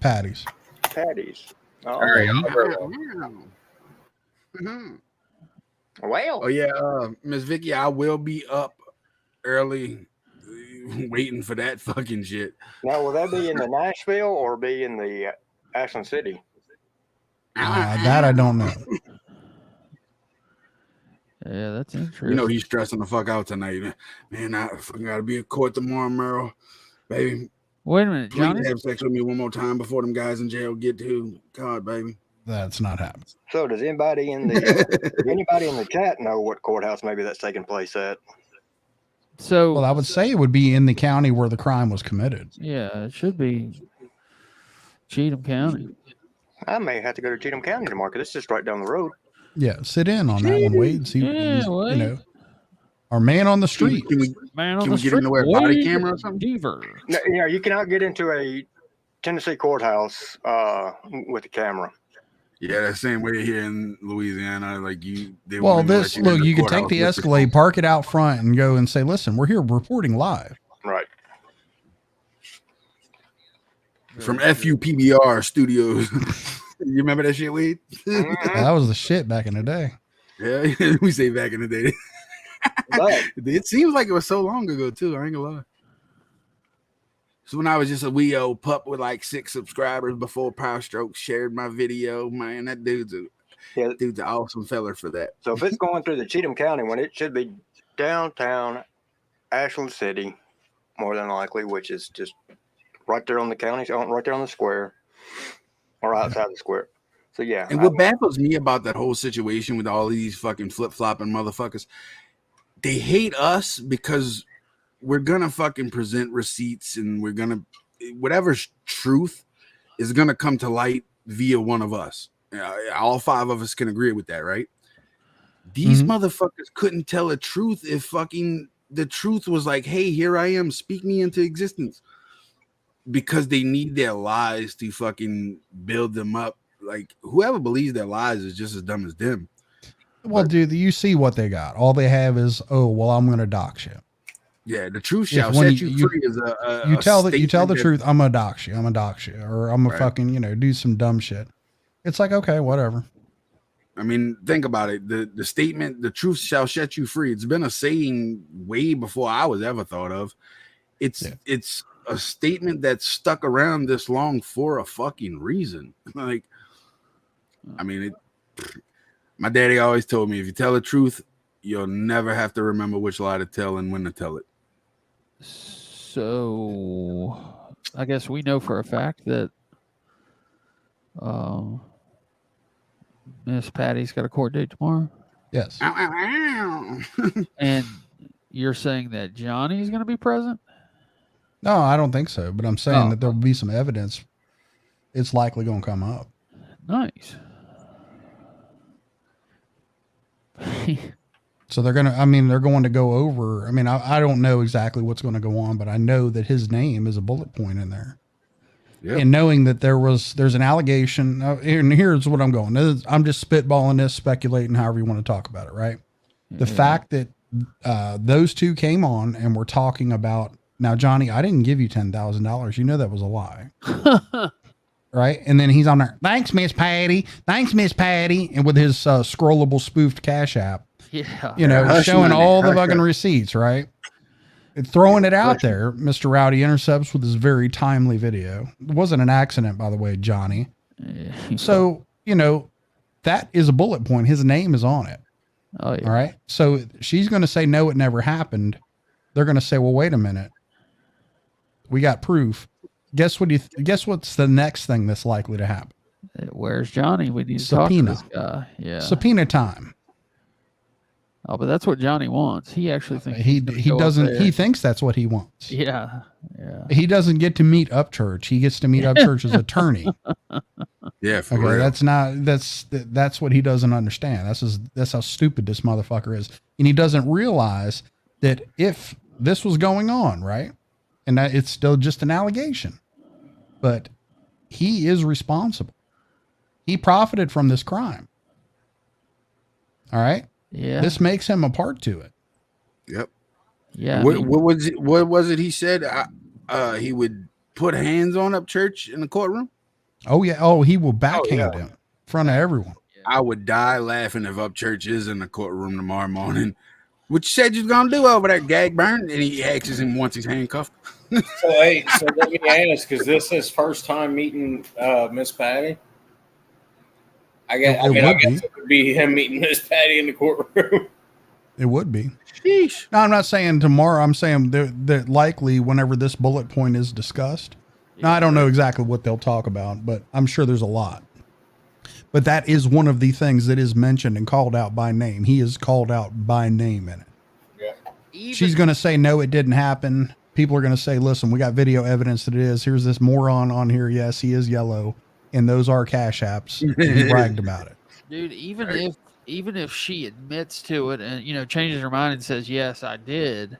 Patty's. Patty's. Oh, All right. well. Oh yeah, Miss Vicky, I will be up early, waiting for that fucking shit. Now, will that be in the Nashville or be in the Ashland City? That I don't know. Yeah, that's interesting. You know he's stressing the fuck out tonight. Man, I fucking gotta be in court tomorrow, Merle. Baby, Wait a minute, Johnny. please have sex with me one more time before them guys in jail get to God, baby. That's not happening. So, does anybody in the chat know what courthouse maybe that's taking place at? So, Well, I would say it would be in the county where the crime was committed. yeah, it should be Cheatham County. I may have to go to Cheatham County tomorrow because it's just right down the road. Yeah, sit in on that one, Wade. See, Yeah, Wade. you know, our man on the street. Can we Man on Can the we get him street, to wear a body Wade camera or something? Deaver. No, you cannot get into a Tennessee courthouse with a camera. Yeah, that same way here in Louisiana. Like you, they Well, won't even this let you in look, the you could take courthouse the with Escalade, park it out front, and go and say, "Listen, we're here reporting live." Right. from FUPBR Studios. You remember that shit, Wade? That was the shit back in the day. Yeah, we say back in the day. But It seems like it was so long ago too. I ain't gonna lie. So when I was just a wee old pup with like 6 subscribers before Power Stroke shared my video, man, that dude's an awesome feller for that. So if it's going through the Cheatham County one, it should be downtown Ashland City, more than likely, which is just right there on the county, right there on the square, or outside the square. So yeah. And what baffles me about that whole situation with all these fucking flip-flopping motherfuckers, they hate us because we're gonna fucking present receipts and we're gonna, whatever's truth is gonna come to light via one of us. All 5 of us can agree with that, right? These motherfuckers couldn't tell the truth if fucking the truth was like, hey, here I am, speak me into existence. Because they need their lies to fucking build them up. Like, whoever believes their lies is just as dumb as them. Well, dude, you see what they got. All they have is, oh, well, I'm going to dox you. Yeah, the truth shall set you free. Is you tell the truth. I'm going to dox you. I'm going to dox you, or I'm going to fucking do some dumb shit. It's like, okay, whatever. I mean, think about it. The statement, the truth shall set you free. It's been a saying way before I was ever thought of. It's a statement that's stuck around this long for a fucking reason. Like, I mean, my daddy always told me, if you tell the truth, you'll never have to remember which lie to tell and when to tell it. So I guess we know for a fact that Miss Patty's got a court date tomorrow. Yes. And you're saying that Johnny's going to be present? No, I don't think so. But I'm saying that there'll be some evidence. It's likely going to come up. Nice. So they're going to go over. I mean, I don't know exactly what's going to go on, but I know that his name is a bullet point in there. Yep. And knowing that there's an allegation, and here's what I'm going. I'm just spitballing this, speculating, however you want to talk about it, right? The fact that those two came on and were talking about, now, Johnny, I didn't give you $10,000. You know that was a lie. Right? And then he's on there, thanks, Miss Patty. Thanks, Miss Patty. And with his scrollable spoofed Cash App. Yeah. Showing all the fucking receipts, right? And throwing it out there. Mr. Rowdy intercepts with this very timely video. It wasn't an accident, by the way, Johnny. So, that is a bullet point. His name is on it. Oh, yeah. All right. So she's going to say, no, it never happened. They're going to say, well, wait a minute. We got proof. Guess what's the next thing that's likely to happen? Where's Johnny? We need to subpoena. talk to this guy. Yeah. Subpoena time. Oh, but that's what Johnny wants. He actually thinks he doesn't. He thinks that's what he wants. Yeah. Yeah. He doesn't get to meet Upchurch. He gets to meet Upchurch's attorney. Yeah. For real. That's what he doesn't understand. That's how stupid this motherfucker is. And he doesn't realize that if this was going on, right? And that it's still just an allegation, but he is responsible. He profited from this crime. All right. Yeah. This makes him a part to it. Yep. Yeah. What was it he said? He would put hands on Upchurch in the courtroom. Oh yeah. Oh, he will backhand him in front of everyone. I would die laughing if Upchurch is in the courtroom tomorrow morning. What you said you're gonna do over there, gag burn? And he asks him once he's handcuffed. So let me ask, is this his first time meeting Miss Patty? I guess it would be him meeting Miss Patty in the courtroom. It would be. Sheesh. No, I'm not saying tomorrow. I'm saying that likely whenever this bullet point is discussed. Now, I don't know exactly what they'll talk about, but I'm sure there's a lot. But that is one of the things that is mentioned and called out by name. He is called out by name in it. Yeah. She's going to say, no, it didn't happen. People are going to say, listen, we got video evidence that it is. Here's this moron on here. Yes, he is yellow. And those are Cash Apps. And he bragged about it. Dude, even if she admits to it and, changes her mind and says, yes, I did,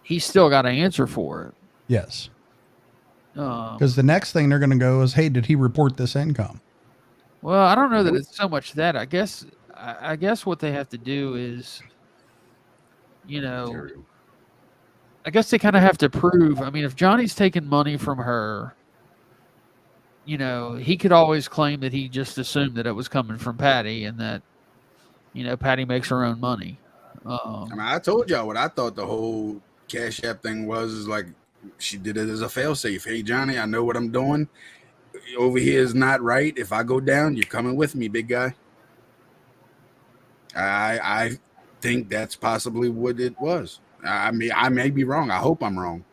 he's still got to answer for it. Yes. Because the next thing they're going to go is, hey, did he report this income? Well, I don't know that it's so much that. I guess what they have to do is, I guess they kind of have to prove. I mean, if Johnny's taking money from her, he could always claim that he just assumed that it was coming from Patty and that, Patty makes her own money. I told y'all what I thought the whole Cash App thing was. Is like she did it as a failsafe. Hey, Johnny, I know what I'm doing. Over here is not right. If I go down, you're coming with me, big guy. I think that's possibly what it was. I may be wrong. I hope I'm wrong.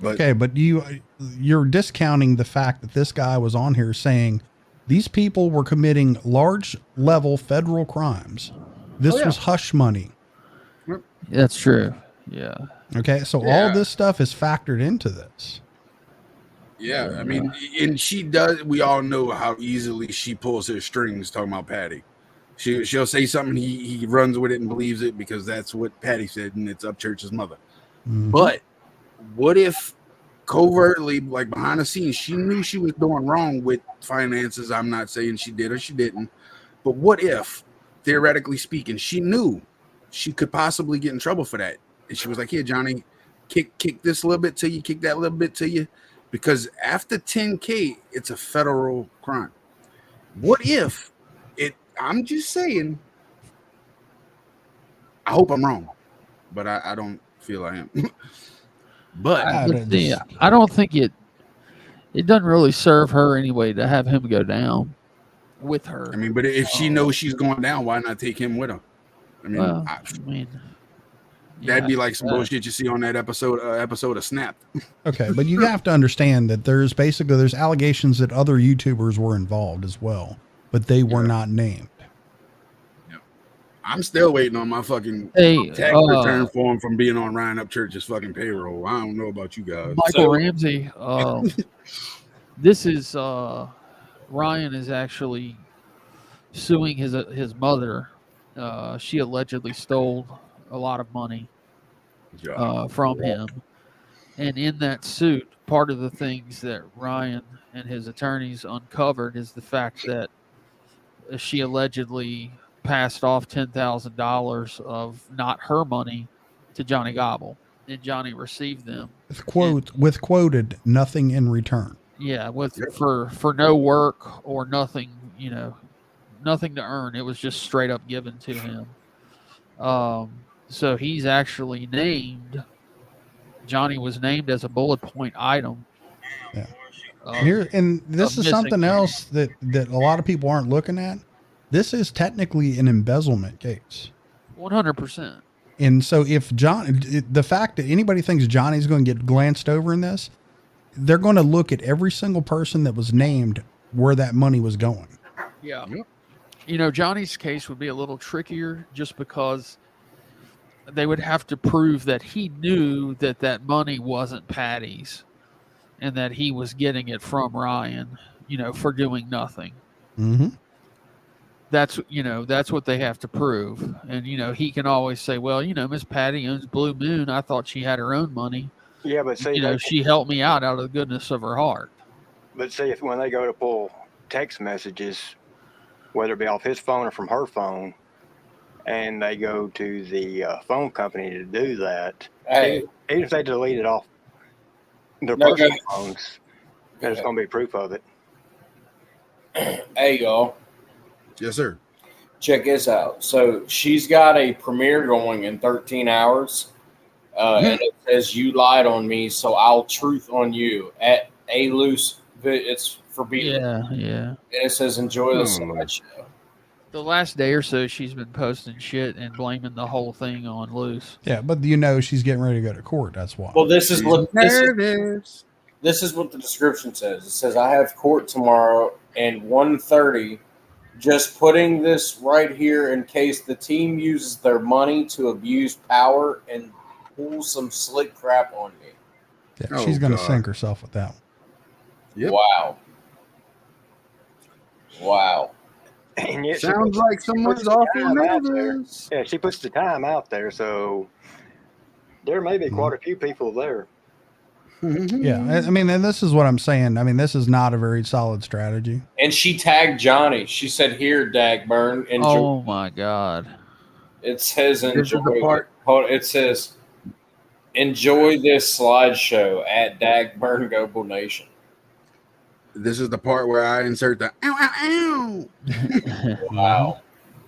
But okay, but you're discounting the fact that this guy was on here saying these people were committing large level federal crimes. This was hush money. That's true. Yeah. Okay, so all this stuff is factored into this. Yeah, I mean, and she does. We all know how easily she pulls her strings talking about Patty. She'll say something, he runs with it and believes it because that's what Patty said, and it's Upchurch's mother. Mhm. But what if covertly, like behind the scenes, she knew she was doing wrong with finances? I'm not saying she did or she didn't, but what if, theoretically speaking, she knew she could possibly get in trouble for that, and she was like, "Here, Johnny, kick this a little bit to you, kick that a little bit to you," because after 10K, it's a federal crime. What if it? I'm just saying. I hope I'm wrong, but I don't feel I am. But I don't think it doesn't really serve her anyway to have him go down with her. I mean, but if she knows she's going down, why not take him with her? I mean, Well, that'd be like some bullshit you see on that episode of Snapped. Okay, but you have to understand that there's allegations that other YouTubers were involved as well, but they were not named. I'm still waiting on my fucking tax return form from being on Ryan Upchurch's fucking payroll. I don't know about you guys. Michael Ramsey, this is Ryan is actually suing his mother. She allegedly stole a lot of money from him, and in that suit, part of the things that Ryan and his attorneys uncovered is the fact that she allegedly passed off $10,000 of not her money to Johnny Gobble, and Johnny received them With quoted nothing in return. Yeah, for no work or nothing, nothing to earn. It was just straight up given to him. So he's actually named. Johnny was named as a bullet point item. Yeah. Here, and this is something else that a lot of people aren't looking at. This is technically an embezzlement case. 100%. And so if the fact that anybody thinks Johnny's going to get glanced over in this, they're going to look at every single person that was named where that money was going. Yeah. Johnny's case would be a little trickier just because they would have to prove that he knew that money wasn't Patty's and that he was getting it from Ryan, for doing nothing. Mm-hmm. That's what they have to prove. And, he can always say, well, Miss Patty owns Blue Moon. I thought she had her own money. Yeah, but see, she helped me out of the goodness of her heart. But see, when they go to pull text messages, whether it be off his phone or from her phone, and they go to the phone company to do that, even if they delete it off their personal phones, there's going to be proof of it. Hey, y'all. Yes, sir. Check this out. So she's got a premiere going in 13 hours. And it says, "You lied on me, so I'll truth on you." At a loose, it's for being. Yeah. And it says, "Enjoy the slideshow." The last day or so, she's been posting shit and blaming the whole thing on Luce. Yeah, but she's getting ready to go to court. That's why. Well, this is what this is what the description says. It says, "I have court tomorrow and 1:30. Just putting this right here in case the team uses their money to abuse power and pull some slick crap on me." Yeah, she's going to sink herself with that one. Yep. Wow. And yet sounds like someone's awful nervous. Yeah, she puts the time out there, so there may be quite a few people there. Yeah, I mean, and this is what I'm saying. I mean, this is not a very solid strategy. And she tagged Johnny. She said, "Here, Dagburn." Enjoy. Oh my God! It says, "Enjoy." It says, "Enjoy this slideshow at Dagburn Global Nation." This is the part where I insert the ow, ow, ow. Wow.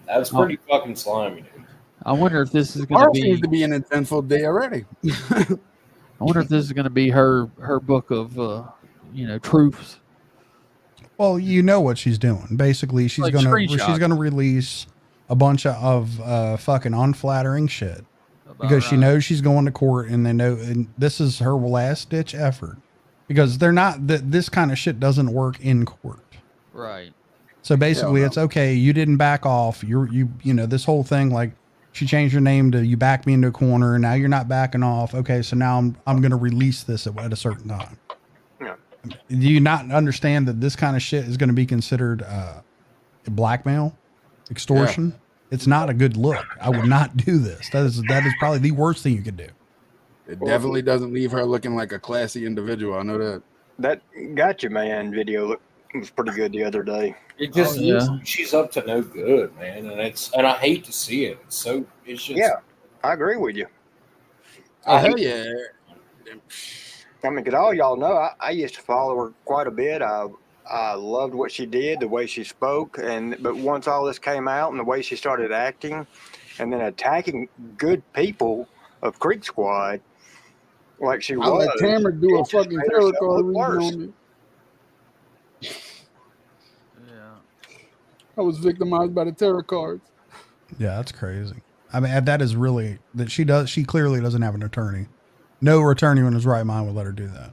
That's pretty fucking slimy, dude. I wonder if this is going to be... seems to be an eventful day already. I wonder if this is going to be her book of, truths. Well, you know what she's doing. Basically, she's going to release a bunch of fucking unflattering shit because she knows she's going to court, and they know, and this is her last ditch effort. Because this kind of shit doesn't work in court. Right. So basically it's okay. You didn't back off. This whole thing, like she changed her name to you backed me into a corner and now you're not backing off. Okay. So now I'm going to release this at a certain time. Yeah. Do you not understand that this kind of shit is going to be considered blackmail? extortion. Yeah. It's not a good look. I would not do this. That is probably the worst thing you could do. It definitely doesn't leave her looking like a classy individual. I know that. That Gotcha Man video was pretty good the other day. It just looks like she's up to no good, man, and I hate to see it. It's just I agree with you. Hell yeah. I mean, because all y'all know, I used to follow her quite a bit. I loved what she did, the way she spoke, but once all this came out and the way she started acting, and then attacking good people of Creek Squad, like she was. I'll let Tamara do a fucking tarot card reading on me. I was victimized by the tarot cards. Yeah, that's crazy. I mean, that is really that she clearly doesn't have an attorney. No attorney in his right mind would let her do that.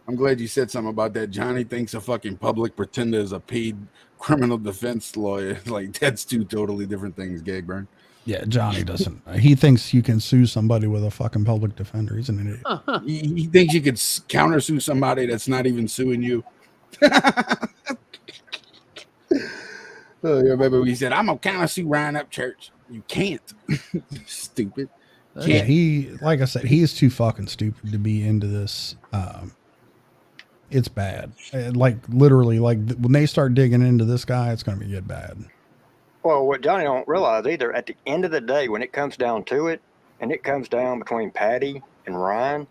I'm glad you said something about that. Johnny thinks a fucking public pretender is a paid criminal defense lawyer. Like, that's two totally different things, Gagburn. Yeah, Johnny doesn't. He thinks you can sue somebody with a fucking public defender. He's an idiot. He thinks you could countersue somebody that's not even suing you. Oh, yeah, remember he said, I'm gonna countersue Ryan Upchurch. You can't. Stupid. Yeah, like I said, he is too fucking stupid to be into this. It's bad. Like, literally, like when they start digging into this guy, it's going to get bad. Well, what Johnny don't realize either, at the end of the day, when it comes down to it, and it comes down between Patty and Ryan,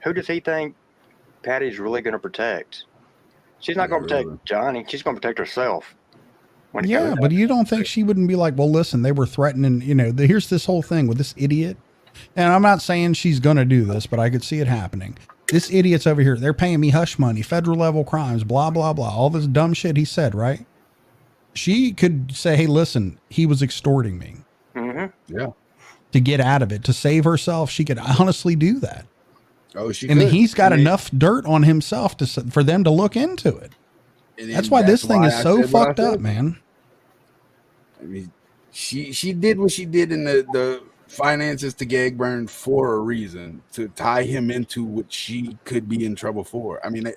who does he think Patty's really going to protect? She's not going to protect Johnny. She's going to protect herself. Yeah, but you don't think she wouldn't be like, well, listen, they were threatening, here's this whole thing with this idiot. And I'm not saying she's going to do this, but I could see it happening. This idiot's over here. They're paying me hush money, federal level crimes, blah, blah, blah. All this dumb shit he said, right? She could say, hey, listen, he was extorting me. Mm-hmm. Yeah. To get out of it, to save herself, she could honestly do that. Oh, she and could. He's got enough dirt on himself for them to look into it. That's why this thing is so fucked up, man. I mean, she did what she did in the finances to Gagburn for a reason, to tie him into what she could be in trouble for. I mean,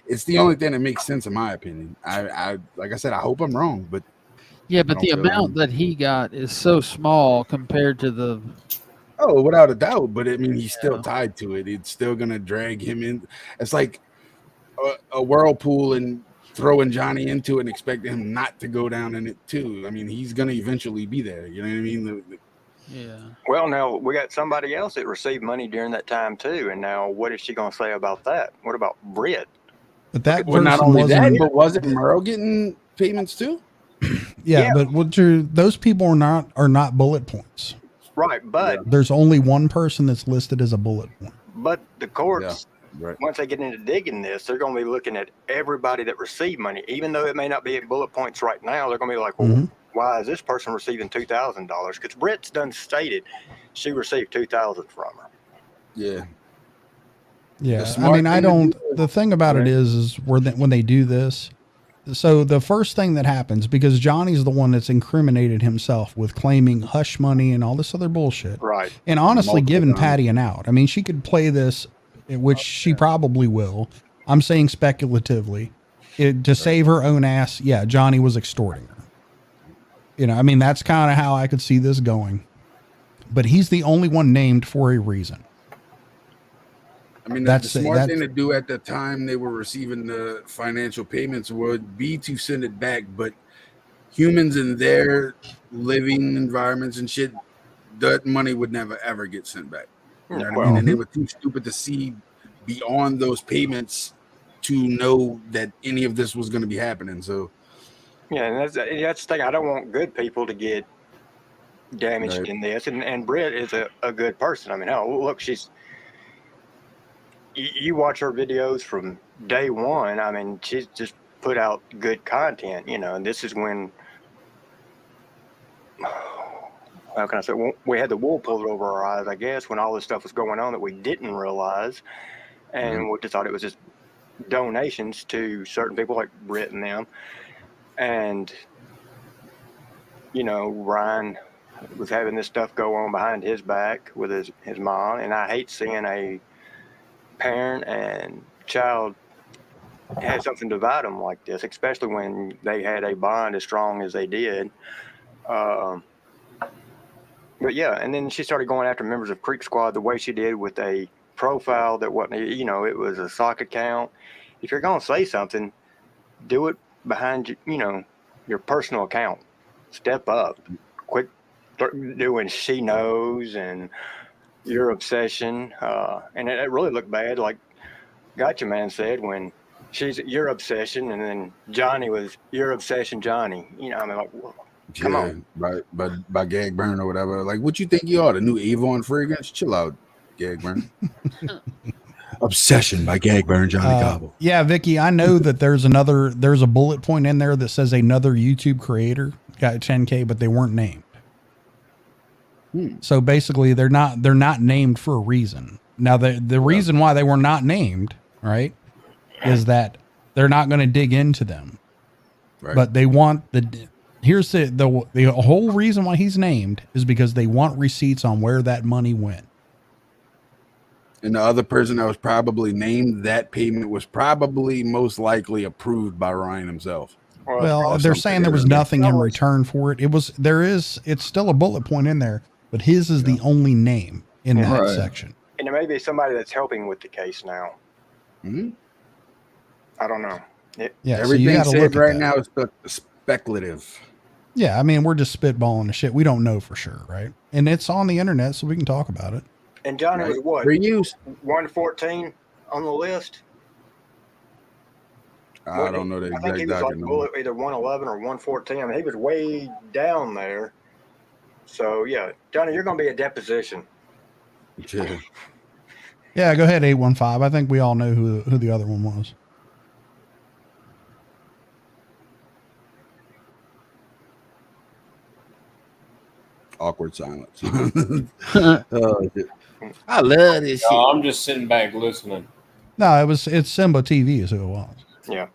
it's the only thing that makes sense in my opinion. I like I said, I hope I'm wrong, but yeah, but the amount that he got is so small compared to the. Oh, without a doubt. But I mean, he's still tied to it. It's still gonna drag him in. It's like a whirlpool and throwing Johnny into it and expecting him not to go down in it too. I mean, he's gonna eventually be there. You know what I mean? Yeah. Well, now we got somebody else that received money during that time too, and now what is she gonna say about that? What about Britt? But that not only that, but wasn't Merle getting payments too? Yeah, but those people are not bullet points. Right, but there's only one person that's listed as a bullet point. But the courts, right, once they get into digging this, they're going to be looking at everybody that received money, even though it may not be at bullet points right now. They're going to be like, well, why is this person receiving $2,000? Because Britt's done stated she received $2,000 from her. Yeah. Yeah, I mean, I don't. The thing about it is when they do this. So the first thing that happens, because Johnny's the one that's incriminated himself with claiming hush money and all this other bullshit, right? And honestly, giving Patty an out. I mean, she could play this, which she probably will. I'm saying speculatively, to save her own ass. Yeah, Johnny was extorting her. I mean, that's kind of how I could see this going. But he's the only one named for a reason. I mean, the smart thing to do at the time they were receiving the financial payments would be to send it back. But humans in their living environments and shit, that money would never, ever get sent back. You know what I mean? And they were too stupid to see beyond those payments to know that any of this was going to be happening. So, yeah, and that's the thing. I don't want good people to get damaged in this. And Britt is a good person. I mean, look, you watch her videos from day one. I mean, she's just put out good content, and this is when, how can I say, we had the wool pulled over our eyes, I guess, when all this stuff was going on that we didn't realize. And we just thought it was just donations to certain people like Britt and them. And, Ryan was having this stuff go on behind his back with his mom. And I hate seeing a parent and child have something divide them like this, especially when they had a bond as strong as they did. But yeah, and then she started going after members of Creek Squad the way she did with a profile that wasn't, it was a sock account. If you're going to say something, do it behind your personal account. Step up. Quit doing she knows and your obsession. And it really looked bad, like Gotcha Man said, when she's your obsession, and then Johnny was your obsession, Johnny. Like, come on. By Gag Burn or whatever. Like, what you think you are? The new Avon fragrance? Chill out, Gag Burn. Obsession by Gag Burn, Johnny Cobble. Yeah, Vicky, I know that there's a bullet point in there that says another YouTube creator got 10K, but they weren't named. So basically they're not named for a reason. Now the reason why they were not named, right, is that they're not going to dig into them. Right. But they want the whole reason why he's named is because they want receipts on where that money went. And the other person that was probably named, that payment was probably most likely approved by Ryan himself. Well, they're saying there was nothing in return for it. It's still a bullet point in there, but his is the only name in that section. And there may be somebody that's helping with the case now. Mm-hmm. I don't know. Everything so said right now is speculative. Yeah, I mean, we're just spitballing the shit. We don't know for sure, right? And it's on the internet, so we can talk about it. And Johnny was what? Reuse 114 on the list. I don't know the exact. I think he was like either 111 or 114. I mean, he was way down there. So yeah, Johnny, you're going to be a deposition. Yeah, go ahead, 815. I think we all know who the other one was. Awkward silence. I love this shit. I'm just sitting back listening. No, it's Simba TV is who it was. Yeah.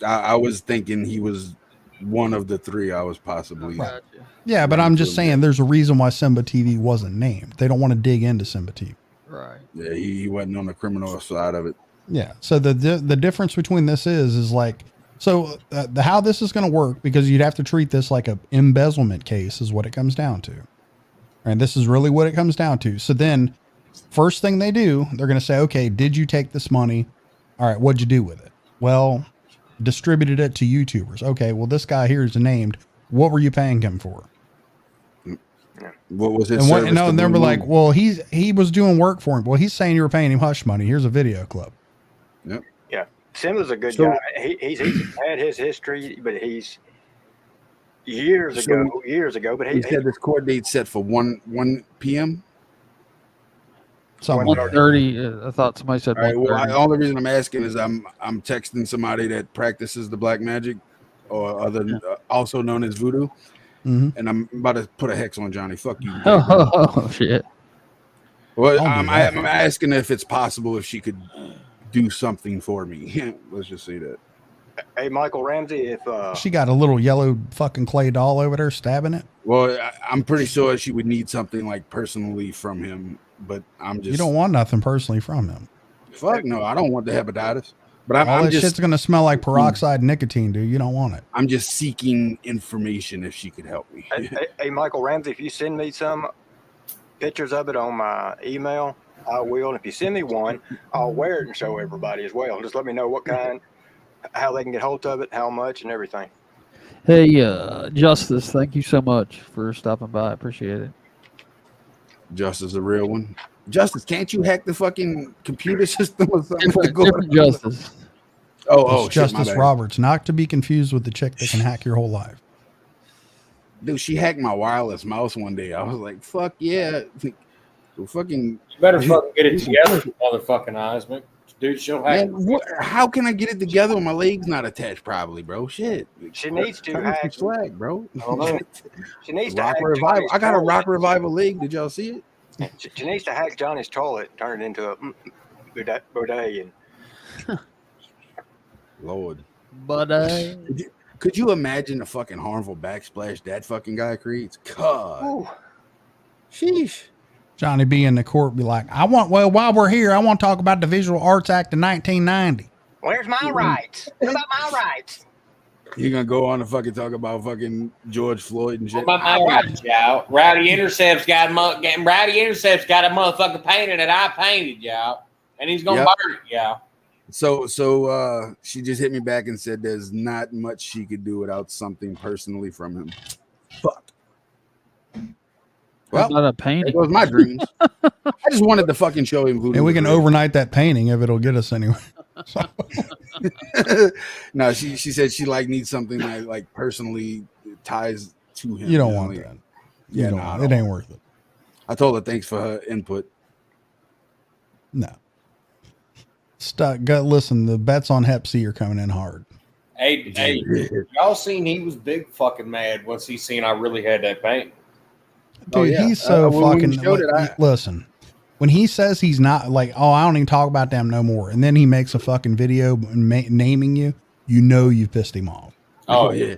I was thinking he was one of the three I was possibly. Right. Yeah, but I'm just saying there's a reason why Simba TV wasn't named. They don't want to dig into Simba TV. Right. Yeah, he wasn't on the criminal side of it. Yeah. So the difference between this is like, so how this is going to work, because you'd have to treat this like a embezzlement case is what it comes down to. And this is really what it comes down to. So then first thing they do, they're going to say, okay, did you take this money? All right, what'd you do with it? Well, distributed it to YouTubers. Okay, well, this guy here is named. What were you paying him for? What was his and they were like, well, he was doing work for him. Well, he's saying you were paying him hush money. Here's a video clip. Yep. Yeah. Simba's a good guy. He's had his history, but he's years ago. But he said this court date set for 1 p.m. 1:30. I thought somebody said 1:30. Well, the only reason I'm asking is I'm texting somebody that practices the black magic, or also known as voodoo, and I'm about to put a hex on Johnny. Fuck you. Oh shit. Well, I'm asking if it's possible if she could do something for me. Let's just say that. Hey, Michael Ramsey, if she got a little yellow fucking clay doll over there stabbing it. Well, I'm pretty sure she would need something like personally from him, but I'm just. You don't want nothing personally from him. Fuck no, I don't want the hepatitis. But I'm just, shit's gonna smell like peroxide nicotine, dude. You don't want it. I'm just seeking information if she could help me. Hey, Michael Ramsey, if you send me some pictures of it on my email, I will. And if you send me one, I'll wear it and show everybody as well. Just let me know what kind, how they can get hold of it, how much, and everything. Hey, Justice, thank you so much for stopping by. I appreciate it. Justice, a real one. Justice, can't you hack the fucking computer system or something? Different Justice. Oh, Justice Roberts, not to be confused with the chick that can hack your whole life. Dude, she hacked my wireless mouse one day. I was like, fuck yeah. Fucking. You better fucking get it together, motherfucking Eisman. Dude, she'll hack. Man, how can I get it together when my leg's not attached properly, bro? Shit. She needs to hack. Swag, bro. She needs to rock hack. Revival. I got a Rock Revival leg. Did y'all see it? She needs to hack Johnny's toilet, turn it into a bidet. Lord. Bidet. Could you imagine the fucking harmful backsplash that fucking guy creates? God. Ooh. Sheesh. Johnny be in the court be like, while we're here, I want to talk about the Visual Arts Act of 1990. Where's my rights? What about my rights? You gonna go on to fucking talk about fucking George Floyd and shit? What about my rights, y'all? Rowdy Intercept's got a motherfucking painting that I painted, y'all, and he's gonna burn it, y'all. So she just hit me back and said there's not much she could do without something personally from him. Fuck. Well, not a painting. There goes my dreams. I just wanted to fucking show him who. And we can overnight that painting if it'll get us anywhere. So. No, she said she needs something that like personally ties to him. You don't want that. Yeah, it ain't worth it. I told her thanks for her input. No. Listen, the bets on Hep C are coming in hard. Hey, y'all seen he was big fucking mad once he seen I really had that paint. Dude, he's so fucking. Listen, when he says he's not like, oh, I don't even talk about them no more, and then he makes a fucking video naming you, you've pissed him off. Oh yeah.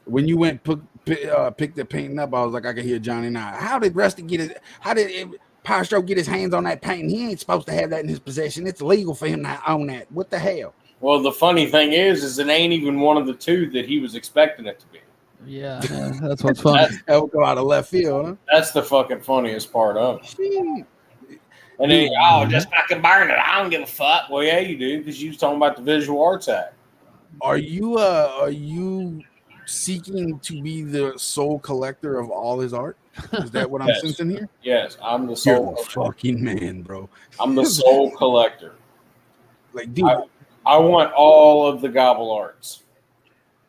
When you went pick the painting up, I was like, I could hear Johnny now. How did Rusty Power Stroke get his hands on that painting? He ain't supposed to have that in his possession. It's illegal for him to own that. What the hell? Well, the funny thing is it ain't even one of the two that he was expecting it to be. Yeah, that's what's funny. That would go out of left field, huh? That's the fucking funniest part of it. And then, just fucking burn it. I don't give a fuck. Well, yeah, you do, because you was talking about the Visual Arts Act. Are you seeking to be the sole collector of all his art? Is that what I'm sensing here? Yes, I'm the sole fucking man, bro. I'm the sole collector. Like, dude, I want all of the Gobble Arts.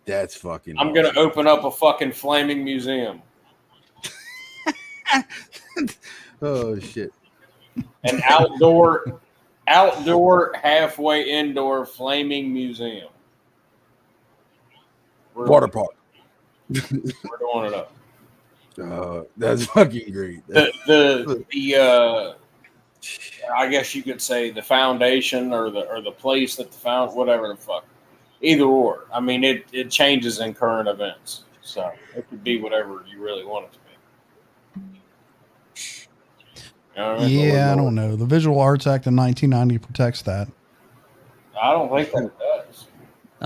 That's fucking I'm going to open up a fucking flaming museum. Oh, shit. An outdoor, halfway indoor flaming museum. Water park. We're doing it up. That's fucking great. I guess you could say the foundation or the place that the found, whatever the fuck. Either or. I mean, it changes in current events. So it could be whatever you really want it to be. You know what I mean? Yeah, I don't know. The Visual Arts Act in 1990 protects that. I don't think that it does.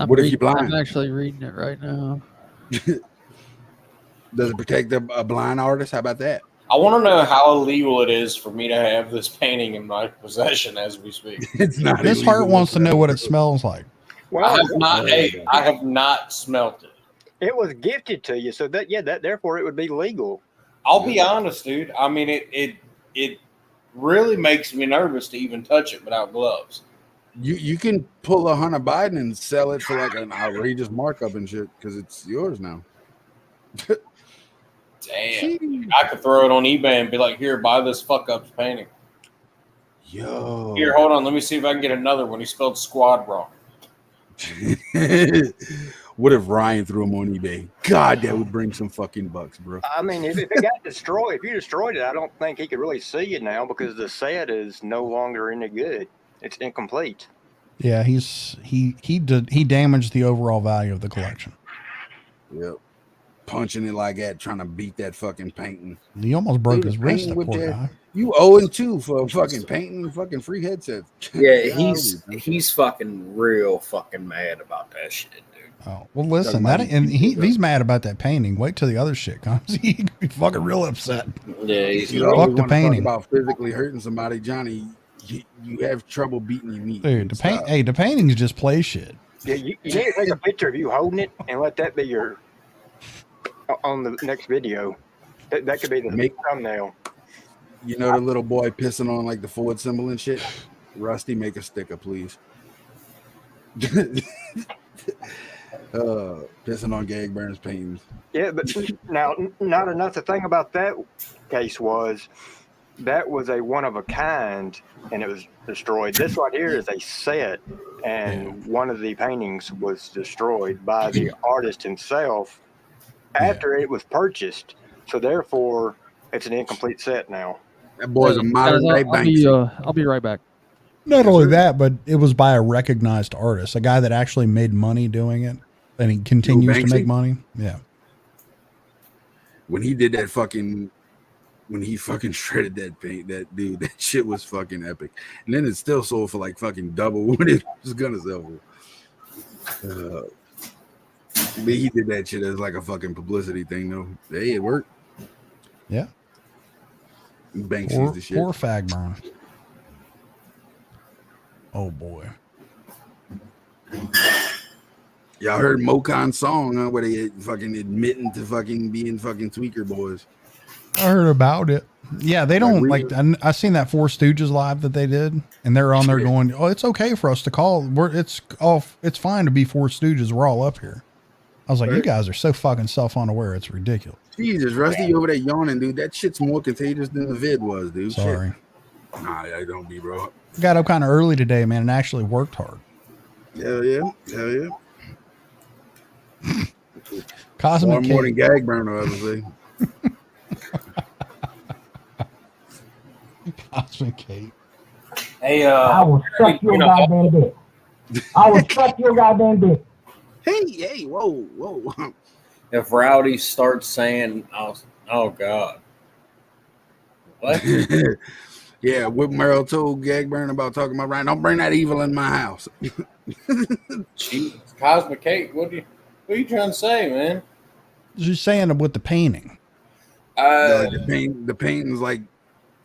What if you're blind? I'm actually reading it right now. Does it protect a blind artist? How about that? I want to know how illegal it is for me to have this painting in my possession as we speak. It's not. This heart wants to know what it smells like. Well, I have not smelt it. It was gifted to you, so that therefore it would be legal. I'll be honest, dude. I mean, it really makes me nervous to even touch it without gloves. You can pull a Hunter Biden and sell it for like an outrageous markup and shit because it's yours now. Damn. I could throw it on eBay and be like, here, buy this fuck up painting. Yo. Here, hold on. Let me see if I can get another one. He spelled squad wrong. What if Ryan threw him on eBay? God, that would bring some fucking bucks, bro. I mean, if it got destroyed, if you destroyed it, I don't think he could really see it now because the set is no longer any good. It's incomplete. Yeah, he damaged the overall value of the collection. Yep. Punching it like that, trying to beat that fucking painting. He almost broke his wrist, that poor guy. You 0-2 for fucking painting fucking free headsets. Yeah, he's fucking real fucking mad about that shit, dude. Oh, well, listen, he's mad about that painting. Wait till the other shit comes. He'd be fucking real upset. Yeah, he's fuck the painting. About physically hurting somebody, Johnny. You have trouble beating your meat. Dude, the paintings just play shit. Yeah, you need to take a picture of you holding it and let that be your on the next video. That could be the thumbnail. You know the little boy pissing on like the Ford symbol and shit? Rusty, make a sticker, please. Pissing on Gag Burns paintings. Yeah, but now not enough. The thing about that case was that was a one of a kind and it was destroyed. This right here is a set, and one of the paintings was destroyed by the artist himself after it was purchased. So therefore it's an incomplete set now. That boy's a modern day Banksy. I'll be right back. Not only that, but it was by a recognized artist, a guy that actually made money doing it, and he continues to make money. Yeah. When he did that fucking when he fucking shredded that paint, that dude, that shit was fucking epic. And then it still sold for like fucking double what it was gonna sell for. But he did that shit as like a fucking publicity thing, though. Hey, it worked. Yeah. Banksy's the shit. Poor Fagburn. Oh boy. Y'all heard Mocon's song, huh? Where they fucking admitting to fucking being fucking tweaker boys. I heard about it. Yeah, they don't like. I seen that Four Stooges live that they did, and they're on there going, "Oh, it's okay for us to call. It's fine to be Four Stooges. We're all up here." I was like, "You guys are so fucking self-unaware. It's ridiculous." Jesus, Rusty, you over there yawning, dude. That shit's more contagious than the vid was, dude. Sorry. Shit. Nah, I don't be, bro. Got up kind of early today, man, and actually worked hard. Hell yeah. Cosmic more than gag burner, I would say. Cosmic Kate. Hey, I will suck your goddamn dick. I will suck your goddamn dick. Hey, whoa. If Rowdy starts saying, oh God. What? Yeah, what Merrill told Gag Burn about talking about Ryan. Don't bring that evil in my house. Jeez, Cosmic Kate, what are you trying to say, man? Just saying with the painting. The paintings like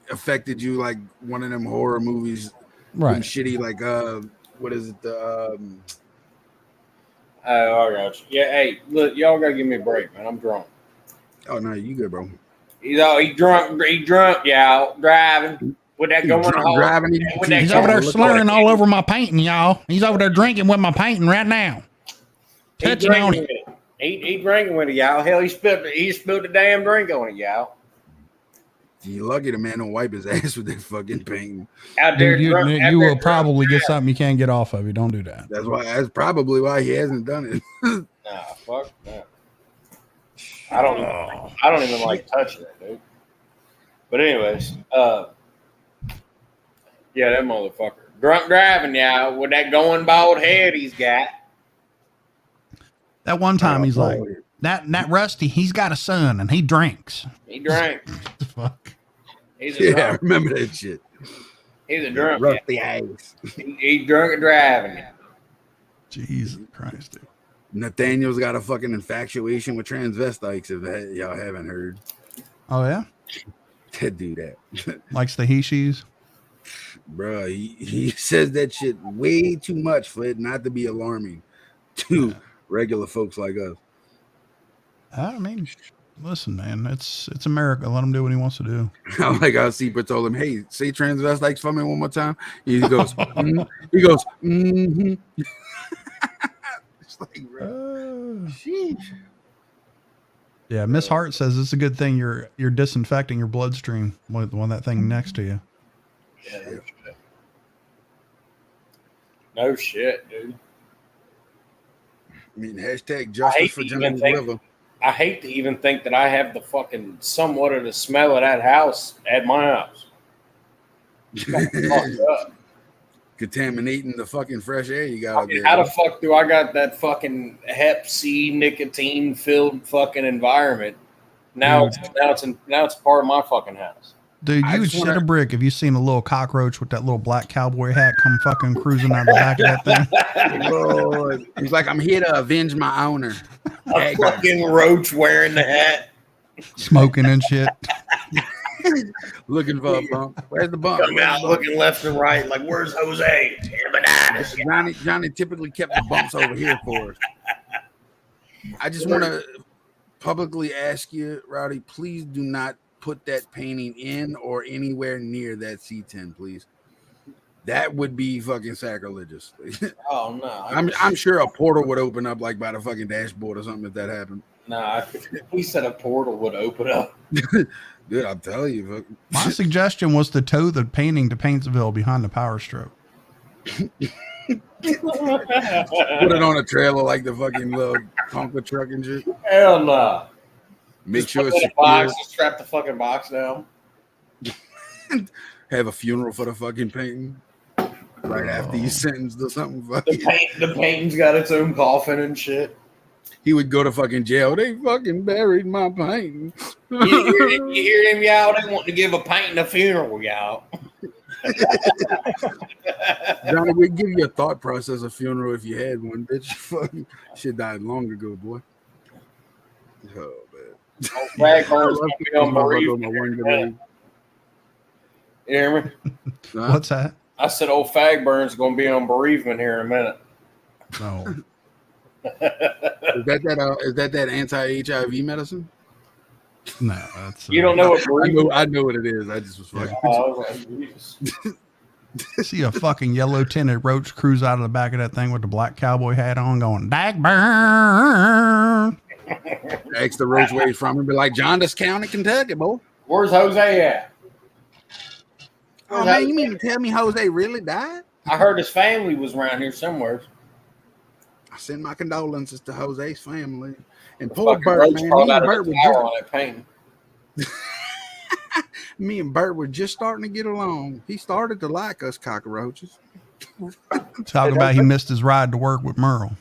affected you like one of them horror movies, right? Shitty, like what is it? Oh, I got you. Yeah, hey, look, y'all gotta give me a break, man. I'm drunk. Oh no, you good, bro? He drunk, y'all, driving. With that going on, driving. He's over there slurring all over my painting, y'all. He's over there drinking with my painting right now. Touching on it. He drinking with it, y'all. Hell, he spilled the damn drink on it, y'all. You lucky the man don't wipe his ass with that fucking painting. Out there, you will probably get something you can't get off of. You don't do that. That's probably why he hasn't done it. Nah, fuck that. I don't even like touching it, dude. But anyways, yeah, that motherfucker. Drunk driving, y'all, with that going bald head he's got. That one time he's like, that Rusty, he's got a son and he drinks. He drank. The fuck? I remember that shit. He's a drunk. Rusty ass. He's drunk and driving. Jesus Christ, dude. Nathaniel's got a fucking infatuation with transvestites, if y'all haven't heard. Oh, yeah? To do that. Likes the he-she's? Bro, he says that shit way too much for it not to be alarming to regular folks like us. I mean, listen, man, it's America. Let him do what he wants to do. Like how Seeper told him, "Hey, say transvestites for me one more time." He goes, mm-hmm. It's like, bro, sheesh. Yeah, Miss Hart says it's a good thing you're disinfecting your bloodstream with that thing next to you. Yeah, no shit, dude. I mean, hashtag justice for Genevieve River. I hate to even think that I have the fucking somewhat of the smell of that house at my house. Fucked up. Contaminating the fucking fresh air you got out there. How the fuck do I got that fucking Hep C nicotine filled fucking environment? Now it's part of my fucking house. Dude, you would shit a brick if you seen a little cockroach with that little black cowboy hat come fucking cruising out the back of that thing. Lord. He's like, I'm here to avenge my owner. A fucking roach wearing the hat. Smoking and shit. Looking for a bump. Where's the bump? Coming out looking left and right like, where's Jose? Johnny typically kept the bumps over here for us. I just want to publicly ask you, Rowdy, please do not put that painting in or anywhere near that C10, please. That would be fucking sacrilegious. Oh no! I'm sure a portal would open up like by the fucking dashboard or something if that happened. Nah, he said a portal would open up. Dude, I'll tell you. My suggestion was to tow the painting to Paintsville behind the Power Stroke. Put it on a trailer like the fucking little Tonka truck and shit. Hell no. Make just sure it's in a box, just strap the fucking box down. Have a funeral for the fucking painting right after you sentenced or something. The painting's got its own coffin and shit. He would go to fucking jail. They fucking buried my painting. You hear them, y'all? They want to give a painting a funeral, y'all. Johnny, we'd give you a thought process of funeral if you had one, bitch. Fucking shit died long ago, boy. Oh man. Blackburn's gonna be on bereavement. You hear me? What's that? I said old Fagburn's gonna be on bereavement here in a minute. No. Is that anti-HIV medicine? No, that's you don't know what bereavement. I know what it is. I just was fucking. See a fucking yellow tinted roach cruise out of the back of that thing with the black cowboy hat on, going Dagburn. Ask the roach where he's from and be like, Jaundice County, Kentucky, boy. Where's Jose at? Oh man, you mean to tell me Jose really died? I heard his family was around here somewhere. I send my condolences to Jose's family. And poor Bert, man. Me and Bert were just starting to get along. He started to like us cockroaches. Talking about he missed his ride to work with Merle.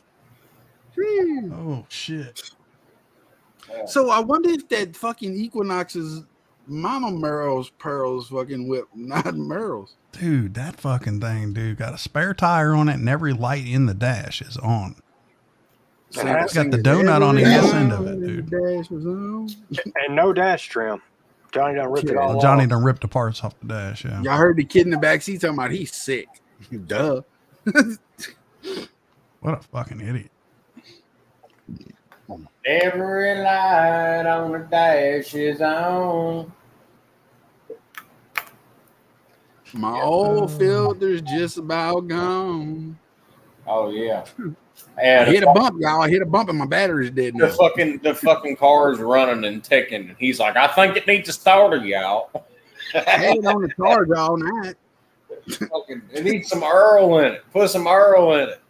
Oh shit. So I wonder if that fucking Equinox's Mama Merle's pearls fucking whip, not Merle's. Dude, that fucking thing, dude, got a spare tire on it and every light in the dash is on. So it's got the donut on the ass end of it, dude. Dash was on. And no dash trim. Johnny done ripped it all off. Johnny done ripped the parts off the dash, yeah. Y'all heard the kid in the back seat talking about he's sick. Duh. What a fucking idiot. Every light on the dash is on. My old filter's just about gone. Oh yeah. I hit a bump, y'all. I hit a bump and my battery's dead now. The fucking car is running and ticking. And he's like, I think it needs a starter, y'all. Had it on the charge all night. It needs some Earl in it. Put some Earl in it.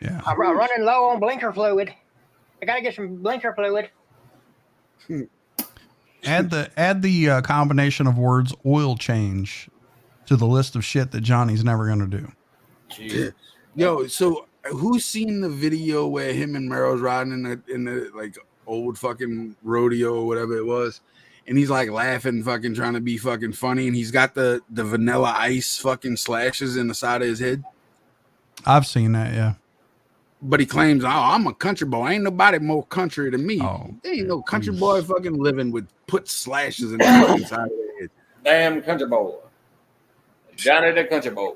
Yeah. I'm running low on blinker fluid. I gotta get some blinker fluid. Add the combination of words oil change to the list of shit that Johnny's never gonna do. Jeez. Yo, so who's seen the video where him and Meryl's riding in the like old fucking rodeo or whatever it was, and he's like laughing, fucking trying to be fucking funny, and he's got the Vanilla Ice fucking slashes in the side of his head. I've seen that, yeah. But he claims, oh, I'm a country boy. Ain't nobody more country than me. Oh, there ain't no country boy fucking living with put slashes in the fucking side of their head. Damn country boy. Johnny the country boy.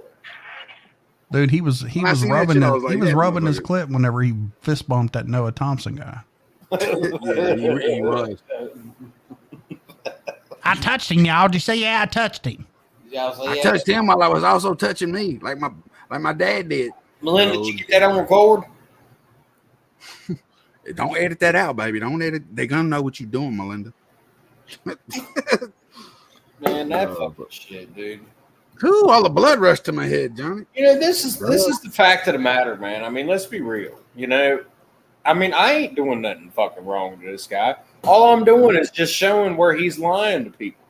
Dude, he was rubbing his clip whenever he fist bumped that Noah Thompson guy. Yeah, he was. I touched him, y'all. Did you say yeah? I touched him. I touched him while I was also touching me, like my dad did. Melinda, did you get that on record? Don't edit that out, baby. Don't edit. They're gonna know what you're doing, Melinda. Man, that fucking shit, dude. Ooh, all the blood rushed to my head, Johnny. You know, this is the fact of the matter, man. I mean, let's be real. You know, I mean, I ain't doing nothing fucking wrong to this guy. All I'm doing is just showing where he's lying to people.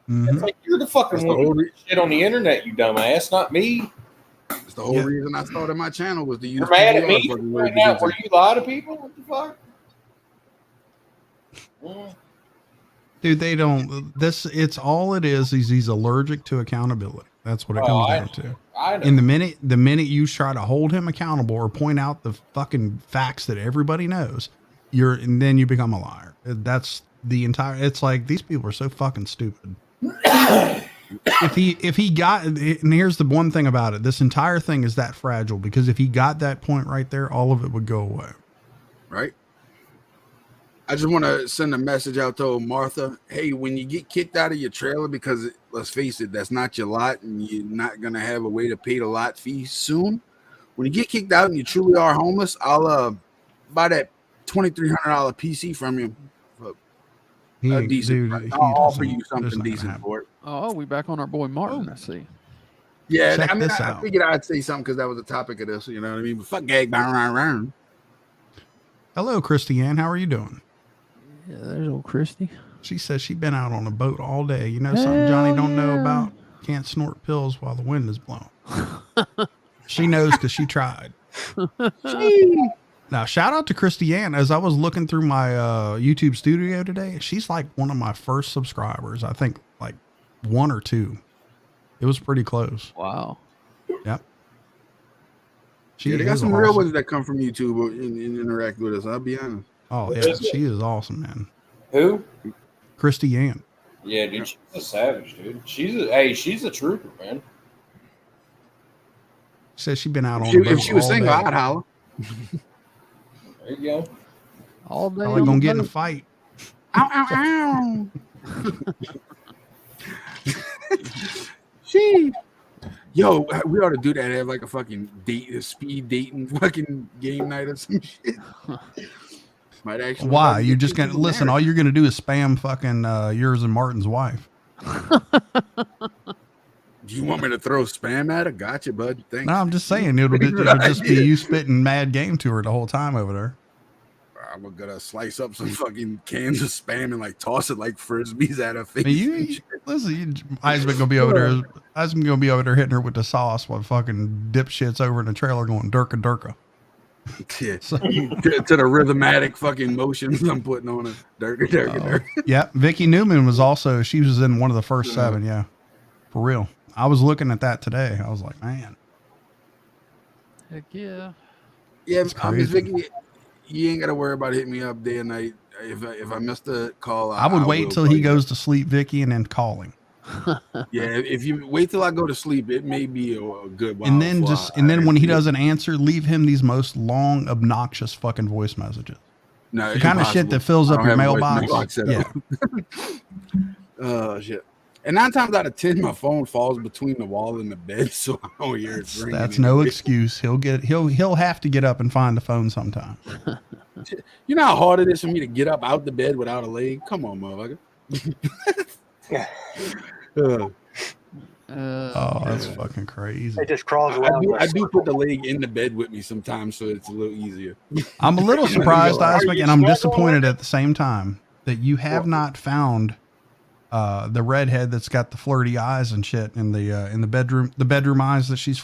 Mm-hmm. It's like, you're the fucking one shit on the internet, you dumbass, not me. That's the whole reason I started my channel was to use. You're mad at me right now where you lie to people? What the fuck? Dude, they don't. It's all it is. He's allergic to accountability. That's what it comes down to. I know. And the minute you try to hold him accountable or point out the fucking facts that everybody knows, and then you become a liar. That's the entire. It's like these people are so fucking stupid. If he got, and here's the one thing about it, this entire thing is that fragile because if he got that point right there, all of it would go away. Right. I just want to send a message out to Martha. Hey, when you get kicked out of your trailer, because let's face it, that's not your lot and you're not going to have a way to pay the lot fee soon. When you get kicked out and you truly are homeless, I'll buy that $2,300 PC from you. I'll offer you something decent for it. Oh, we back on our boy Martin, I see. Yeah, I mean, I figured I'd say something because that was the topic of this, you know what I mean? But fuck gag, round. Hello, Christiane. How are you doing? Yeah, there's old Christy. She says she's been out on a boat all day. You know something Johnny don't know about? Can't snort pills while the wind is blowing. She knows because she tried. Now, shout out to Christiane. As I was looking through my YouTube studio today, she's like one of my first subscribers. I think like 1 or 2. It was pretty close. Wow. Yep. They got some real ones that come from YouTube and interact with us. I'll be honest. Oh yeah, she is awesome, man. Who? Christiane. Yeah, dude, she's a savage, dude. She's a trooper, man. Says she's been out on. If she was single, I'd holler. There you go. All day. Probably gonna get in a fight. Ow, ow, ow. She. Yo, we ought to do that. Have like a fucking date, a speed dating fucking game night or some shit. Might actually. Why? You're just gonna listen. All you're gonna do is spam fucking yours and Martin's wife. Do you want me to throw spam at her? Gotcha, bud. Thanks. No, I'm just saying it'll just be you spitting mad game to her the whole time over there. I'm gonna slice up some fucking cans of spam and like toss it like frisbees at her face. Eisman gonna be over there. Eisman gonna be over there hitting her with the sauce while fucking dipshits over in the trailer going durka durka. Yeah. to the rhythmatic fucking motions I'm putting on it. Durka durka durka. Yeah, Vicky Newman was also. She was in one of the first 7. Yeah, for real. I was looking at that today. I was like, man. Heck yeah. Yeah, Miss Vicky, you ain't got to worry about hitting me up day and night. If I missed a call, I would wait till he goes to sleep, Vicky, and then call him. Yeah, if you wait till I go to sleep, it may be a good while. And then when he doesn't answer, leave him these most long, obnoxious fucking voice messages. No, the kind of shit that fills up your mailbox. Yeah. Oh shit. And 9 times out of 10, my phone falls between the wall and the bed, so I don't hear it ringing. That's no excuse. He'll have to get up and find the phone sometime. You know how hard it is for me to get up out the bed without a leg? Come on, motherfucker. That's fucking crazy. It just crawls around. I do put the leg in the bed with me sometimes, so it's a little easier. I'm a little surprised, Isaac, and I'm disappointed at the same time that you have not found the redhead that's got the flirty eyes and shit in the bedroom eyes that she's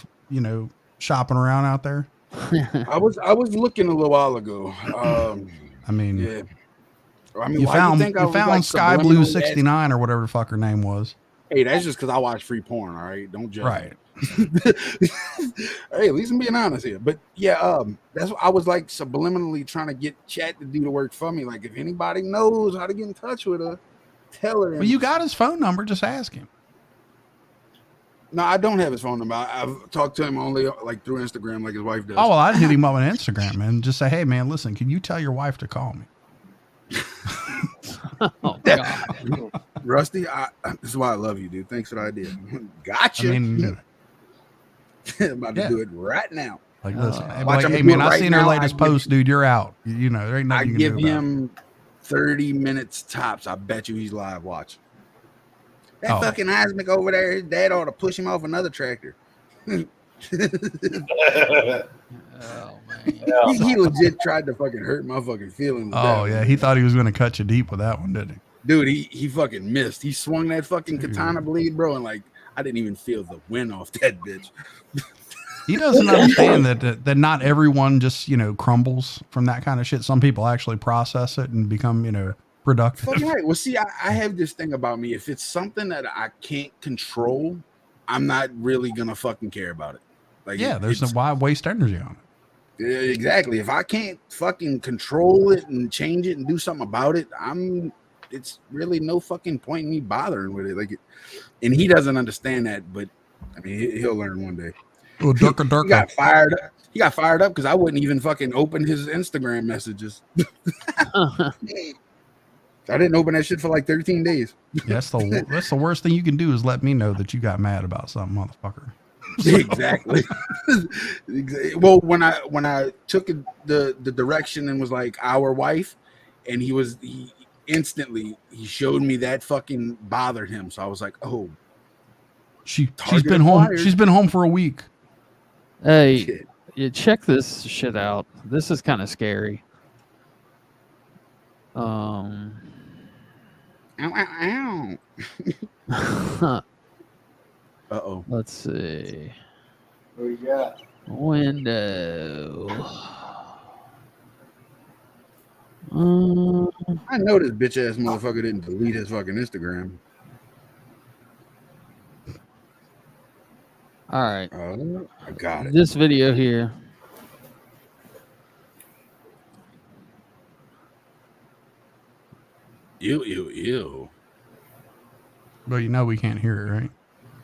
shopping around out there. I was looking a little while ago. I mean, yeah. You found Sky Blue 69 or whatever the fuck her name was. Hey, that's just because I watch free porn. All right, don't judge. Right. Hey, at least I'm being honest here. But yeah, that's what I was like subliminally trying to get chat to do the work for me. Like, if anybody knows how to get in touch with her, tell her. Well, you got his phone number. Just ask him. No, I don't have his phone number. I've talked to him only like through Instagram, like his wife does. Oh well, I'd hit him up on Instagram and just say, "Hey, man, listen, can you tell your wife to call me?" Oh God, Rusty, this is why I love you, dude. Thanks for the idea. Gotcha. I mean, I'm about to do it right now. Like, listen, hey man, I seen her latest post, dude. You're out. There ain't nothing you can do. I give him 30 minutes tops. I bet you he's live watching. That fucking Isaac over there, his dad ought to push him off another tractor. oh man, he legit tried to fucking hurt my fucking feelings. Oh yeah, he thought he was gonna cut you deep with that one, didn't he? Dude, he fucking missed. He swung that fucking katana blade, bro, and like I didn't even feel the wind off that bitch. He doesn't understand that not everyone just crumbles from that kind of shit. Some people actually process it and become productive. Fucking right. Well, see, I have this thing about me. If it's something that I can't control, I'm not really gonna fucking care about it. Like, yeah, why waste energy on it? Yeah, exactly. If I can't fucking control it and change it and do something about it, it's really no fucking point in me bothering with it. Like, and he doesn't understand that, but I mean, he'll learn one day. Oh, durka. He got fired. He got fired up because I wouldn't even fucking open his Instagram messages. I didn't open that shit for like 13 days. Yeah, that's the worst thing you can do is let me know that you got mad about something, motherfucker. Exactly. Well, when I took the direction and was like our wife, and he instantly showed me that fucking bothered him. So I was like, oh, she's been home. She's been home for a week. Hey, you check this shit out. This is kind of scary. Ow, ow, ow. Uh-oh. Let's see. What do you got? Window. I know this bitch ass motherfucker didn't delete his fucking Instagram. All right. I got it. This video here. Ew. But you know we can't hear it, right?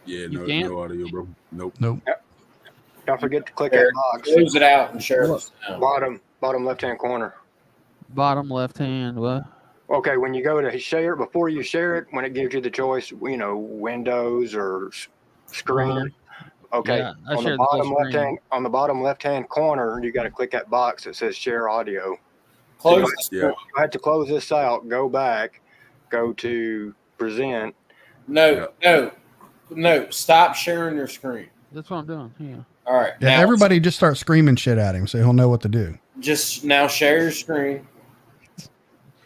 Yeah, You can't? no audio, bro. Nope. Yep. Don't forget to click that box. Close it out and share it. Bottom left-hand corner. Bottom left hand. What? Okay, when you go to share, before you share it, when it gives you the choice, Windows or screen. Okay, Yeah, I on the shared the whole bottom screen. left-hand corner, you got to click that box that says share audio. Close So you have to close this out. Go back. Go to present. No. Stop sharing your screen. That's what I'm doing. Yeah. All right. Yeah, now everybody just start screaming shit at him so he'll know what to do. just now share your screen.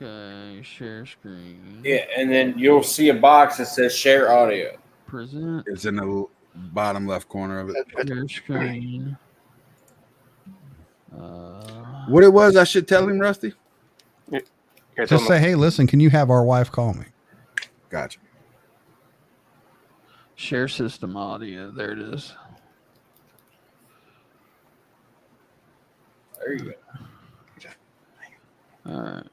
Okay. Share screen. Yeah, and then you'll see a box that says share audio. Present. It's in the bottom left corner of it. Share screen. What it was, I should tell him, Rusty? Just say, hey, listen, can you have our wife call me? Gotcha. Share system audio. There it is. There you go. All right.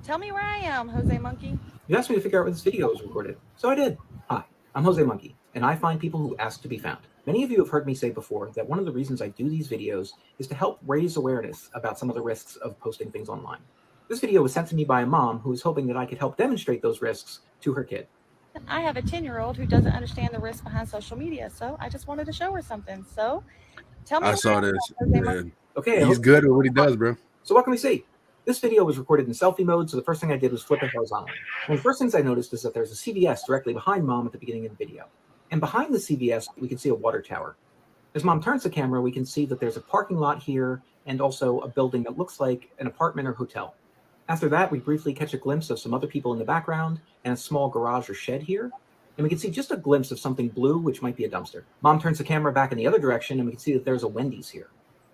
Tell me where I am, Jose Monkey. You asked me to figure out where this video was recorded, so I did. Hi, I'm Jose Monkey, and I find people who ask to be found. Many of you have heard me say before that one of the reasons I do these videos is to help raise awareness about some of the risks of posting things online. This video was sent to me by a mom who was hoping that I could help demonstrate those risks to her kid. I have a 10-year-old who doesn't understand the risk behind social media, so I just wanted to show her something. So, tell me. I saw this. Man. Okay, He's good at what he does, bro. So what can we see? This video was recorded in selfie mode, so the first thing I did was flip it horizontally. One of the first things I noticed is that there's a CVS directly behind Mom at the beginning of the video. And behind the CVS, we can see a water tower. As Mom turns the camera, we can see that there's a parking lot here and also a building that looks like an apartment or hotel. After that, we briefly catch a glimpse of some other people in the background and a small garage or shed here. And we can see just a glimpse of something blue, which might be a dumpster. Mom turns the camera back in the other direction, and we can see that there's a Wendy's here.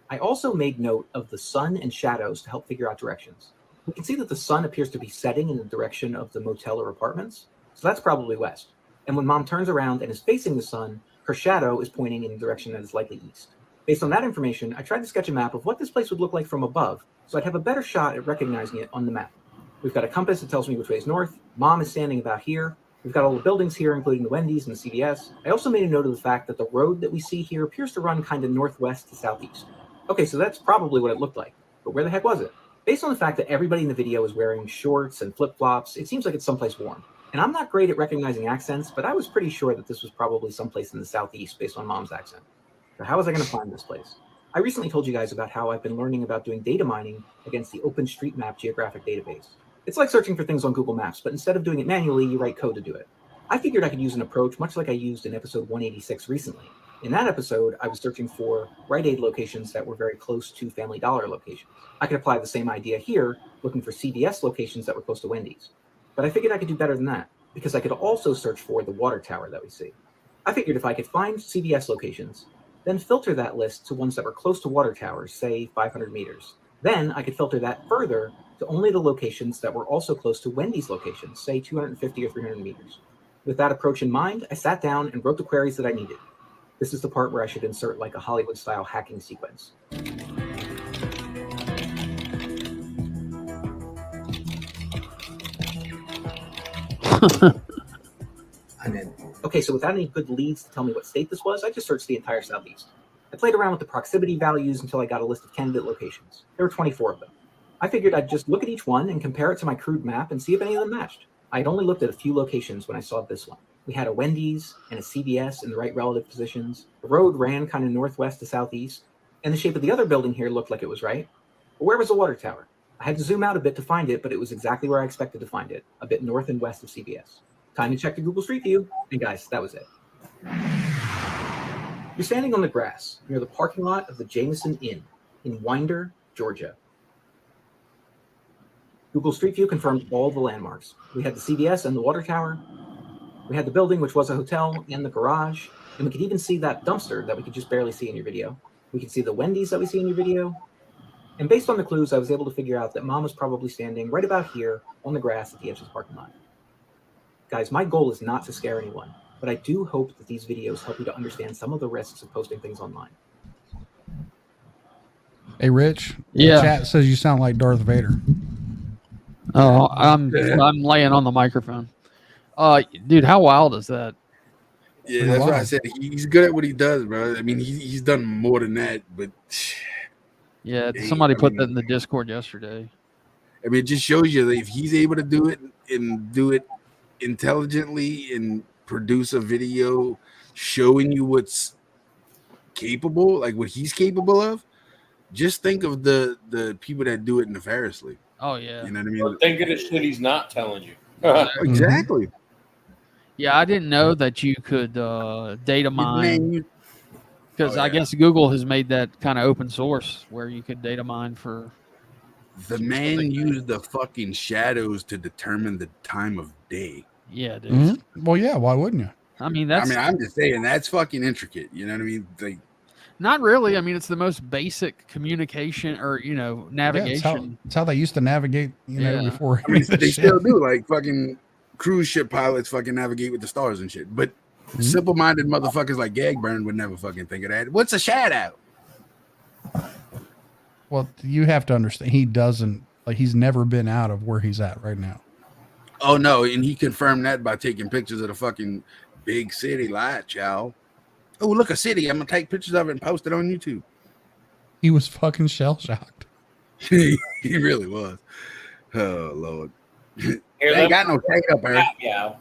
I also made note of the sun and shadows to help figure out directions. We can see that the sun appears to be setting in the direction of the motel or apartments, so that's probably west. And when Mom turns around and is facing the sun, her shadow is pointing in the direction that is likely east. Based on that information, I tried to sketch a map of what this place would look like from above, so I'd have a better shot at recognizing it on the map. We've got a compass that tells me which way is north. Mom is standing about here. We've got all the buildings here, including the Wendy's and the CVS. I also made a note of the fact that the road that we see here appears to run kind of northwest to southeast. Okay, so that's probably what it looked like, but where the heck was it? Based on the fact that everybody in the video is wearing shorts and flip-flops, it seems like it's someplace warm. And I'm not great at recognizing accents, but I was pretty sure that this was probably someplace in the southeast based on Mom's accent. So how was I going to find this place? I recently told you guys about how I've been learning about doing data mining against the OpenStreetMap geographic database. It's like searching for things on Google Maps, but instead of doing it manually, you write code to do it. I figured I could use an approach much like I used in episode 186 recently. In that episode, I was searching for Rite Aid locations that were very close to Family Dollar locations. I could apply the same idea here, looking for CVS locations that were close to Wendy's. But I figured I could do better than that, because I could also search for the water tower that we see. I figured if I could find CVS locations, then filter that list to ones that were close to water towers, say 500 meters. Then I could filter that further to only the locations that were also close to Wendy's locations, say 250 or 300 meters. With that approach in mind, I sat down and wrote the queries that I needed. This is the part where I should insert like a Hollywood-style hacking sequence. I'm in. Okay, so without any good leads to tell me what state this was, I just searched the entire Southeast. I played around with the proximity values until I got a list of candidate locations. There were 24 of them. I figured I'd just look at each one and compare it to my crude map and see if any of them matched. I had only looked at a few locations when I saw this one. We had a Wendy's and a CVS in the right relative positions. The road ran kind of northwest to southeast, and the shape of the other building here looked like it was right. But where was the water tower? I had to zoom out a bit to find it, but it was exactly where I expected to find it, a bit north and west of CVS. Time to check the Google Street View, and guys, that was it. You're standing on the grass near the parking lot of the Jameson Inn in Winder, Georgia. Google Street View confirmed all the landmarks. We had the CVS and the water tower. We had the building, which was a hotel, and the garage. And we could even see that dumpster that we could just barely see in your video. We could see the Wendy's that we see in your video. And based on the clues, I was able to figure out that Mom was probably standing right about here on the grass at the edge of the parking lot. Guys, my goal is not to scare anyone, but I do hope that these videos help you to understand some of the risks of posting things online. Hey, Rich. Yeah. The chat says you sound like Darth Vader. Oh, I'm laying on the microphone. Dude, how wild is that? Yeah, that's why I said he's good at what he does, bro. I mean, he's done more than that, but yeah, somebody put that in the Discord yesterday. I mean, it just shows you that if he's able to do it and do it intelligently and produce a video showing you what's capable, like what he's capable of, just think of the people that do it nefariously. Oh yeah, you know what I mean. Or think of the shit he's not telling you. Exactly. Yeah, I didn't know that you could data mine, because I guess Google has made that kind of open source where you could data mine for. The man used the fucking shadows to determine the time of day. Yeah, dude. Mm-hmm. Well, yeah. Why wouldn't you? I mean, I'm just saying that's fucking intricate. You know what I mean? Like, not really. I mean, it's the most basic communication or navigation. Yeah, it's how they used to navigate. Before. I mean, they still do. Like fucking cruise ship pilots fucking navigate with the stars and shit. But simple-minded motherfuckers like Gagburn would never fucking think of that. What's a shadow? Well, you have to understand. He doesn't he's never been out of where he's at right now. Oh no, and he confirmed that by taking pictures of the fucking big city light, child. Oh, look, a city. I'm gonna take pictures of it and post it on YouTube. He was fucking shell shocked. He really was. Oh Lord. They ain't got no shade up there. Yeah.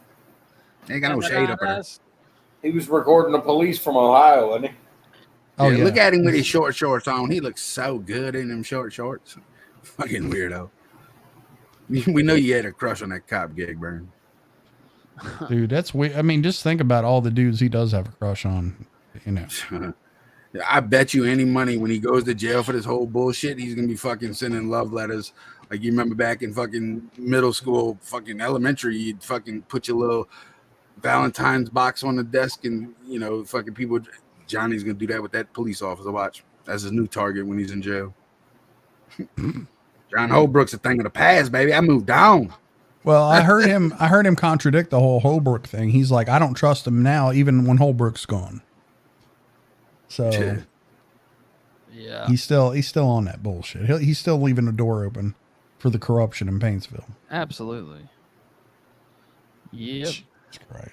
They ain't got no shade up there. He was recording the police from Ohio, wasn't he? Oh yeah, look at him with his short shorts on. He looks so good in them short shorts. Fucking weirdo. We know you had a crush on that cop, Gagburn. Dude, that's weird. I mean, just think about all the dudes he does have a crush on. I bet you any money when he goes to jail for this whole bullshit, he's gonna be fucking sending love letters. Like you remember back in fucking middle school, fucking elementary, you'd fucking put your little Valentine's box on the desk, and fucking people. Johnny's gonna do that with that police officer. Watch, that's his new target when he's in jail. John Holbrook's a thing of the past, baby. I moved on. Well, I heard him contradict the whole Holbrook thing. He's like, I don't trust him now, even when Holbrook's gone. So yeah, he's still on that bullshit. He's still leaving the door open for the corruption in Paintsville. Absolutely. Yep. Right.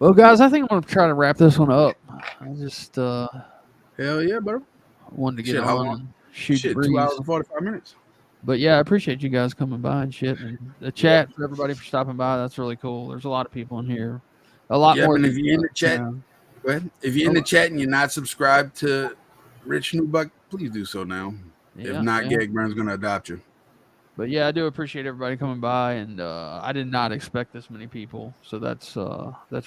Well, guys, I think I'm going to try to wrap this one up. I just hell yeah, bro. Wanted to get on and shoot the breeze. 2 hours and 45 minutes. But yeah, I appreciate you guys coming by and shit, and the chat for everybody for stopping by. That's really cool. There's a lot of people in here. A lot more. And if you're in the chat, go ahead. If you're in the chat and you're not subscribed to Rich Newbuck, please do so now. If not, Gagburn's going to adopt you. But yeah, I do appreciate everybody coming by, and I did not expect this many people, so that's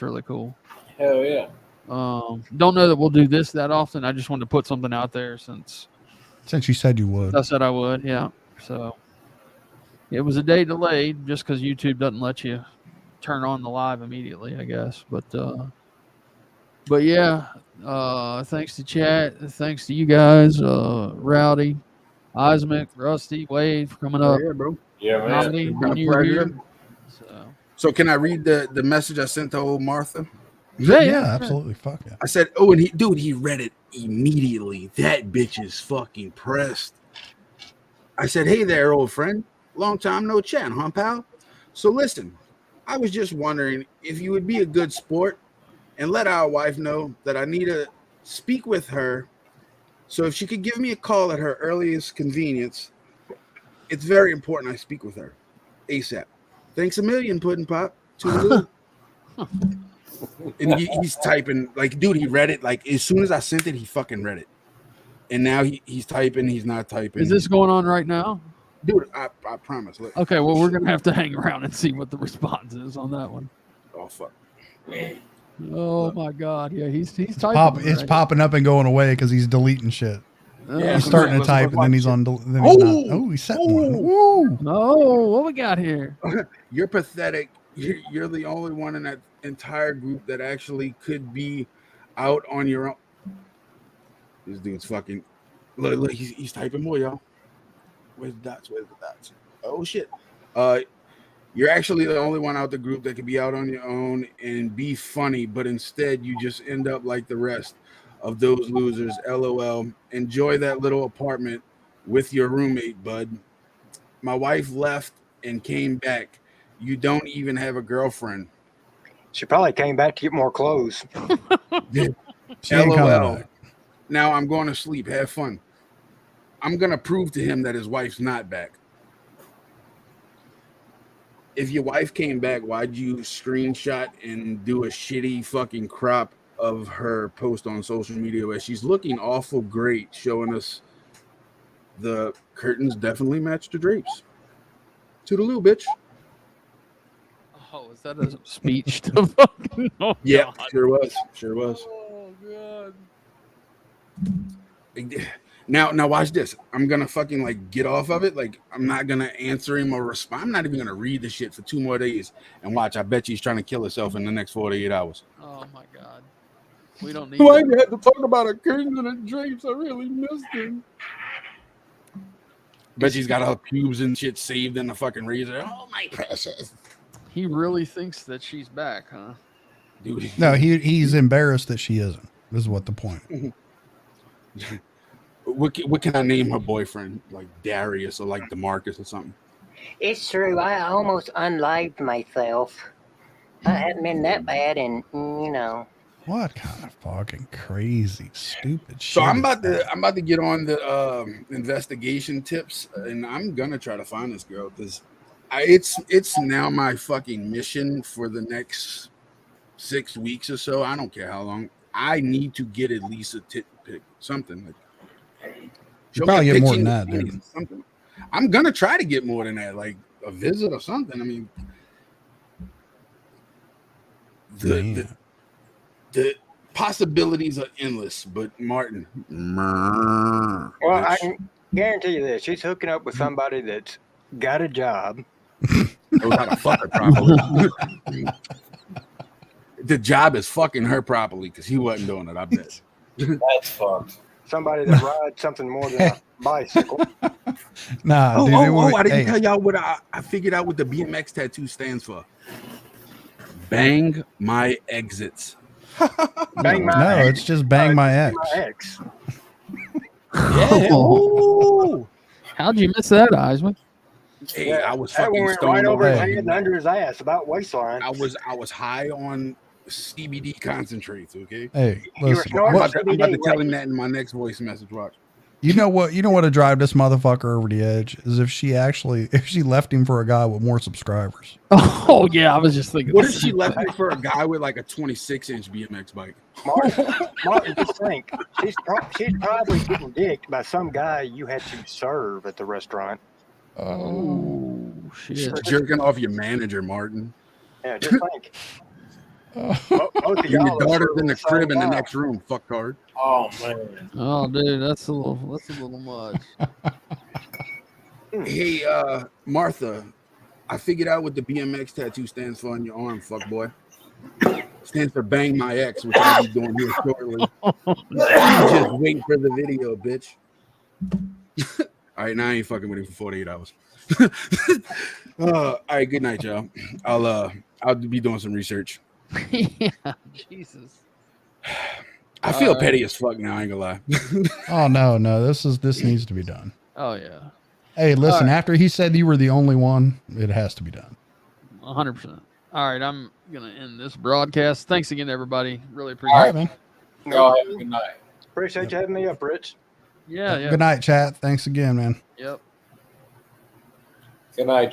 really cool. Hell yeah. Don't know that we'll do this that often. I just wanted to put something out there since you said you would. I said I would, yeah. So it was a day delayed just because YouTube doesn't let you turn on the live immediately, I guess. But yeah, thanks to chat, thanks to you guys, Rowdy, Isaac, Rusty, Wade for coming up. Yeah, bro. Yeah, man. When you were here. So can I read the message I sent to old Martha? Yeah, absolutely. Fuck yeah. I said, oh, and he read it immediately. That bitch is fucking pressed. I said, hey there, old friend. Long time no chat, huh, pal? So listen, I was just wondering if you would be a good sport and let our wife know that I need to speak with her. So if she could give me a call at her earliest convenience, it's very important I speak with her ASAP. Thanks a million, Puddin' Pop. And he's typing, like, dude, he read it. Like, as soon as I sent it, he fucking read it. And now he's typing, he's not typing. Is this going on right now? Dude, I promise. Look. Okay, well, we're going to have to hang around and see what the response is on that one. Oh, fuck. Oh, my God. Yeah, he's typing. It's popping up and going away because he's deleting shit. Yeah, he's starting to type, and then he's on. Then he's not. Oh, he sent one. Woo! No, what we got here? You're pathetic. You're the only one in that entire group that actually could be out on your own. This dude's fucking. Look, he's typing more, y'all. Where's the dots? Where's the dots? Oh shit. You're actually the only one out the group that can be out on your own and be funny, but instead you just end up like the rest of those losers. LOL. Enjoy that little apartment with your roommate, bud. My wife left and came back. You don't even have a girlfriend. She probably came back to get more clothes. She ain't coming LOL. back. Now I'm going to sleep. Have fun. I'm going to prove to him that his wife's not back. If your wife came back, why'd you screenshot and do a shitty fucking crop of her post on social media where she's looking awful great, showing us the curtains definitely match the drapes? Toodaloo, bitch. Oh, is that a speech to fucking? Oh, Yeah, God. sure was. Sure was. Oh, God. Now watch this. I'm gonna fucking like get off of it. Like I'm not gonna answer him or respond. I'm not even gonna read the shit for 2 more days. And watch, I bet she's trying to kill herself in the next 48 hours. Oh, my God. We don't need Why that. you had to talk about her curtains and her drapes? I really missed them. Bet she's got her pubes and shit saved in the fucking razor. Oh my precious. He really thinks that she's back, huh? Dude. No, he's embarrassed that she isn't. This is what the point. What can I name her boyfriend? Like Darius or like DeMarcus or something? It's true. I almost unlived myself. I hadn't been that bad, and What kind of fucking crazy, stupid shit? So I'm about to get on the investigation tips, and I'm gonna try to find this girl because it's now my fucking mission for the next 6 weeks or so. I don't care how long. I need to get at least a tit pic, something like. You probably get more than that, dude. Something. I'm gonna try to get more than that, like a visit or something. I mean, the possibilities are endless. But Martin, Well, I can guarantee you this: she's hooking up with somebody that's got a job. knows how to fuck her properly. The job is fucking her properly because he wasn't doing it. I bet. That's fucked. Somebody that rides something more than a bicycle. Nah, dude. I didn't tell y'all what I figured out what the BMX tattoo stands for. Bang my exits. Bang my No, ex. it's just bang my ex. My ex. Yeah. Ooh. How'd you miss that, Eisman? Hey, I was That fucking one went stoned right over his away. head and under his ass, about waistline. I was high on CBD concentrates. Okay. Hey, You were listen. snorting I'm about to CBD, tell right? him that in my next voice message. Watch. You know what to drive this motherfucker over the edge is if she left him for a guy with more subscribers. Oh yeah, I was just thinking. What if she left me for a guy with like a 26-inch BMX bike? Martin, just think. She's probably getting dicked by some guy you had to serve at the restaurant. Oh shit! She's jerking off your manager, Martin. Yeah, just think. Both of And y'all your are daughter's serving in the same crib in the guy. next room. Fucktard. Oh man. Oh dude, that's a little much. Hey, Martha, I figured out what the BMX tattoo stands for on your arm, fuckboy. Stands for bang my ex, which I'll be doing here shortly. Just wait for the video, bitch. All right, now I ain't fucking with him for 48 hours. All right, good night, y'all. I'll be doing some research. Yeah, Jesus. I feel petty as fuck now. I ain't gonna lie. Oh no, this needs to be done. Oh yeah. Hey, listen. All right. After he said you were the only one, it has to be done. 100%. All right, I'm gonna end this broadcast. Thanks again, everybody. Really appreciate All it. right, man. Y'all have a good night. Appreciate you having me up, Rich. Yeah. Good night, chat. Thanks again, man. Yep. Good night,